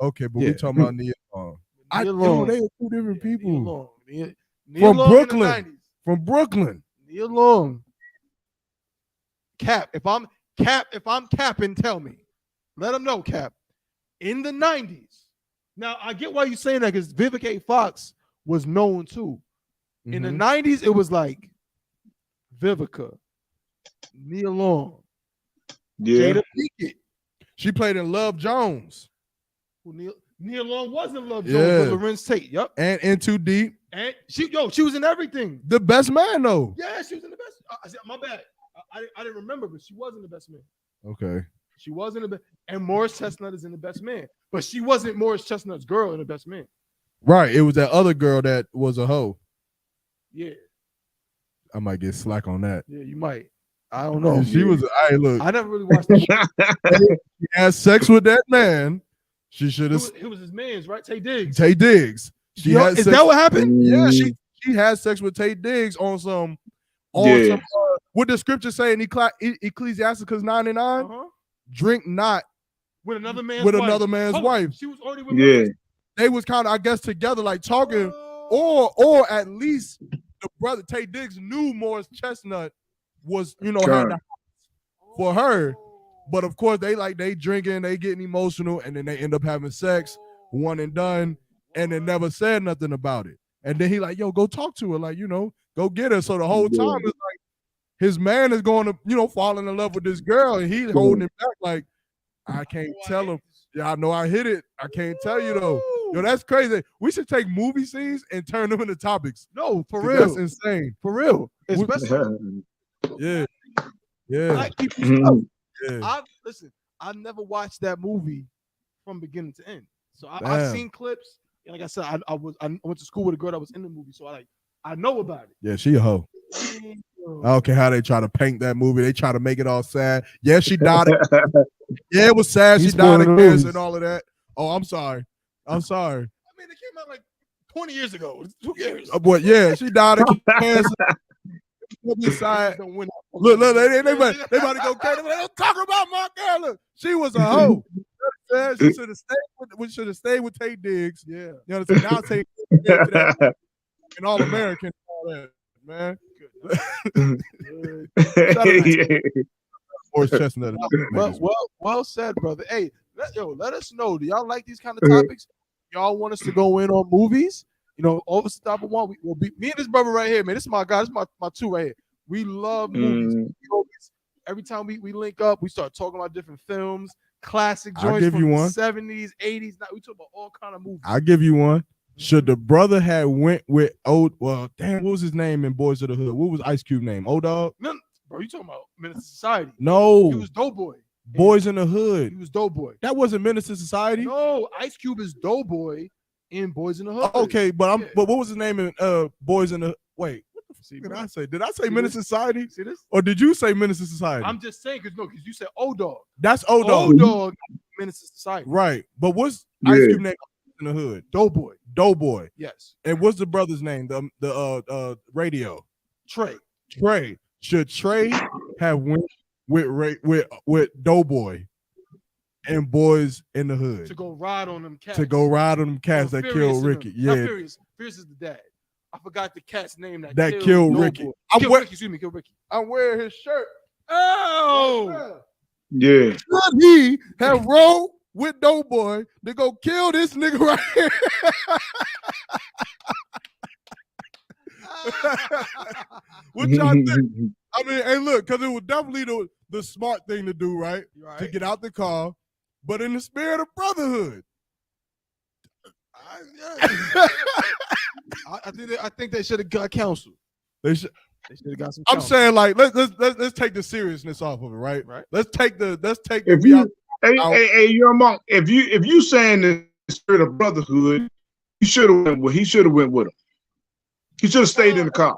Okay, but Yeah. we talking about Nia Long. Nia Long. They are two different people. Nia Long. Nia From Long in the Brooklyn. 90s. From Brooklyn. Nia Long. Cap. If I'm capping, tell me. Let them know, Cap. In the 90s. Now, I get why you're saying that because Vivica A. Fox was known too. In the 90s, it was like Vivica, Nia Long, Yeah. Jada Pinkett. She played in Love Jones. Who Nia Long was in Love Jones Yeah. with Lorenz Tate. Yep. And In Too Deep. And she was in everything. The Best Man, though. Yeah, she was in the best. I said, my bad. I didn't remember, but she was in the Best Man. Okay. She was in the best. And Morris Chestnut is in the Best Man. But she wasn't Morris Chestnut's girl in the Best Man. Right. It was that other girl that was a hoe. Yeah. I might get slack on that. Yeah, you might. I don't know. She was. Look. I never really watched the She had sex with that man. She should have. It was his man's, right? Tay Diggs. Tay Diggs. She Yo, had is sex, that what happened? Yeah, she had sex with Tay Diggs on some. What the scripture say in Ecclesiasticus 99? Drink not with another man's wife. She was already with her. They was kind of, I guess, together, like talking, or at least the brother Tay Diggs knew Morris Chestnut was, had the house for her. But of course, they drinking, they getting emotional, and then they end up having sex, one and done, and they never said nothing about it. And then he like, yo, go talk to her, like, go get her. So the whole time it's like his man is going to, fall in love with this girl, and he's holding him back, like, I can't tell him. Yeah, I know I hit it. I can't tell you though. Yo, that's crazy. We should take movie scenes and turn them into topics. No, for real. That's insane. For real. Especially. Yeah. Listen, I never watched that movie from beginning to end. So I've seen clips. And like I said, I went to school with a girl that was in the movie. So I know about it. Yeah, she a hoe. I don't care how they try to paint that movie. They try to make it all sad. Yeah, she died. Yeah, it was sad. She died of cancer and all of that. Oh, I'm sorry. I mean, it came out like 20 years ago. 2 years. But yeah, she died of cancer. Look, they about to go crazy. Don't talk about my girl. Look, she was a hoe. She should have stayed with Tay Diggs. Yeah, you understand? Now Tay Diggs and All American, all that, man. Morris Chestnut. Well said, brother. Hey, let us know. Do y'all like these kind of topics? Y'all want us to go in on movies? Over the top of one. Me and this brother right here, man. This is my guy. This is my two right here. We love movies. Every time we link up, we start talking about different films, classic joints from the 70s, 80s. We talk about all kind of movies. I'll give you one. Should the brother had went with what was his name in Boys of the Hood? What was I.S.U.P.K name? Old Dog? No, bro, you talking about Menace to Society. No. He was Doughboy. Boys in the Hood. He was Doughboy. That wasn't Menace to Society? No, Ice-Cube is Doughboy in Boys in the Hood. Okay, but what was his name in Boys in the Wait, what the fuck did I say? Did I say Menace to Society? See this? Or did you say Menace to Society? I'm just saying because you said Old Dog. That's Old Dog. Old Dog, Menace to Society. Right. But what's Ice-Cube name in the Hood? Doughboy. Doughboy. Yes. And what's the brother's name? The radio. Trey. Trey. Should Trey have went with Doughboy and Boys in the Hood To go ride on them cats. that Furious killed and Ricky? them. Not Yeah, Furious. Furious is the dad. I forgot the cat's name that killed Ricky. Kill Ricky. Excuse me, kill Ricky. I'm wearing his shirt. Oh. Yeah. Should he have rolled with Doughboy to go kill this nigga right here? What y'all think? I mean, hey, look, because it was definitely the smart thing to do, right? To get out the car, but in the spirit of brotherhood. I think they should have got counsel. They should have got some. I'm counsel. saying, like, let's take the seriousness off of it, right? Right. Let's take If you hey, you're a monk. If you saying the spirit of brotherhood, he should have went with him. He should have stayed in the car.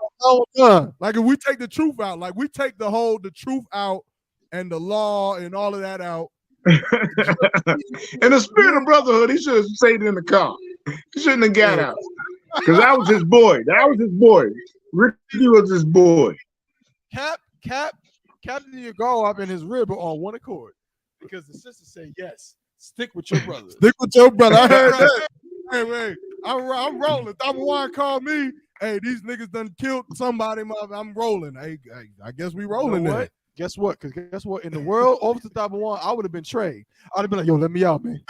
Like if we take the truth out, like we take the truth out and the law and all of that out. In the spirit of brotherhood, he should have stayed in the car. He shouldn't have got out. Because that was his boy. Ricky was his boy. Captain your go up in his rib on one accord because the sister said yes. Stick with your brother. Stick with your brother. I heard that. Hey, I'm rolling. Number one called me. Hey, these niggas done killed somebody. I'm rolling. Hey, I guess we rolling. You know what? Guess what? Because guess what? In the world, Officer Number One, I would have been Trey. I'd have been like, yo, let me out, man.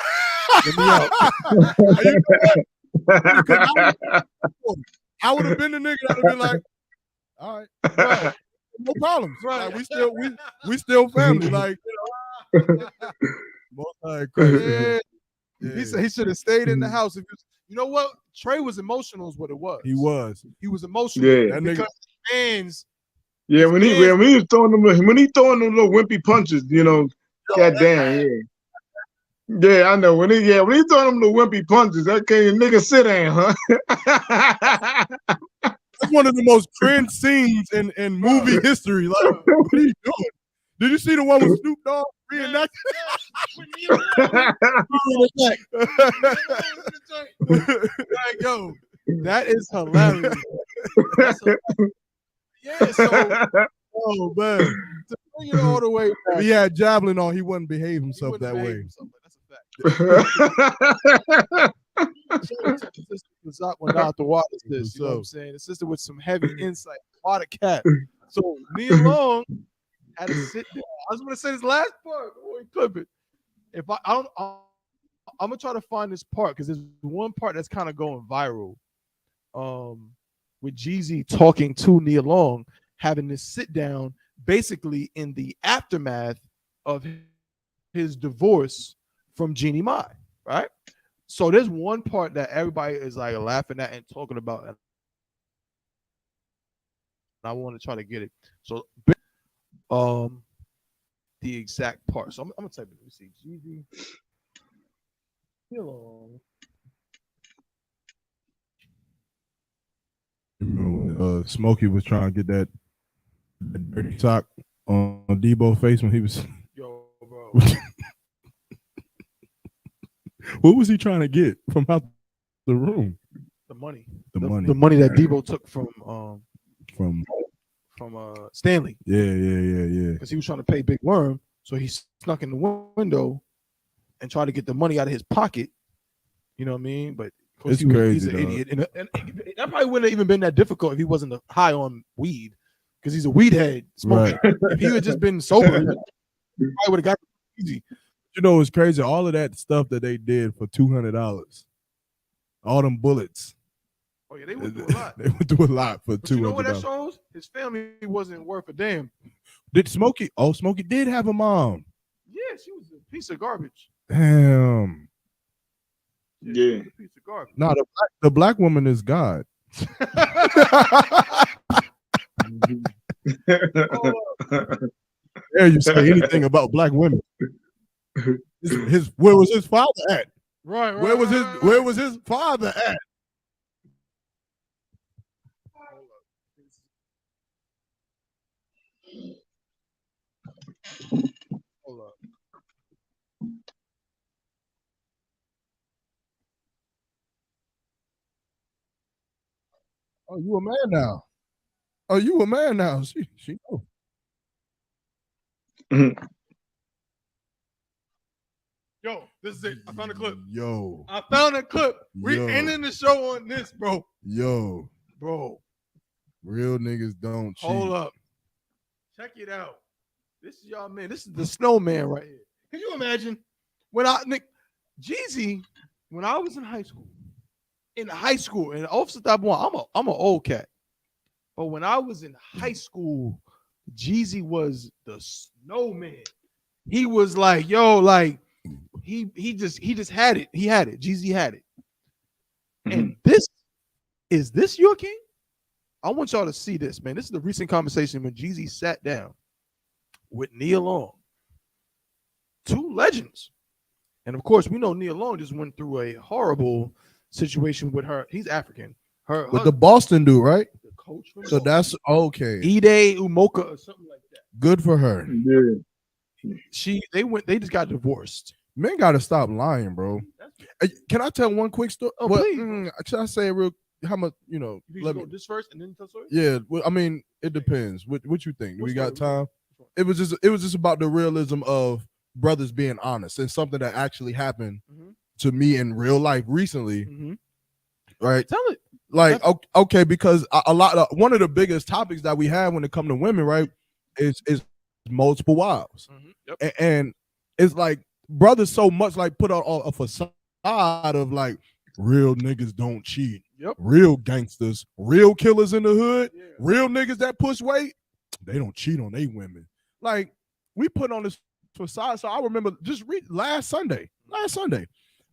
Let me out. I would have been the nigga that would have been like, all right, no problems. Right. Like we still family. Like, He said he should have stayed in the house. You know what? Trey was emotional, is what it was. He was emotional. Yeah. That Because nigga. fans. Yeah, when he was throwing them little wimpy punches, goddamn, yeah. Yeah, I know. When he throwing them little wimpy punches, okay, nigga sit down, huh? That's one of the most cringe scenes in movie history. Like, what are you doing? Did you see the one with Snoop Dogg reenacting? Like, yo, that is hilarious. Yeah, so oh man, to bring it all the way back, if he had javelin on, he wouldn't behave himself that way. Was out without the water. This, you know what I'm saying? The sister with some heavy insight. Water cat. So Nia Long had to sit down. I was gonna say this last part before we clip it. If I'm gonna try to find this part because there's one part that's kind of going viral. With Jeezy talking to Nia Long, having this sit down, basically in the aftermath of his divorce from Jeannie Mai, right? So there's one part that everybody is like laughing at and talking about, and I want to try to get it. So, the exact part. So I'm gonna type it. Let me see. Jeezy. Nia Long. Smokey was trying to get that dirty sock on Debo's face when he was. Yo, bro. What was he trying to get from out the room? The money. The money. The money that Debo took from Stanley. Yeah. Because he was trying to pay Big Worm, so he snuck in the window and tried to get the money out of his pocket. You know what I mean? But of course, he's an idiot, and that probably wouldn't have even been that difficult if he wasn't high on weed, because he's a weed head smoking. Right. If he had just been sober, he probably would have got it easy. You know, it's crazy. All of that stuff that they did for $200, all them bullets. Oh yeah, they went through a lot. They went through a lot for $200. You know what that shows? His family wasn't worth a damn. Did Smokey? Oh, Smokey did have a mom. Yeah, she was a piece of garbage. Damn. Yeah. A piece of garbage. No, the black woman is God. Dare you say anything about black women? Where was his father at? Right. Where was his father at? Hold up. Oh, you a man now. Oh, you a man now. She know. Yo, this is it. I found a clip. Yo. I found a clip. We Yo. ending the show on this, bro. Yo. Bro. Real niggas don't cheat. Hold up. Check it out. This is y'all man. This is the snowman right here. Can you imagine when Jeezy, when I was in high school, and Officer Type 1, I'm an old cat. But when I was in high school, Jeezy was the snowman. He was like, yo, like he just had it. He had it. Jeezy had it. And this your king? I want y'all to see this, man. This is the recent conversation when Jeezy sat down with Nia Long. Two legends. And of course, we know Nia Long just went through a horrible situation with her. He's African. Her With the Boston dude, right? The coach from So that's okay. Ide Umoka or something like that. Good for her. Yeah. They just got divorced. Men gotta stop lying, bro. Hey, can I tell one quick story? Oh, Well, please. should I say it real? How much? You know, You let go me. this first and then tell story? Yeah. Well, I mean, it depends. What you think? Do Which we got story? time? It was just about the realism of brothers being honest and something that actually happened to me in real life recently. Right? Tell it. Like, okay, because one of the biggest topics that we have when it comes to women, right, is multiple wives. Yep. And it's like brothers so much like put on a facade of like real niggas don't cheat. Yep. Real gangsters, real killers in the hood, real niggas that push weight, they don't cheat on they women. Like, we put on this facade. So I remember just last Sunday,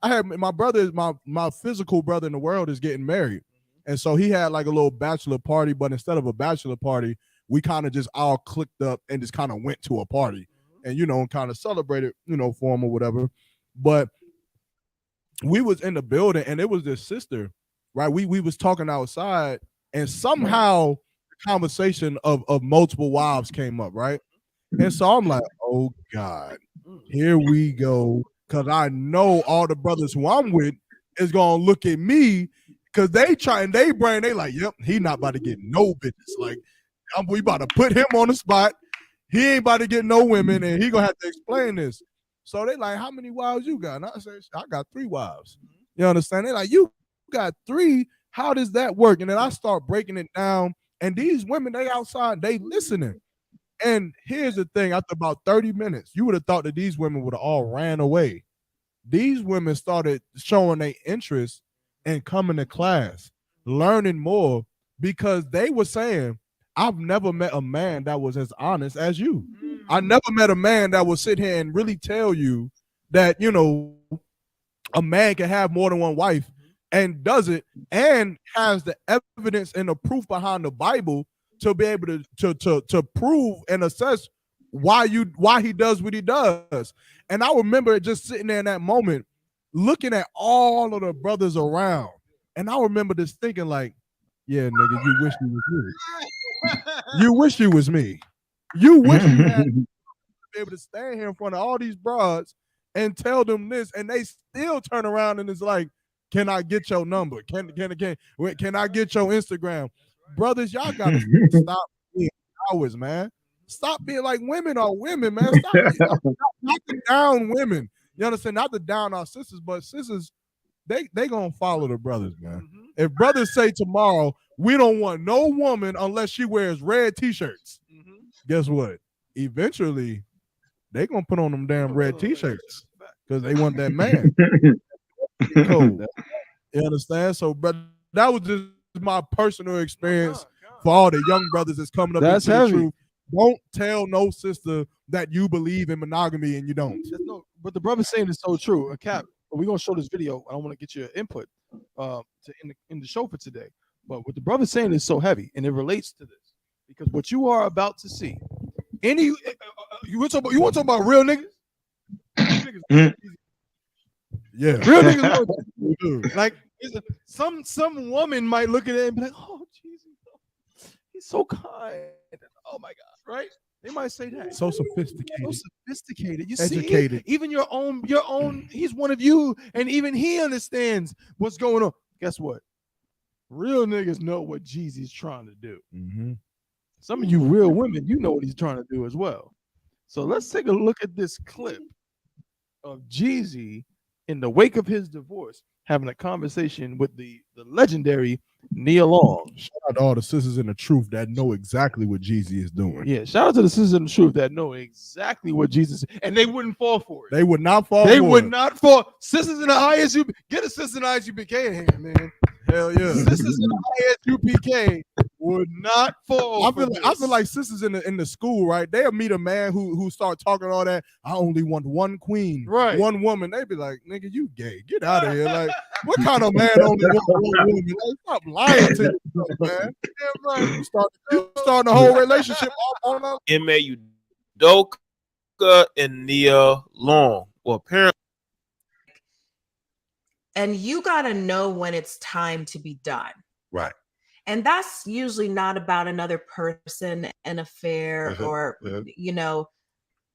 I had my brother, my physical brother in the world is getting married. And so he had like a little bachelor party, but instead of a bachelor party, we kind of just all clicked up and just kind of went to a party and, kind of celebrated, for him or whatever. But we was in the building and it was this sister, right? We was talking outside and somehow the conversation of multiple wives came up, right? And so I'm like, oh God, here we go. Cause I know all the brothers who I'm with is gonna look at me because they try and they brain, they like, yep, he not about to get no bitches. Like, we about to put him on the spot. He ain't about to get no women, and he gonna have to explain this. So they like, how many wives you got? And I say, I got 3 wives. You understand? They like, you got 3. How does that work? And then I start breaking it down. And these women, they outside, they listening. And here's the thing, after about 30 minutes, you would have thought that these women would have all ran away. These women started showing their interest in coming to class, learning more, because they were saying, I've never met a man that was as honest as you. I never met a man that would sit here and really tell you that, a man can have more than one wife and does it and has the evidence and the proof behind the Bible to be able to prove and assess why he does what he does. And I remember just sitting there in that moment, looking at all of the brothers around. And I remember just thinking like, yeah, nigga, you wish you was me. You wish you was me. You wish you had to be able to stand here in front of all these broads and tell them this, and they still turn around and it's like, can I get your number? Can I get your Instagram? Brothers, y'all gotta stop being cowards, man. Stop being like women are women, man. Stop not to down women. You understand? Not to down our sisters, but sisters, they gonna follow the brothers, man. If brothers say tomorrow, we don't want no woman unless she wears red t-shirts, guess what? Eventually, they gonna put on them damn red t-shirts because they want that man. Cool. You understand? So, but that was just my personal experience for all the young brothers that's coming up. That's into heavy. the truth. Don't tell no sister that you believe in monogamy and you don't. No, but the brother saying is so true. Cap, we're gonna show this video. I want to get your input in the show for today. But what the brother saying is so heavy, and it relates to this because what you are about to see. You want to talk about real niggas? Yeah, real niggas. Like some woman might look at it and be like, "Oh, Jesus, he's so kind." Oh my God, right? They might say that. So sophisticated. So sophisticated. You Educated. see, even your own. He's one of you, and even he understands what's going on. Guess what? Real niggas know what Jeezy's trying to do. Mm-hmm. Some of you real women, you know what he's trying to do as well. So let's take a look at this clip of Jeezy in the wake of his divorce having a conversation with the legendary Nia Long. Shout out to all the sisters in the truth that know exactly what Jeezy is doing. Yeah, shout out to the sisters in the truth that know exactly what Jesus, and they wouldn't fall for it. They would not fall They for would it. not fall. Sisters in the I.S.U.P.K. Get a sister in the I.S.U.P.K. in here, man. Hell yeah. Sisters in the I.S.U.P.K. would not fall. I feel like sisters in the school, right? They'll meet a man who start talking all that. I only want one queen, right? One woman. They be like, nigga, you gay. Get out of here. Like, what kind of man only wants one woman? Like, stop lying to yourself, man. Yeah, right. You starting a whole relationship on a Udoka and Nia Long. Well, apparently. And you got to know when it's time to be done. Right. And that's usually not about another person, an affair, or, you know,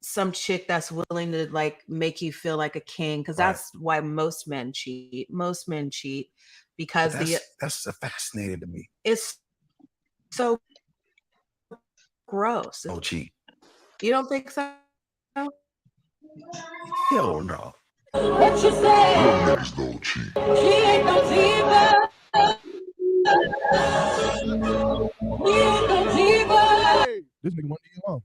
some chick that's willing to like make you feel like a king. Because that's why most men cheat. Most men cheat because that's fascinating to me. It's so gross. Oh, cheat. You don't think so? Hell no. What you say? Real niggas don't cheat. She ain't no diva. We ain't no diva. This nigga want Nia Long.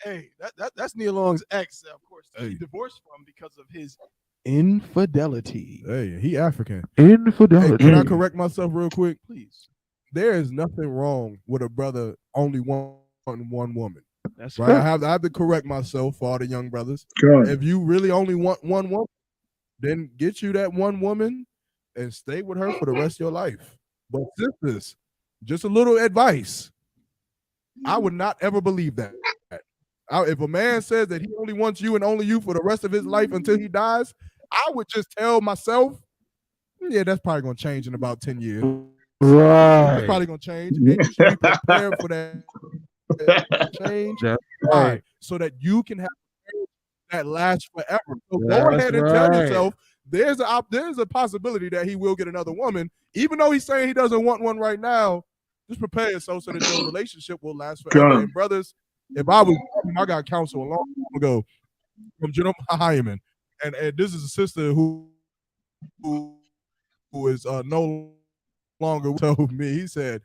Hey, that's Nia Long's ex, of course. He divorced from because of his infidelity. Hey, he African. Infidelity. Hey, can I correct myself real quick? Please. There is nothing wrong with a brother only wanting one woman. That's right. I have to correct myself for all the young brothers. Good. If you really only want one woman, then get you that one woman and stay with her for the rest of your life. But sisters, just a little advice. I would not ever believe that. If a man says that he only wants you and only you for the rest of his life until he dies, I would just tell myself, yeah, that's probably going to change in about 10 years. Right. That's probably going to change. And you should be prepared for that change. Right. So that you can have that lasts forever. So go ahead and tell yourself there's a possibility that he will get another woman, even though he's saying he doesn't want one right now. Just prepare yourself so that your relationship will last forever. And brothers, if I got counsel a long time ago from Jerome Hyman, and this is a sister who is no longer told me. He said,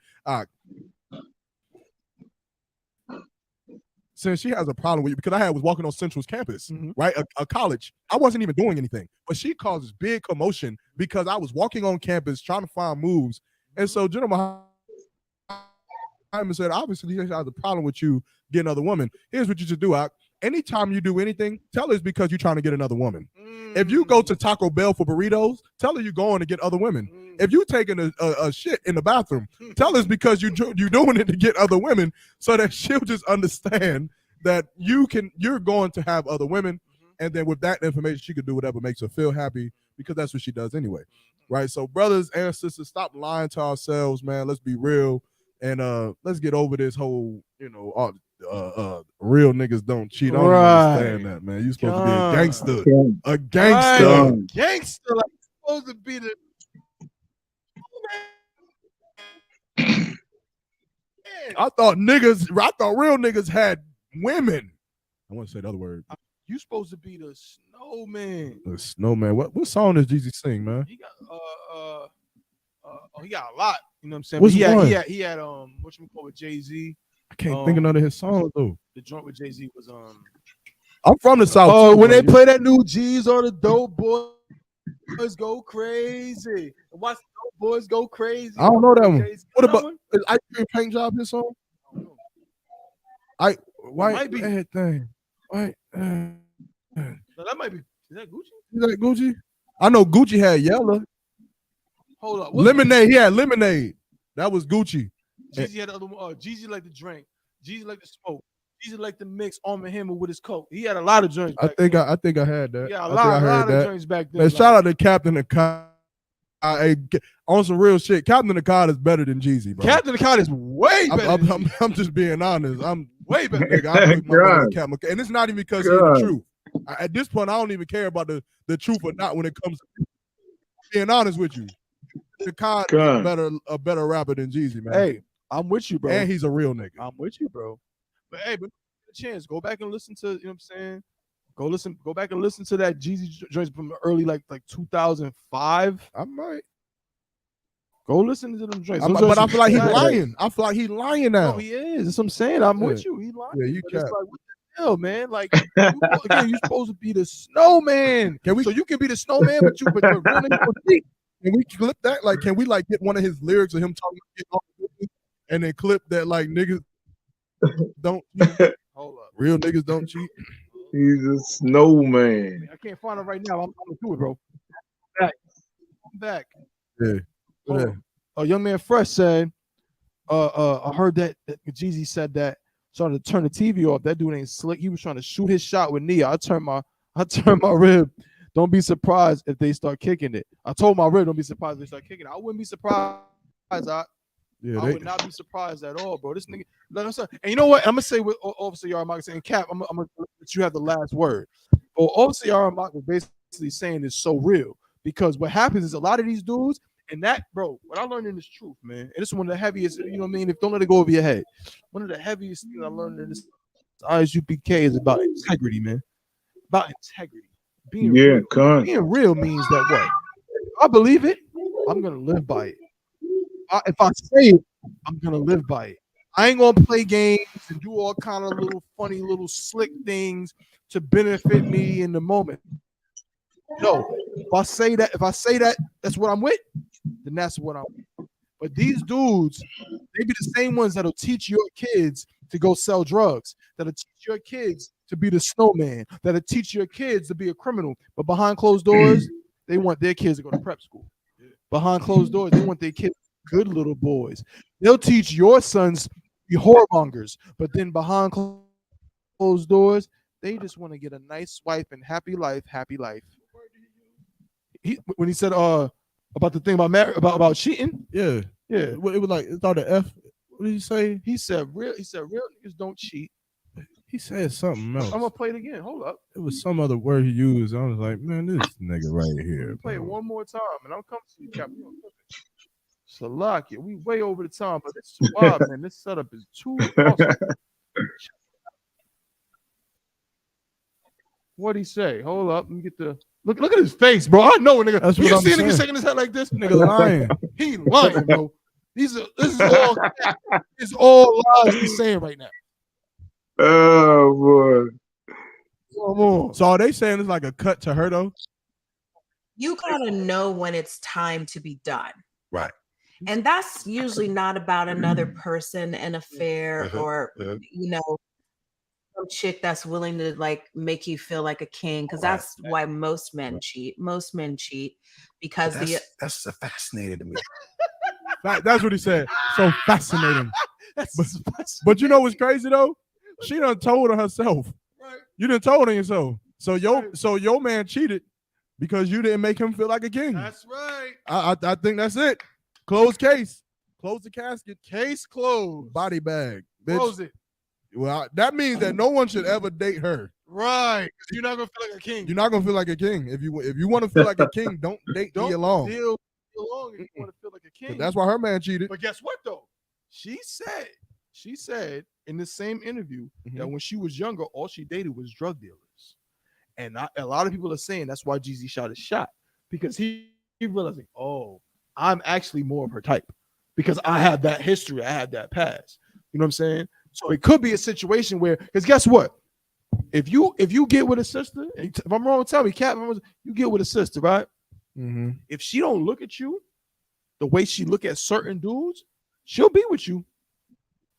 since she has a problem with you, because I was walking on Central's campus, right, a college. I wasn't even doing anything, but she causes big commotion because I was walking on campus trying to find moves, and so General Hyman said, obviously he has a problem with you getting another woman. Here's what you should do, anytime you do anything, tell her it's because you're trying to get another woman. If you go to Taco Bell for burritos, tell her you're going to get other women. If you're taking a shit in the bathroom, tell her it's because you're doing it to get other women, so that she'll just understand that you're going to have other women, and then with that information, she could do whatever makes her feel happy, because that's what she does anyway, right? So brothers and sisters, stop lying to ourselves, man. Let's be real, and let's get over this whole, real niggas don't cheat. I don't understand that, man. You're supposed to be a gangster. A gangster. Right. Gangster, like supposed to be the I thought real niggas had women. I want to say the other word. You supposed to be the snowman. The snowman. What song does Jeezy sing, man? He got he got a lot. You know what I'm saying? What's He one? had what you call with Jay-Z. I can't think of none of his songs though. The joint with Jay-Z was I'm from the South. Oh, too, when bro. they play that new G's or the dope boys go crazy. Watch the dope boys go crazy. I don't know that one. Jay-Z. What That about one? is Ice Cream Paint Job his song? White might be. thing. White. No, that might be. Is that Gucci? Is that Gucci? I know Gucci had Yellow. Hold up. Lemonade. He had Lemonade. That was Gucci. Jeezy had the other one. Jeezy like to drink. Jeezy like to smoke. Jeezy like to mix Arm & Hammer with his coke. He had a lot of joints. I think I had that. Yeah, a I lot of joints back then. Man, shout out to Captain Akkad. On some real shit, Captain Akkad is better than Jeezy, bro. Captain Akkad is way better. I'm just being honest. I'm way better. Nigga, I put my money on Captain Akkad. And it's not even because he's the truth. At this point, I don't even care about the truth or not when it comes to being honest with you. Khan is a better rapper than Jeezy, man. Hey, I'm with you, bro. And he's a real nigga. I'm with you, bro. But hey, but a chance. Go back and listen to, you know what I'm saying? Go back and listen to that Jeezy joints from early like 2005. I might. Go listen to them joints. But I feel like he's lying. I feel like he's lying now. No, he is. That's what I'm saying. I'm with you. He's lying. Yeah, you but cap. it's like, what the hell, man? Like, again, you're supposed to be the snowman. So you can be the snowman, but real niggas don't cheat. Can we clip that? Like, can we like get one of his lyrics of him talking about getting off the business and then clip that like niggas don't cheat? Hold up. Real niggas don't cheat. He's a snowman. I can't find it right now. I'm gonna do it, bro. I'm back. Yeah. Young man Fresh said, I heard that Jeezy said that started to turn the TV off. That dude ain't slick. He was trying to shoot his shot with Nia. I turned my rib. Don't be surprised if they start kicking it. I told my rib, don't be surprised if they start kicking it. I wouldn't be surprised. I would not be surprised at all, bro. This nigga, like I said, and you know what? I'm gonna say with Officer Yarmak saying, Cap, I'm gonna let you have the last word. But Officer Yarmak was basically saying is so real because what happens is a lot of these dudes, and that, bro, what I learned in this truth, man, and this is one of the heaviest, you know what I mean? Don't let it go over your head. One of the heaviest things I learned in this I.S.U.P.K is about integrity, man. About integrity. Being real means that what? If I believe it, I'm gonna live by it. If I say it, I'm gonna live by it. I ain't gonna play games and do all kind of little funny little slick things to benefit me in the moment. No, if I say that that's what I'm with, then that's what I'm with. But these dudes, they be the same ones that'll teach your kids to go sell drugs, that'll teach your kids to be the snowman, that'll teach your kids to be a criminal. But behind closed doors, they want their kids to go to prep school. Behind closed doors, they want their kids to be good little boys. They'll teach your sons to be whoremongers, but then behind closed doors, they just want to get a nice wife and happy life. When he said about the thing about cheating, yeah, it was like it started F. What did he say? He said real niggas don't cheat. He said something else. I'm gonna play it again. Hold up. It was some other word he used. I was like, man, this nigga right here. Play it one more time, and I'll come to you, Captain. Salakia, we way over the time, but it's too wild, man. This setup is too awesome. What'd he say? Hold up, let me get the look at his face, bro. I know a nigga. That's you what see I'm a nigga saying. shaking his head like this? Nigga lying. He lying, bro. This is all it's all lies he's saying right now. Oh boy. Come on. So are they saying it's like a cut to her though? You gotta know when it's time to be done. Right. And that's usually not about another person, an affair, or you know, some chick that's willing to like make you feel like a king. Because that's why most men cheat. Most men cheat because that's so fascinating to me. That's what he said. So fascinating. But you know what's crazy though? She done told her herself. Right. You done told her yourself. So your man cheated because you didn't make him feel like a king. That's right. I think that's it. Closed case. Close the casket. Case closed. Body bag. Bitch. Close it. Well, that means that no one should ever date her. Right. You're not gonna feel like a king. You're not gonna feel like a king. If you want to feel like a king, don't date me alone. Deal along if you want to feel like a king. That's why her man cheated. But guess what though? She said in the same interview that when she was younger, all she dated was drug dealers. And a lot of people are saying that's why Jeezy shot his shot, because he realizing, oh, I'm actually more of her type because I have that history, I have that past. You know what I'm saying? So it could be a situation where, because guess what? If you get with a sister, if I'm wrong, tell me, Cap, you get with a sister, right? Mm-hmm. If she don't look at you the way she look at certain dudes, she'll be with you.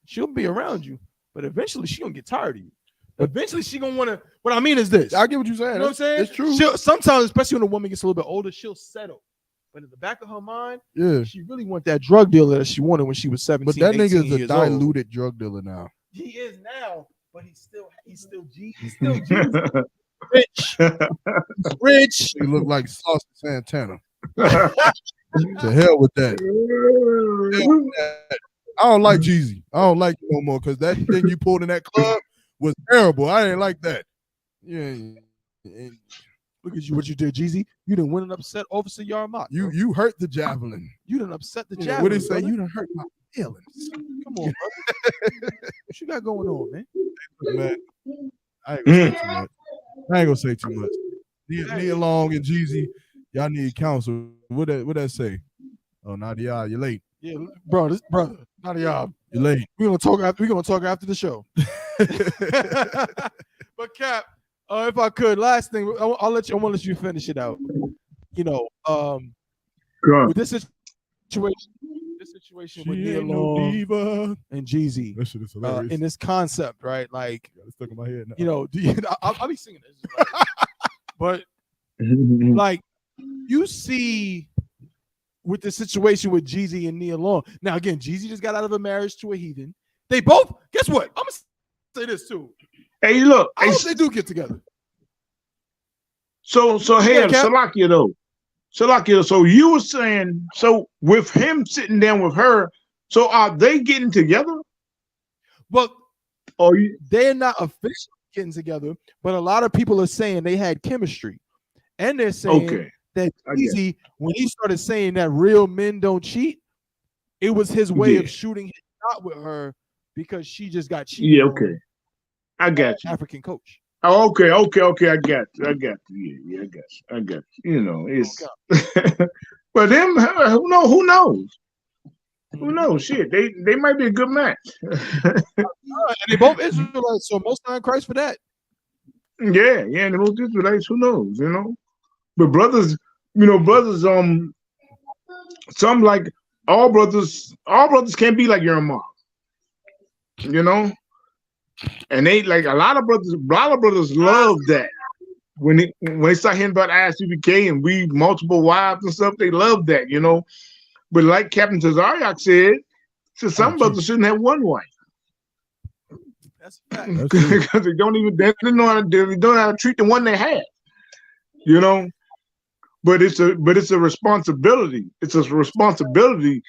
She'll be around you, but eventually she gonna get tired of you. Eventually she gonna want to. What I mean is this. I get what you're saying. You know what I'm saying? It's true. Sometimes, especially when a woman gets a little bit older, she'll settle. But in the back of her mind, yeah, she really want that drug dealer that she wanted when she was 17. But that nigga is a diluted old. drug dealer now. He is now, but he's still G. He's still G. Rich. He's rich. He look like Sauce Santana. To hell with that. I don't like Jeezy. I don't like it no more because that thing you pulled in that club was terrible. I didn't like that. Yeah. Look at you, what you did, Jeezy. You done went and upset Officer Yarmak. You hurt the javelin. You done upset the javelin. What did he say? brother. You done hurt my feelings. Come on, brother. What you got going on, man? Man, I ain't gonna say too much. I ain't gonna say too much. Nia Long and Jeezy, y'all need counsel. What that say? Oh, Nadia, you're late. Yeah, brother, Nadia, you're late. We're gonna talk after the show. But Cap, if I could, last thing, I want to let you finish it out. You know, with this situation with Nia Long and Jeezy, that shit is hilarious. In this concept, right? Like, it's stuck in my head now. You know, I'll be singing this, but like, you see, with the situation with Jeezy and Nia Long. Now, again, Jeezy just got out of a marriage to a heathen. They both, guess what? I'm gonna say this too. Hey, look, I hope they do get together. So here, Salakia though. Salakia, so you were saying, so with him sitting down with her, so are they getting together? Well, they're not officially getting together, but a lot of people are saying they had chemistry. And they're saying that Jeezy, when he started saying that real men don't cheat, it was his way of shooting his shot with her because she just got cheated. Yeah, okay. I got you. African coach. Oh, okay. I got you. Yeah, I got you. You know, it's but them who knows? Who knows? Shit, they might be a good match. And they both Israelites, so most time Christ for that. Yeah, and the most Israelites, who knows, you know? But brothers, some like all brothers can't be like your mom, you know? And they like a lot of brothers love that. When they start hearing about I.S.U.P.K and we multiple wives and stuff, they love that, you know. But like Captain Tazariak said, some brothers shouldn't have one wife. That's a fact. Because they don't know how to treat the one they have, you know. But it's a responsibility. It's a responsibility.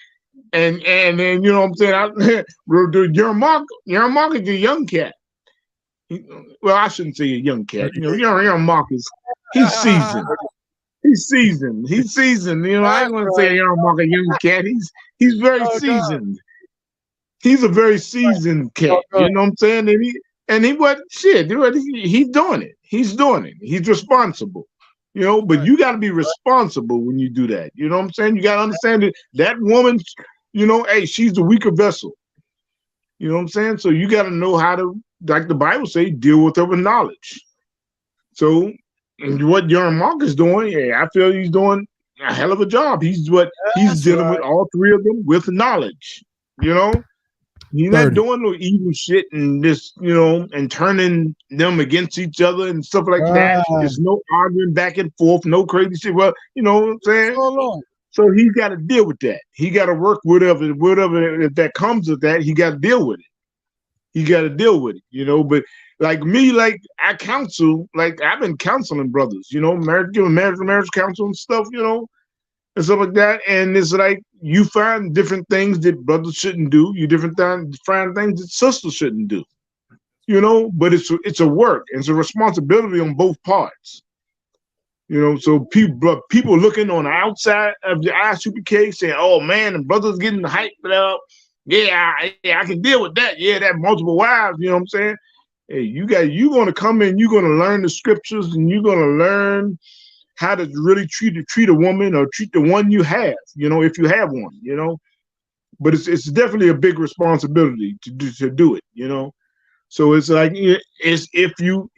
And then, you know what I'm saying? Yarmak is a young cat. Well, I shouldn't say a young cat. You know, Yarmak he's seasoned. He's seasoned. You know, I ain't gonna say Yarmak a young cat. He's very seasoned. He's a very seasoned cat. You know what I'm saying? And he what shit, he's doing it. He's doing it. He's responsible. You know, but you got to be responsible when you do that. You know what I'm saying? You got to understand that woman, you know, hey, she's the weaker vessel. You know what I'm saying? So you got to know how to, like the Bible say, deal with her with knowledge. So what Yarmak is doing, yeah, I feel he's doing a hell of a job. He's dealing with all three of them with knowledge. You know, he's not doing no evil shit and this, you know, and turning them against each other and stuff like that. There's no arguing back and forth, no crazy shit. Well, you know what I'm saying? So he's got to deal with that. He got to work whatever if that comes with that, he got to deal with it. He got to deal with it, you know. But like me, like I counsel, like I've been counseling brothers, you know, marriage counsel and stuff, you know, and stuff like that. And it's like you find different things that brothers shouldn't do. You find things that sisters shouldn't do, you know. But it's a work. It's a responsibility on both parts, you know. So people looking on the outside of the I.S.U.P.K saying, "Oh man, the brothers getting hyped up. Yeah, I can deal with that. Yeah, that multiple wives. You know what I'm saying? Hey, you're going to come in. You're going to learn the scriptures, and you're going to learn how to really treat a woman or treat the one you have, you know, if you have one, you know. But it's definitely a big responsibility to do it, you know. So it's like if you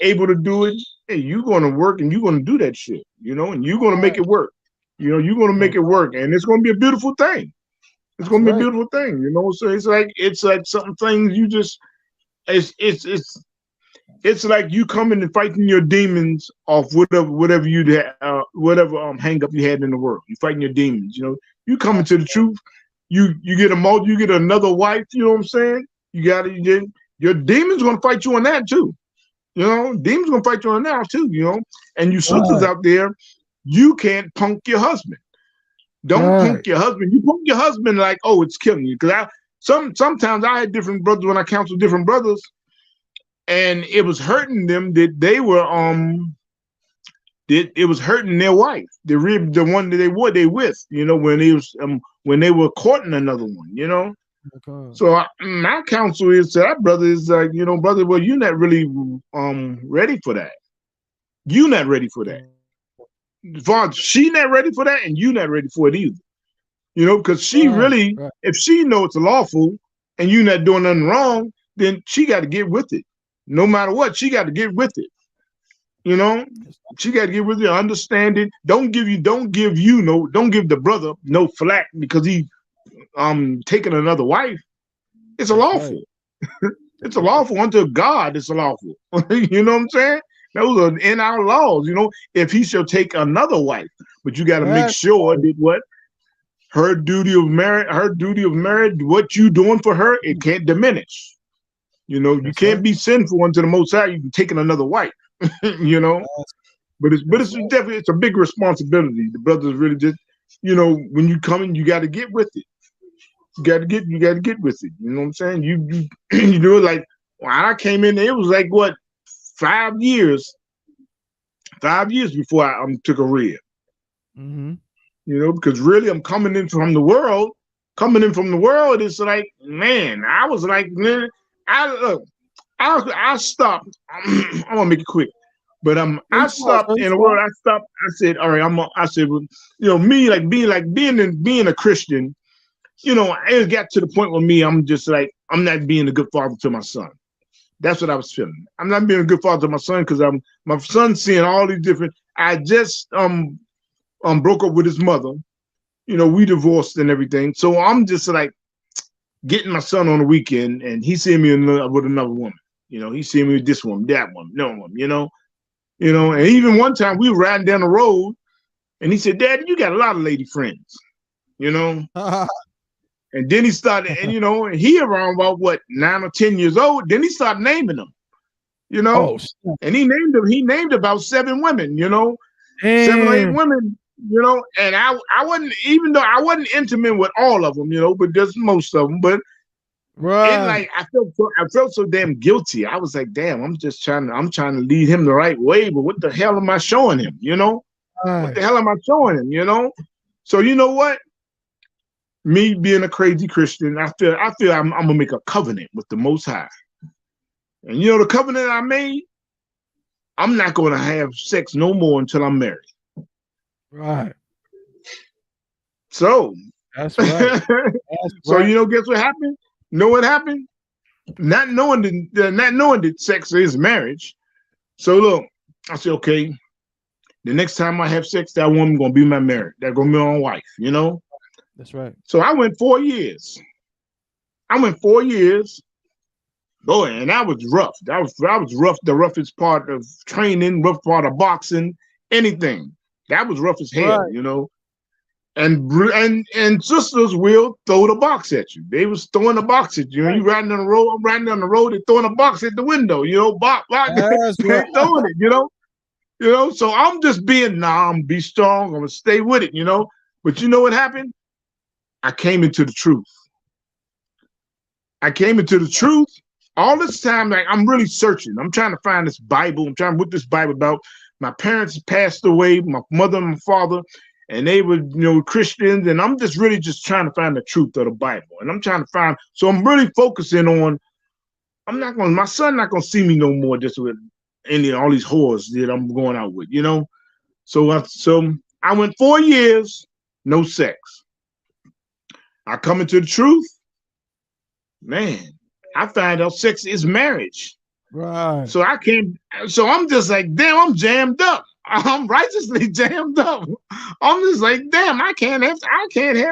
able to do it, hey, you're going to work and you're going to do that shit, you know, and you're going to make it work. You know, you're going to make it work, and it's going to be a beautiful thing. It's going to be a beautiful thing, you know. So it's like something things you just it's like you coming and fighting your demons off whatever you hang up you had in the world. You fighting your demons, you know. You coming to the truth. You get another wife. You know what I'm saying? Your demons gonna fight you on that too. You know, demons gonna fight you on that too. You know, and you sisters out there, you can't punk your husband. Don't punk your husband. You punk your husband like, oh, it's killing you. Because sometimes I had different brothers when I counseled different brothers, and it was hurting them that they were it was hurting their wife, the one that they with, you know, when they were courting another one, you know. Okay. So my counsel is to that brother is like, you know, brother, well, you're not really ready for that. You're not ready for that. She not ready for that, and you not ready for it either. You know, because she really, if she knows it's lawful and you not doing nothing wrong, then she got to get with it. No matter what, she got to get with it. You know, she got to get with it, understand it. Don't give the brother no flack because he taking another wife. It's a lawful. Right. It's a lawful unto God. It's a lawful. You know what I'm saying? Those are in our laws. You know, if he shall take another wife, but you got to make sure that what her duty of marriage, what you doing for her, it can't diminish. You know, you can't be sinful unto the Most High. You can taking another wife. You know, but it's definitely it's a big responsibility. The brothers really just, you know, when you come in, you got to get with it. You got to get with it. You know what I'm saying? You you know, like when I came in, it was like what 5 years before I took a rib. Mm-hmm. You know, because really I'm coming in from the world. It's like, man, I was like, man, I stopped. I'm gonna make it quick, but I stopped in the world. I said, all right, I said, well, you know, me being a Christian, you know, it got to the point with me. I'm just like, I'm not being a good father to my son. That's what I was feeling. I'm not being a good father to my son because my son's seeing all these different. I just broke up with his mother. You know, we divorced and everything. So I'm just like getting my son on the weekend, and he seeing me with another woman. You know, he seeing me with this woman, that one, no one. You know, and even one time we were riding down the road, and he said, "Daddy, you got a lot of lady friends." You know. And then he started, and you know, and he around about what 9 or 10 years old. Then he started naming them, you know, and he named about 7 women, you know, 7 or 8 women, you know. And I wasn't, even though I wasn't intimate with all of them, you know, but just most of them. But it like I felt so damn guilty. I was like, damn, I'm trying to lead him the right way, but what the hell am I showing him, you know? What the hell am I showing him, you know? So you know what? Me being a crazy Christian, I feel I'm gonna make a covenant with the Most High. And you know the covenant I made? I'm not gonna have sex no more until I'm married. Right. So that's right. So you know, guess what happened? Know what happened? Not knowing that sex is marriage. So look, I said, okay, the next time I have sex, that woman gonna be my marriage. That's gonna be my wife, you know? That's right. So I went 4 years. Boy, and that was rough. That was rough. The roughest part of training, rough part of boxing, anything. That was rough as hell, you know. And sisters will throw the box at you. They was throwing the box at you. And you riding on the road, I'm riding down the road, they're throwing a box at the window, you know, box, they're throwing it, you know. You know, so I'm just being, I'm be strong, I'm gonna stay with it, you know. But you know what happened? I came into the truth. All this time, like I'm really searching. I'm trying to find this Bible. I'm trying to put this Bible about. My parents passed away, my mother and my father, and they were, you know, Christians. And I'm just really just trying to find the truth of the Bible. And I'm trying to find, so I'm really focusing on, my son not gonna see me no more just with all these whores that I'm going out with, you know. So I went 4 years, no sex. I come into the truth, man, I find out sex is marriage. Right. So I'm just like, damn, I'm jammed up. I'm righteously jammed up. I'm just like, damn, I can't have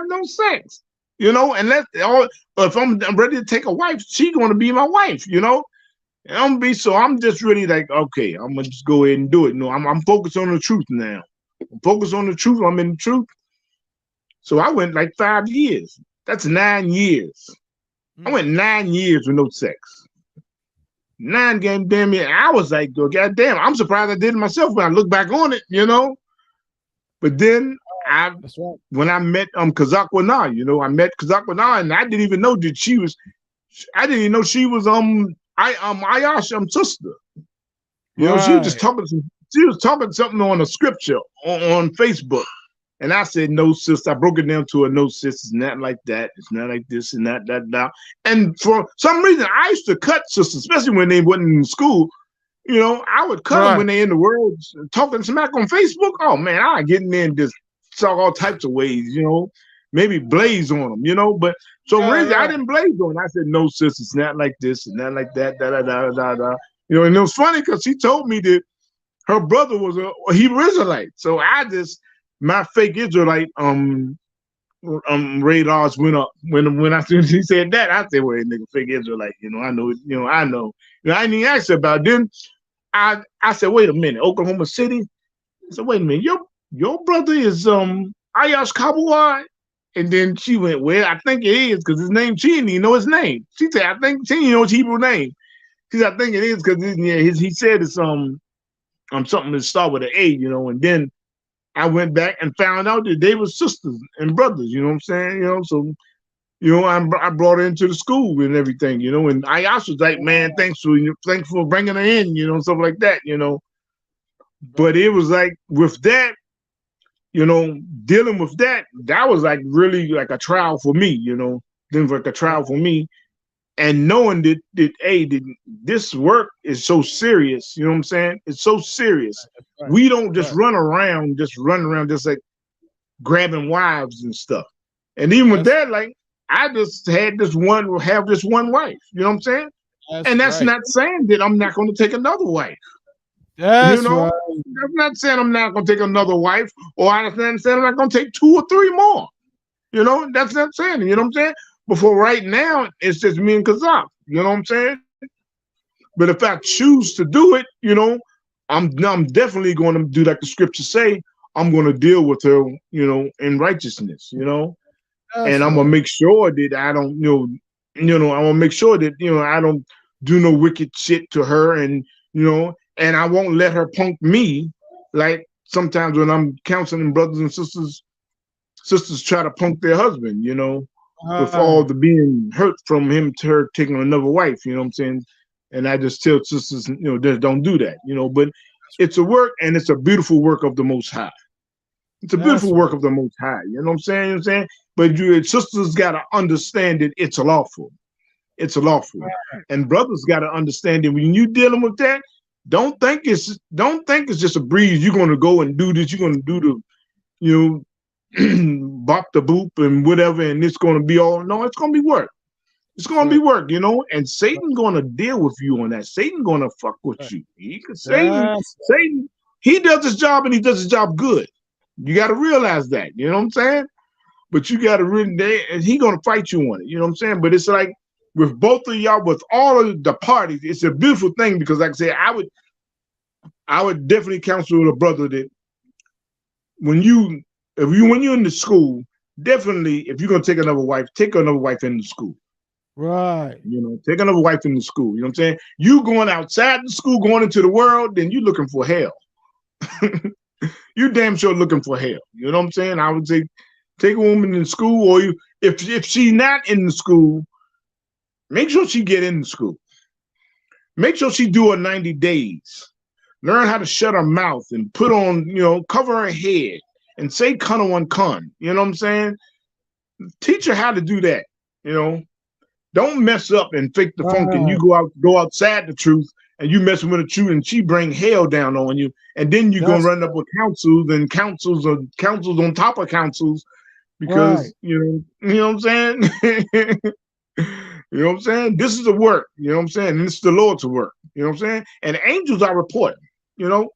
no sex. You know, if I'm ready to take a wife, she's gonna be my wife, you know. And I'm just really like, okay, I'm gonna just go ahead and do it. No, I'm focused on the truth now. I'm focused on the truth, I'm in the truth. So I went like 5 years. That's 9 years. I went 9 years with no sex. 9 damn years. I was like, oh, God damn, I'm surprised I did it myself when I look back on it, you know. But then when I met Kazakwana, you know, I met Kazakwana, and I didn't even know that she was I.S.U.P.K. sister. You know, she was just talking she was talking something on a scripture on Facebook. And I said, no, sis. I broke it down to a no, sis. It's not like that. It's not like this and that. And for some reason, I used to cut sisters, especially when they wasn't in school. You know, I would cut them when they in the world talking smack on Facebook. Oh, man, I get in there and just talk all types of ways, you know, maybe blaze on them, you know. But so really, I didn't blaze on them. I said, no, sis, it's not like this and not like that, You know, and it was funny because she told me that her brother was a Hebrew Israelite. So I just, my fake Israelite radars went up when she said that. I said, well, nigga, fake Israelite, you know, I know it, you know, I know. You know, I didn't even ask her about it. Then I said, wait a minute, Oklahoma City. I said, wait a minute, your brother is I.S.U.P.K. And then she went, well, I think it is because his name, she didn't even know his name. She said, I think she didn't know his Hebrew name. She said, I think it is because he said it's something that start with an A, you know. And then I went back and found out that they were sisters and brothers, you know what I'm saying? You know, so, you know, I brought her into the school and everything, you know, and I was like, man, thanks for bringing her in, you know, stuff like that, you know. But it was like with that, you know, dealing with that was like really like a trial for me, you know, like a trial for me. And knowing that this work is so serious, you know what I'm saying? It's so serious. We don't just run around just like grabbing wives and stuff. And even with that, like I just have this one wife, you know what I'm saying? And that's not saying that I'm not going to take another wife. That's you know, I'm not saying I'm not going to take another wife, or I'm not saying I'm not going to take 2 or 3 more. You know, that's not saying, you know what I'm saying? But for right now, it's just me and Kazak, you know what I'm saying? But if I choose to do it, you know, I'm definitely going to do like the scriptures say. I'm going to deal with her, you know, in righteousness, you know, and I'm going to make sure that I don't, I'm going to make sure that, you know, I don't do no wicked shit to her, and, you know, and I won't let her punk me. Like sometimes when I'm counseling brothers and sisters try to punk their husband, you know, with all the being hurt from him to her taking another wife, you know what I'm saying? And I just tell sisters, you know, just don't do that, you know. But it's a work, and it's a beautiful work of the Most High. It's a beautiful work of the Most High, you know what I'm saying? You know what I'm saying? But sisters got to understand that it's lawful. It's lawful. And brothers got to understand that when you're dealing with that, don't think it's just a breeze. You're going to go and do this. You're going to do the, you know, bop the boop and whatever, and it's going to be all. No, it's going to be work. It's going to be work, you know. And Satan going to deal with you on that. Satan going to fuck with you. Satan, he does his job, and he does his job good. You got to realize that. You know what I'm saying? But you got to really, and he going to fight you on it. You know what I'm saying? But it's like with both of y'all, with all of the parties, it's a beautiful thing because, like I said, I would definitely counsel a brother that when you're in the school, definitely if you're gonna take another wife in the school. Right. You know, take another wife in the school. You know what I'm saying? You going outside the school, going into the world, then you looking for hell. You damn sure looking for hell. You know what I'm saying? I would say take a woman in school, or if she's not in the school, make sure she get in the school. Make sure she do her 90 days. Learn how to shut her mouth and put on, you know, cover her head and say kana one kun. You know what I'm saying? Teach her how to do that. You know, don't mess up and fake the funk, and you go outside the truth, and you messing with the truth, and she bring hell down on you, and then you're gonna run up with councils on top of councils, because you know what I'm saying? You know what I'm saying? This is the work, you know what I'm saying? And this is the Lord's work, you know what I'm saying? And angels are reporting, you know?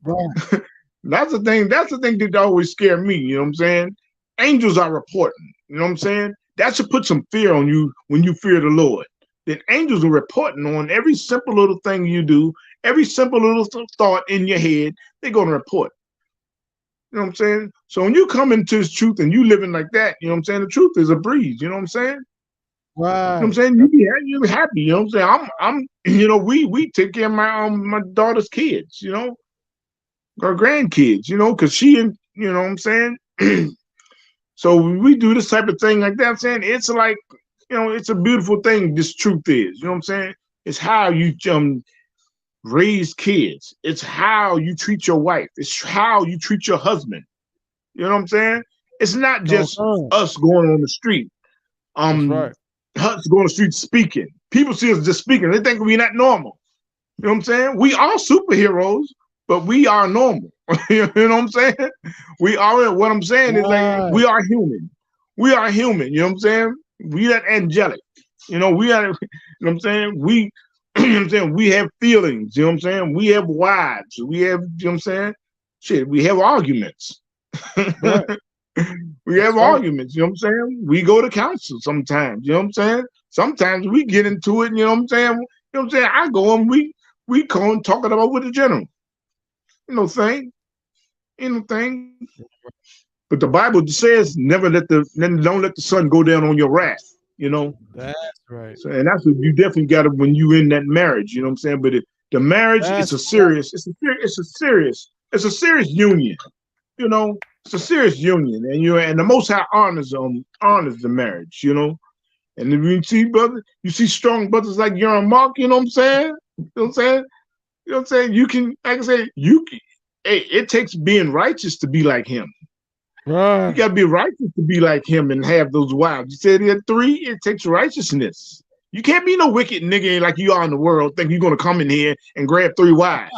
That's the thing that always scare me, you know what I'm saying? Angels are reporting, you know what I'm saying? That should put some fear on you when you fear the Lord. Then angels are reporting on every simple little thing you do, every simple little thought in your head, they're going to report. You know what I'm saying? So when you come into this truth and you living like that, you know what I'm saying? The truth is a breeze, you know what I'm saying? Right. You know what I'm saying? You be happy, you know what I'm saying? I'm you know, we take care of my daughter's kids, you know, her grandkids, you know, because she, you know what I'm saying? So we do this type of thing like that, I'm saying it's like, you know, it's a beautiful thing. This truth is, you know what I'm saying? It's how you raise kids. It's how you treat your wife. It's how you treat your husband. You know what I'm saying? It's not just us going on the street. That's right. Us going on the street speaking. People see us just speaking. They think we're not normal. You know what I'm saying? We are superheroes, but we are normal. You know what I'm saying? We are. What I'm saying is like we are human. We are human. You know what I'm saying? We are angelic. You know, we are. You know what I'm saying? We. You know what I'm saying? We have feelings. You know what I'm saying? We have wives. We have. You know what I'm saying? Shit. We have arguments. Right. We have arguments. You know what I'm saying? We go to council sometimes. You know what I'm saying? Sometimes we get into it. You know what I'm saying? You know what I'm saying? I go and we go and talking about with the general. You know thing. You know thing. But the Bible says don't let the sun go down on your wrath. You know. That's right. So, and that's what you definitely got to when you in that marriage. You know what I'm saying? But the marriage is a serious. It's a serious union. You know, it's a serious union, and the Most High honors the marriage. You know, and if you see you see strong brothers like Young Mark. You know what I'm saying? You know what I'm saying? You know what I'm saying? You can, like I say, hey, it takes being righteous to be like him. Right. You gotta be righteous to be like him and have those wives. You said he had 3. It takes righteousness. You can't be no wicked nigga like you are in the world. Think you're gonna come in here and grab 3 wives.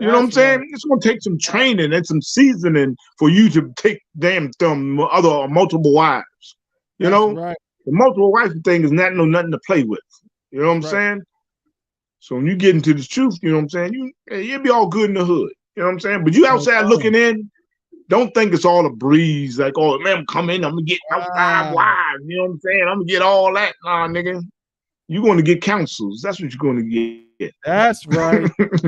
You know what I'm saying? Right. It's gonna take some training and some seasoning for you to take other multiple wives. You know, right. The multiple wife thing is nothing to play with. You know what I'm saying? So when you get into the truth, you know what I'm saying? You'll be all good in the hood. You know what I'm saying? But you outside looking in, don't think it's all a breeze. Like, oh man, I'm coming, I'm gonna get my 5 wives. You know what I'm saying? I'm gonna get all that. Nah, nigga. You're gonna get counsels. That's what you're gonna get. That's right. That's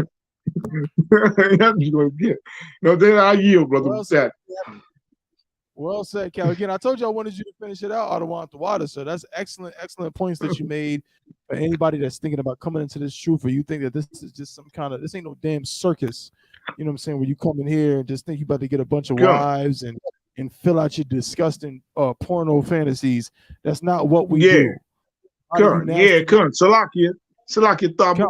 what you're gonna get. No, then I yield, brother. Well said, Cal. Again, I told you I wanted you to finish it out. I don't want the water. So that's excellent points that you made for anybody that's thinking about coming into this truth, or you think that this is just some kind of, this ain't no damn circus. You know what I'm saying? Where you come in here and just think you about to get a bunch of wives and fill out your disgusting porno fantasies. That's not what we do. Salakia thought.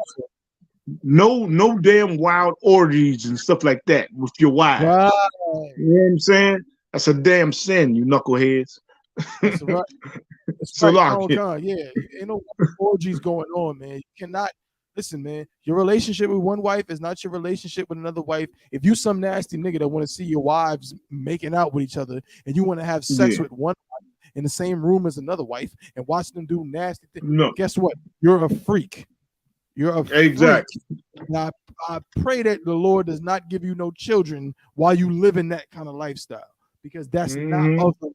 No damn wild orgies and stuff like that with your wives. Right. You know what I'm saying? That's a damn sin, you knuckleheads. That's right. That's right. Yeah, ain't no orgies going on, man. You cannot listen, man. Your relationship with one wife is not your relationship with another wife. If you some nasty nigga that want to see your wives making out with each other, and you want to have sex with one wife in the same room as another wife and watch them do nasty things, guess what? You're a freak. You're a freak. Now, I pray that the Lord does not give you no children while you live in that kind of lifestyle, because that's not of the Lord.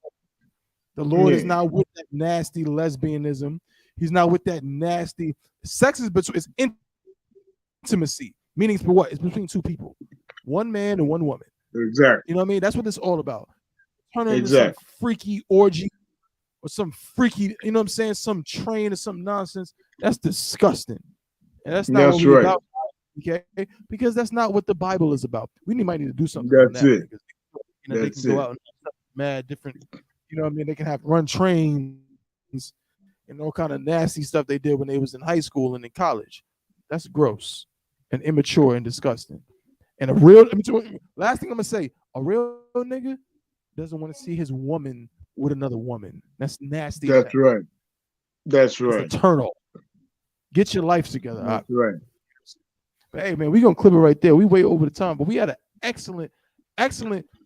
The Lord is not with that nasty lesbianism. He's not with that nasty sex. It's intimacy, meaning for what? It's between 2 people, 1 man and 1 woman. Exactly. You know what I mean? That's what it's all about. Turn into some freaky orgy or some freaky, you know what I'm saying? Some train or some nonsense. That's disgusting. And that's not what we're about. Okay, because that's not what the Bible is about. We might need to do something. That's it. Because, they can go out and mad different. You know what I mean? They can run trains and all kind of nasty stuff they did when they was in high school and in college. That's gross and immature and disgusting. And last thing I'm gonna say, a real nigga doesn't want to see his woman with another woman. That's nasty. That's right. That's right. It's a turn off. Get your life together. That's right. But hey, man, we're going to clip it right there. We way over the time, but we had an excellent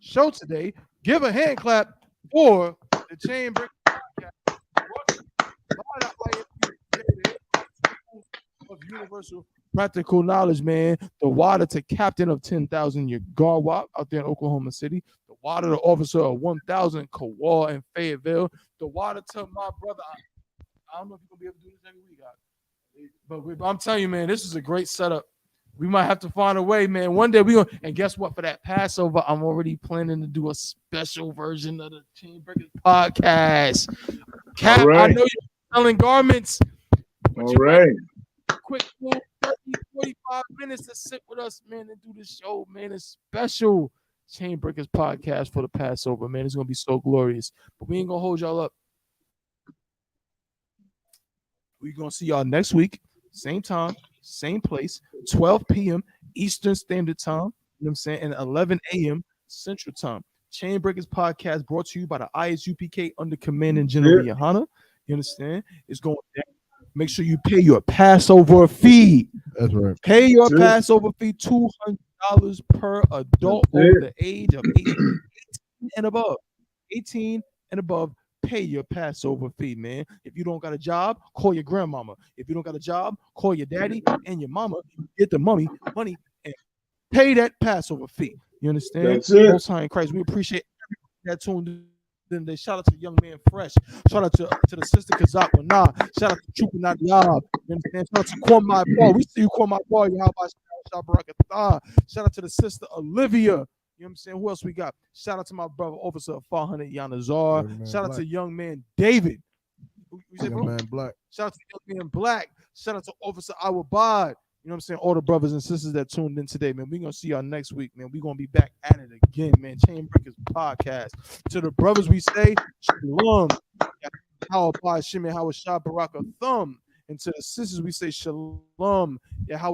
show today. Give a hand clap for the Chain Breaker Podcast of universal practical knowledge, man. The water to captain of 10,000, your Garwap out there in Oklahoma City. The water to officer of 1,000, Kowal and Fayetteville. The water to my brother. I don't know if you're going to be able to do this every week, but I'm telling you, man, this is a great setup. We might have to find a way, man. One day we're going to, and guess what? For that Passover, I'm already planning to do a special version of the Chain Breakers Podcast. Cap, I know you're selling garments. All right. Quick 30, 45 minutes to sit with us, man, and do this show, man. It's special Chain Breakers Podcast for the Passover, man. It's going to be so glorious. But we ain't going to hold y'all up. We're going to see y'all next week. Same time, same place, 12 p.m. Eastern Standard Time, you know what I'm saying, and 11 a.m. Central Time. Chain Breakers Podcast brought to you by the I.S.U.P.K under Commanding General YAHANNA. You understand? It's going down. Make sure you pay your Passover fee. That's right. Pay your Passover fee, $200 per adult over the age of 18 and above. 18 and above, pay your Passover fee, man. If you don't got a job, call your grandmama. If you don't got a job, call your daddy and your mama. Get the money, and pay that Passover fee. You understand? That's it. Most High in Christ. We appreciate everybody that tuned in. Then shout out to the young man Fresh. Shout out to the sister Kazak Nah. Shout out to Trooper Nadiab. You understand? Shout out to Kwame Paul. We see you, Kwame Paul. Shout out to the sister Olivia. You know what I'm saying? Who else we got? Shout out to my brother, Officer 500 Yanazar. Shout out to young man David. Young man Black. Shout out to young man Black. Shout out to Officer Awabad. You know what I'm saying? All the brothers and sisters that tuned in today, man. We're going to see y'all next week, man. We're going to be back at it again, man. Chain Breakers Podcast. To the brothers, we say, Shalom. How about Shimon, how Shah Baraka Thumb. And to the sisters, we say, Shalom. Yeah, how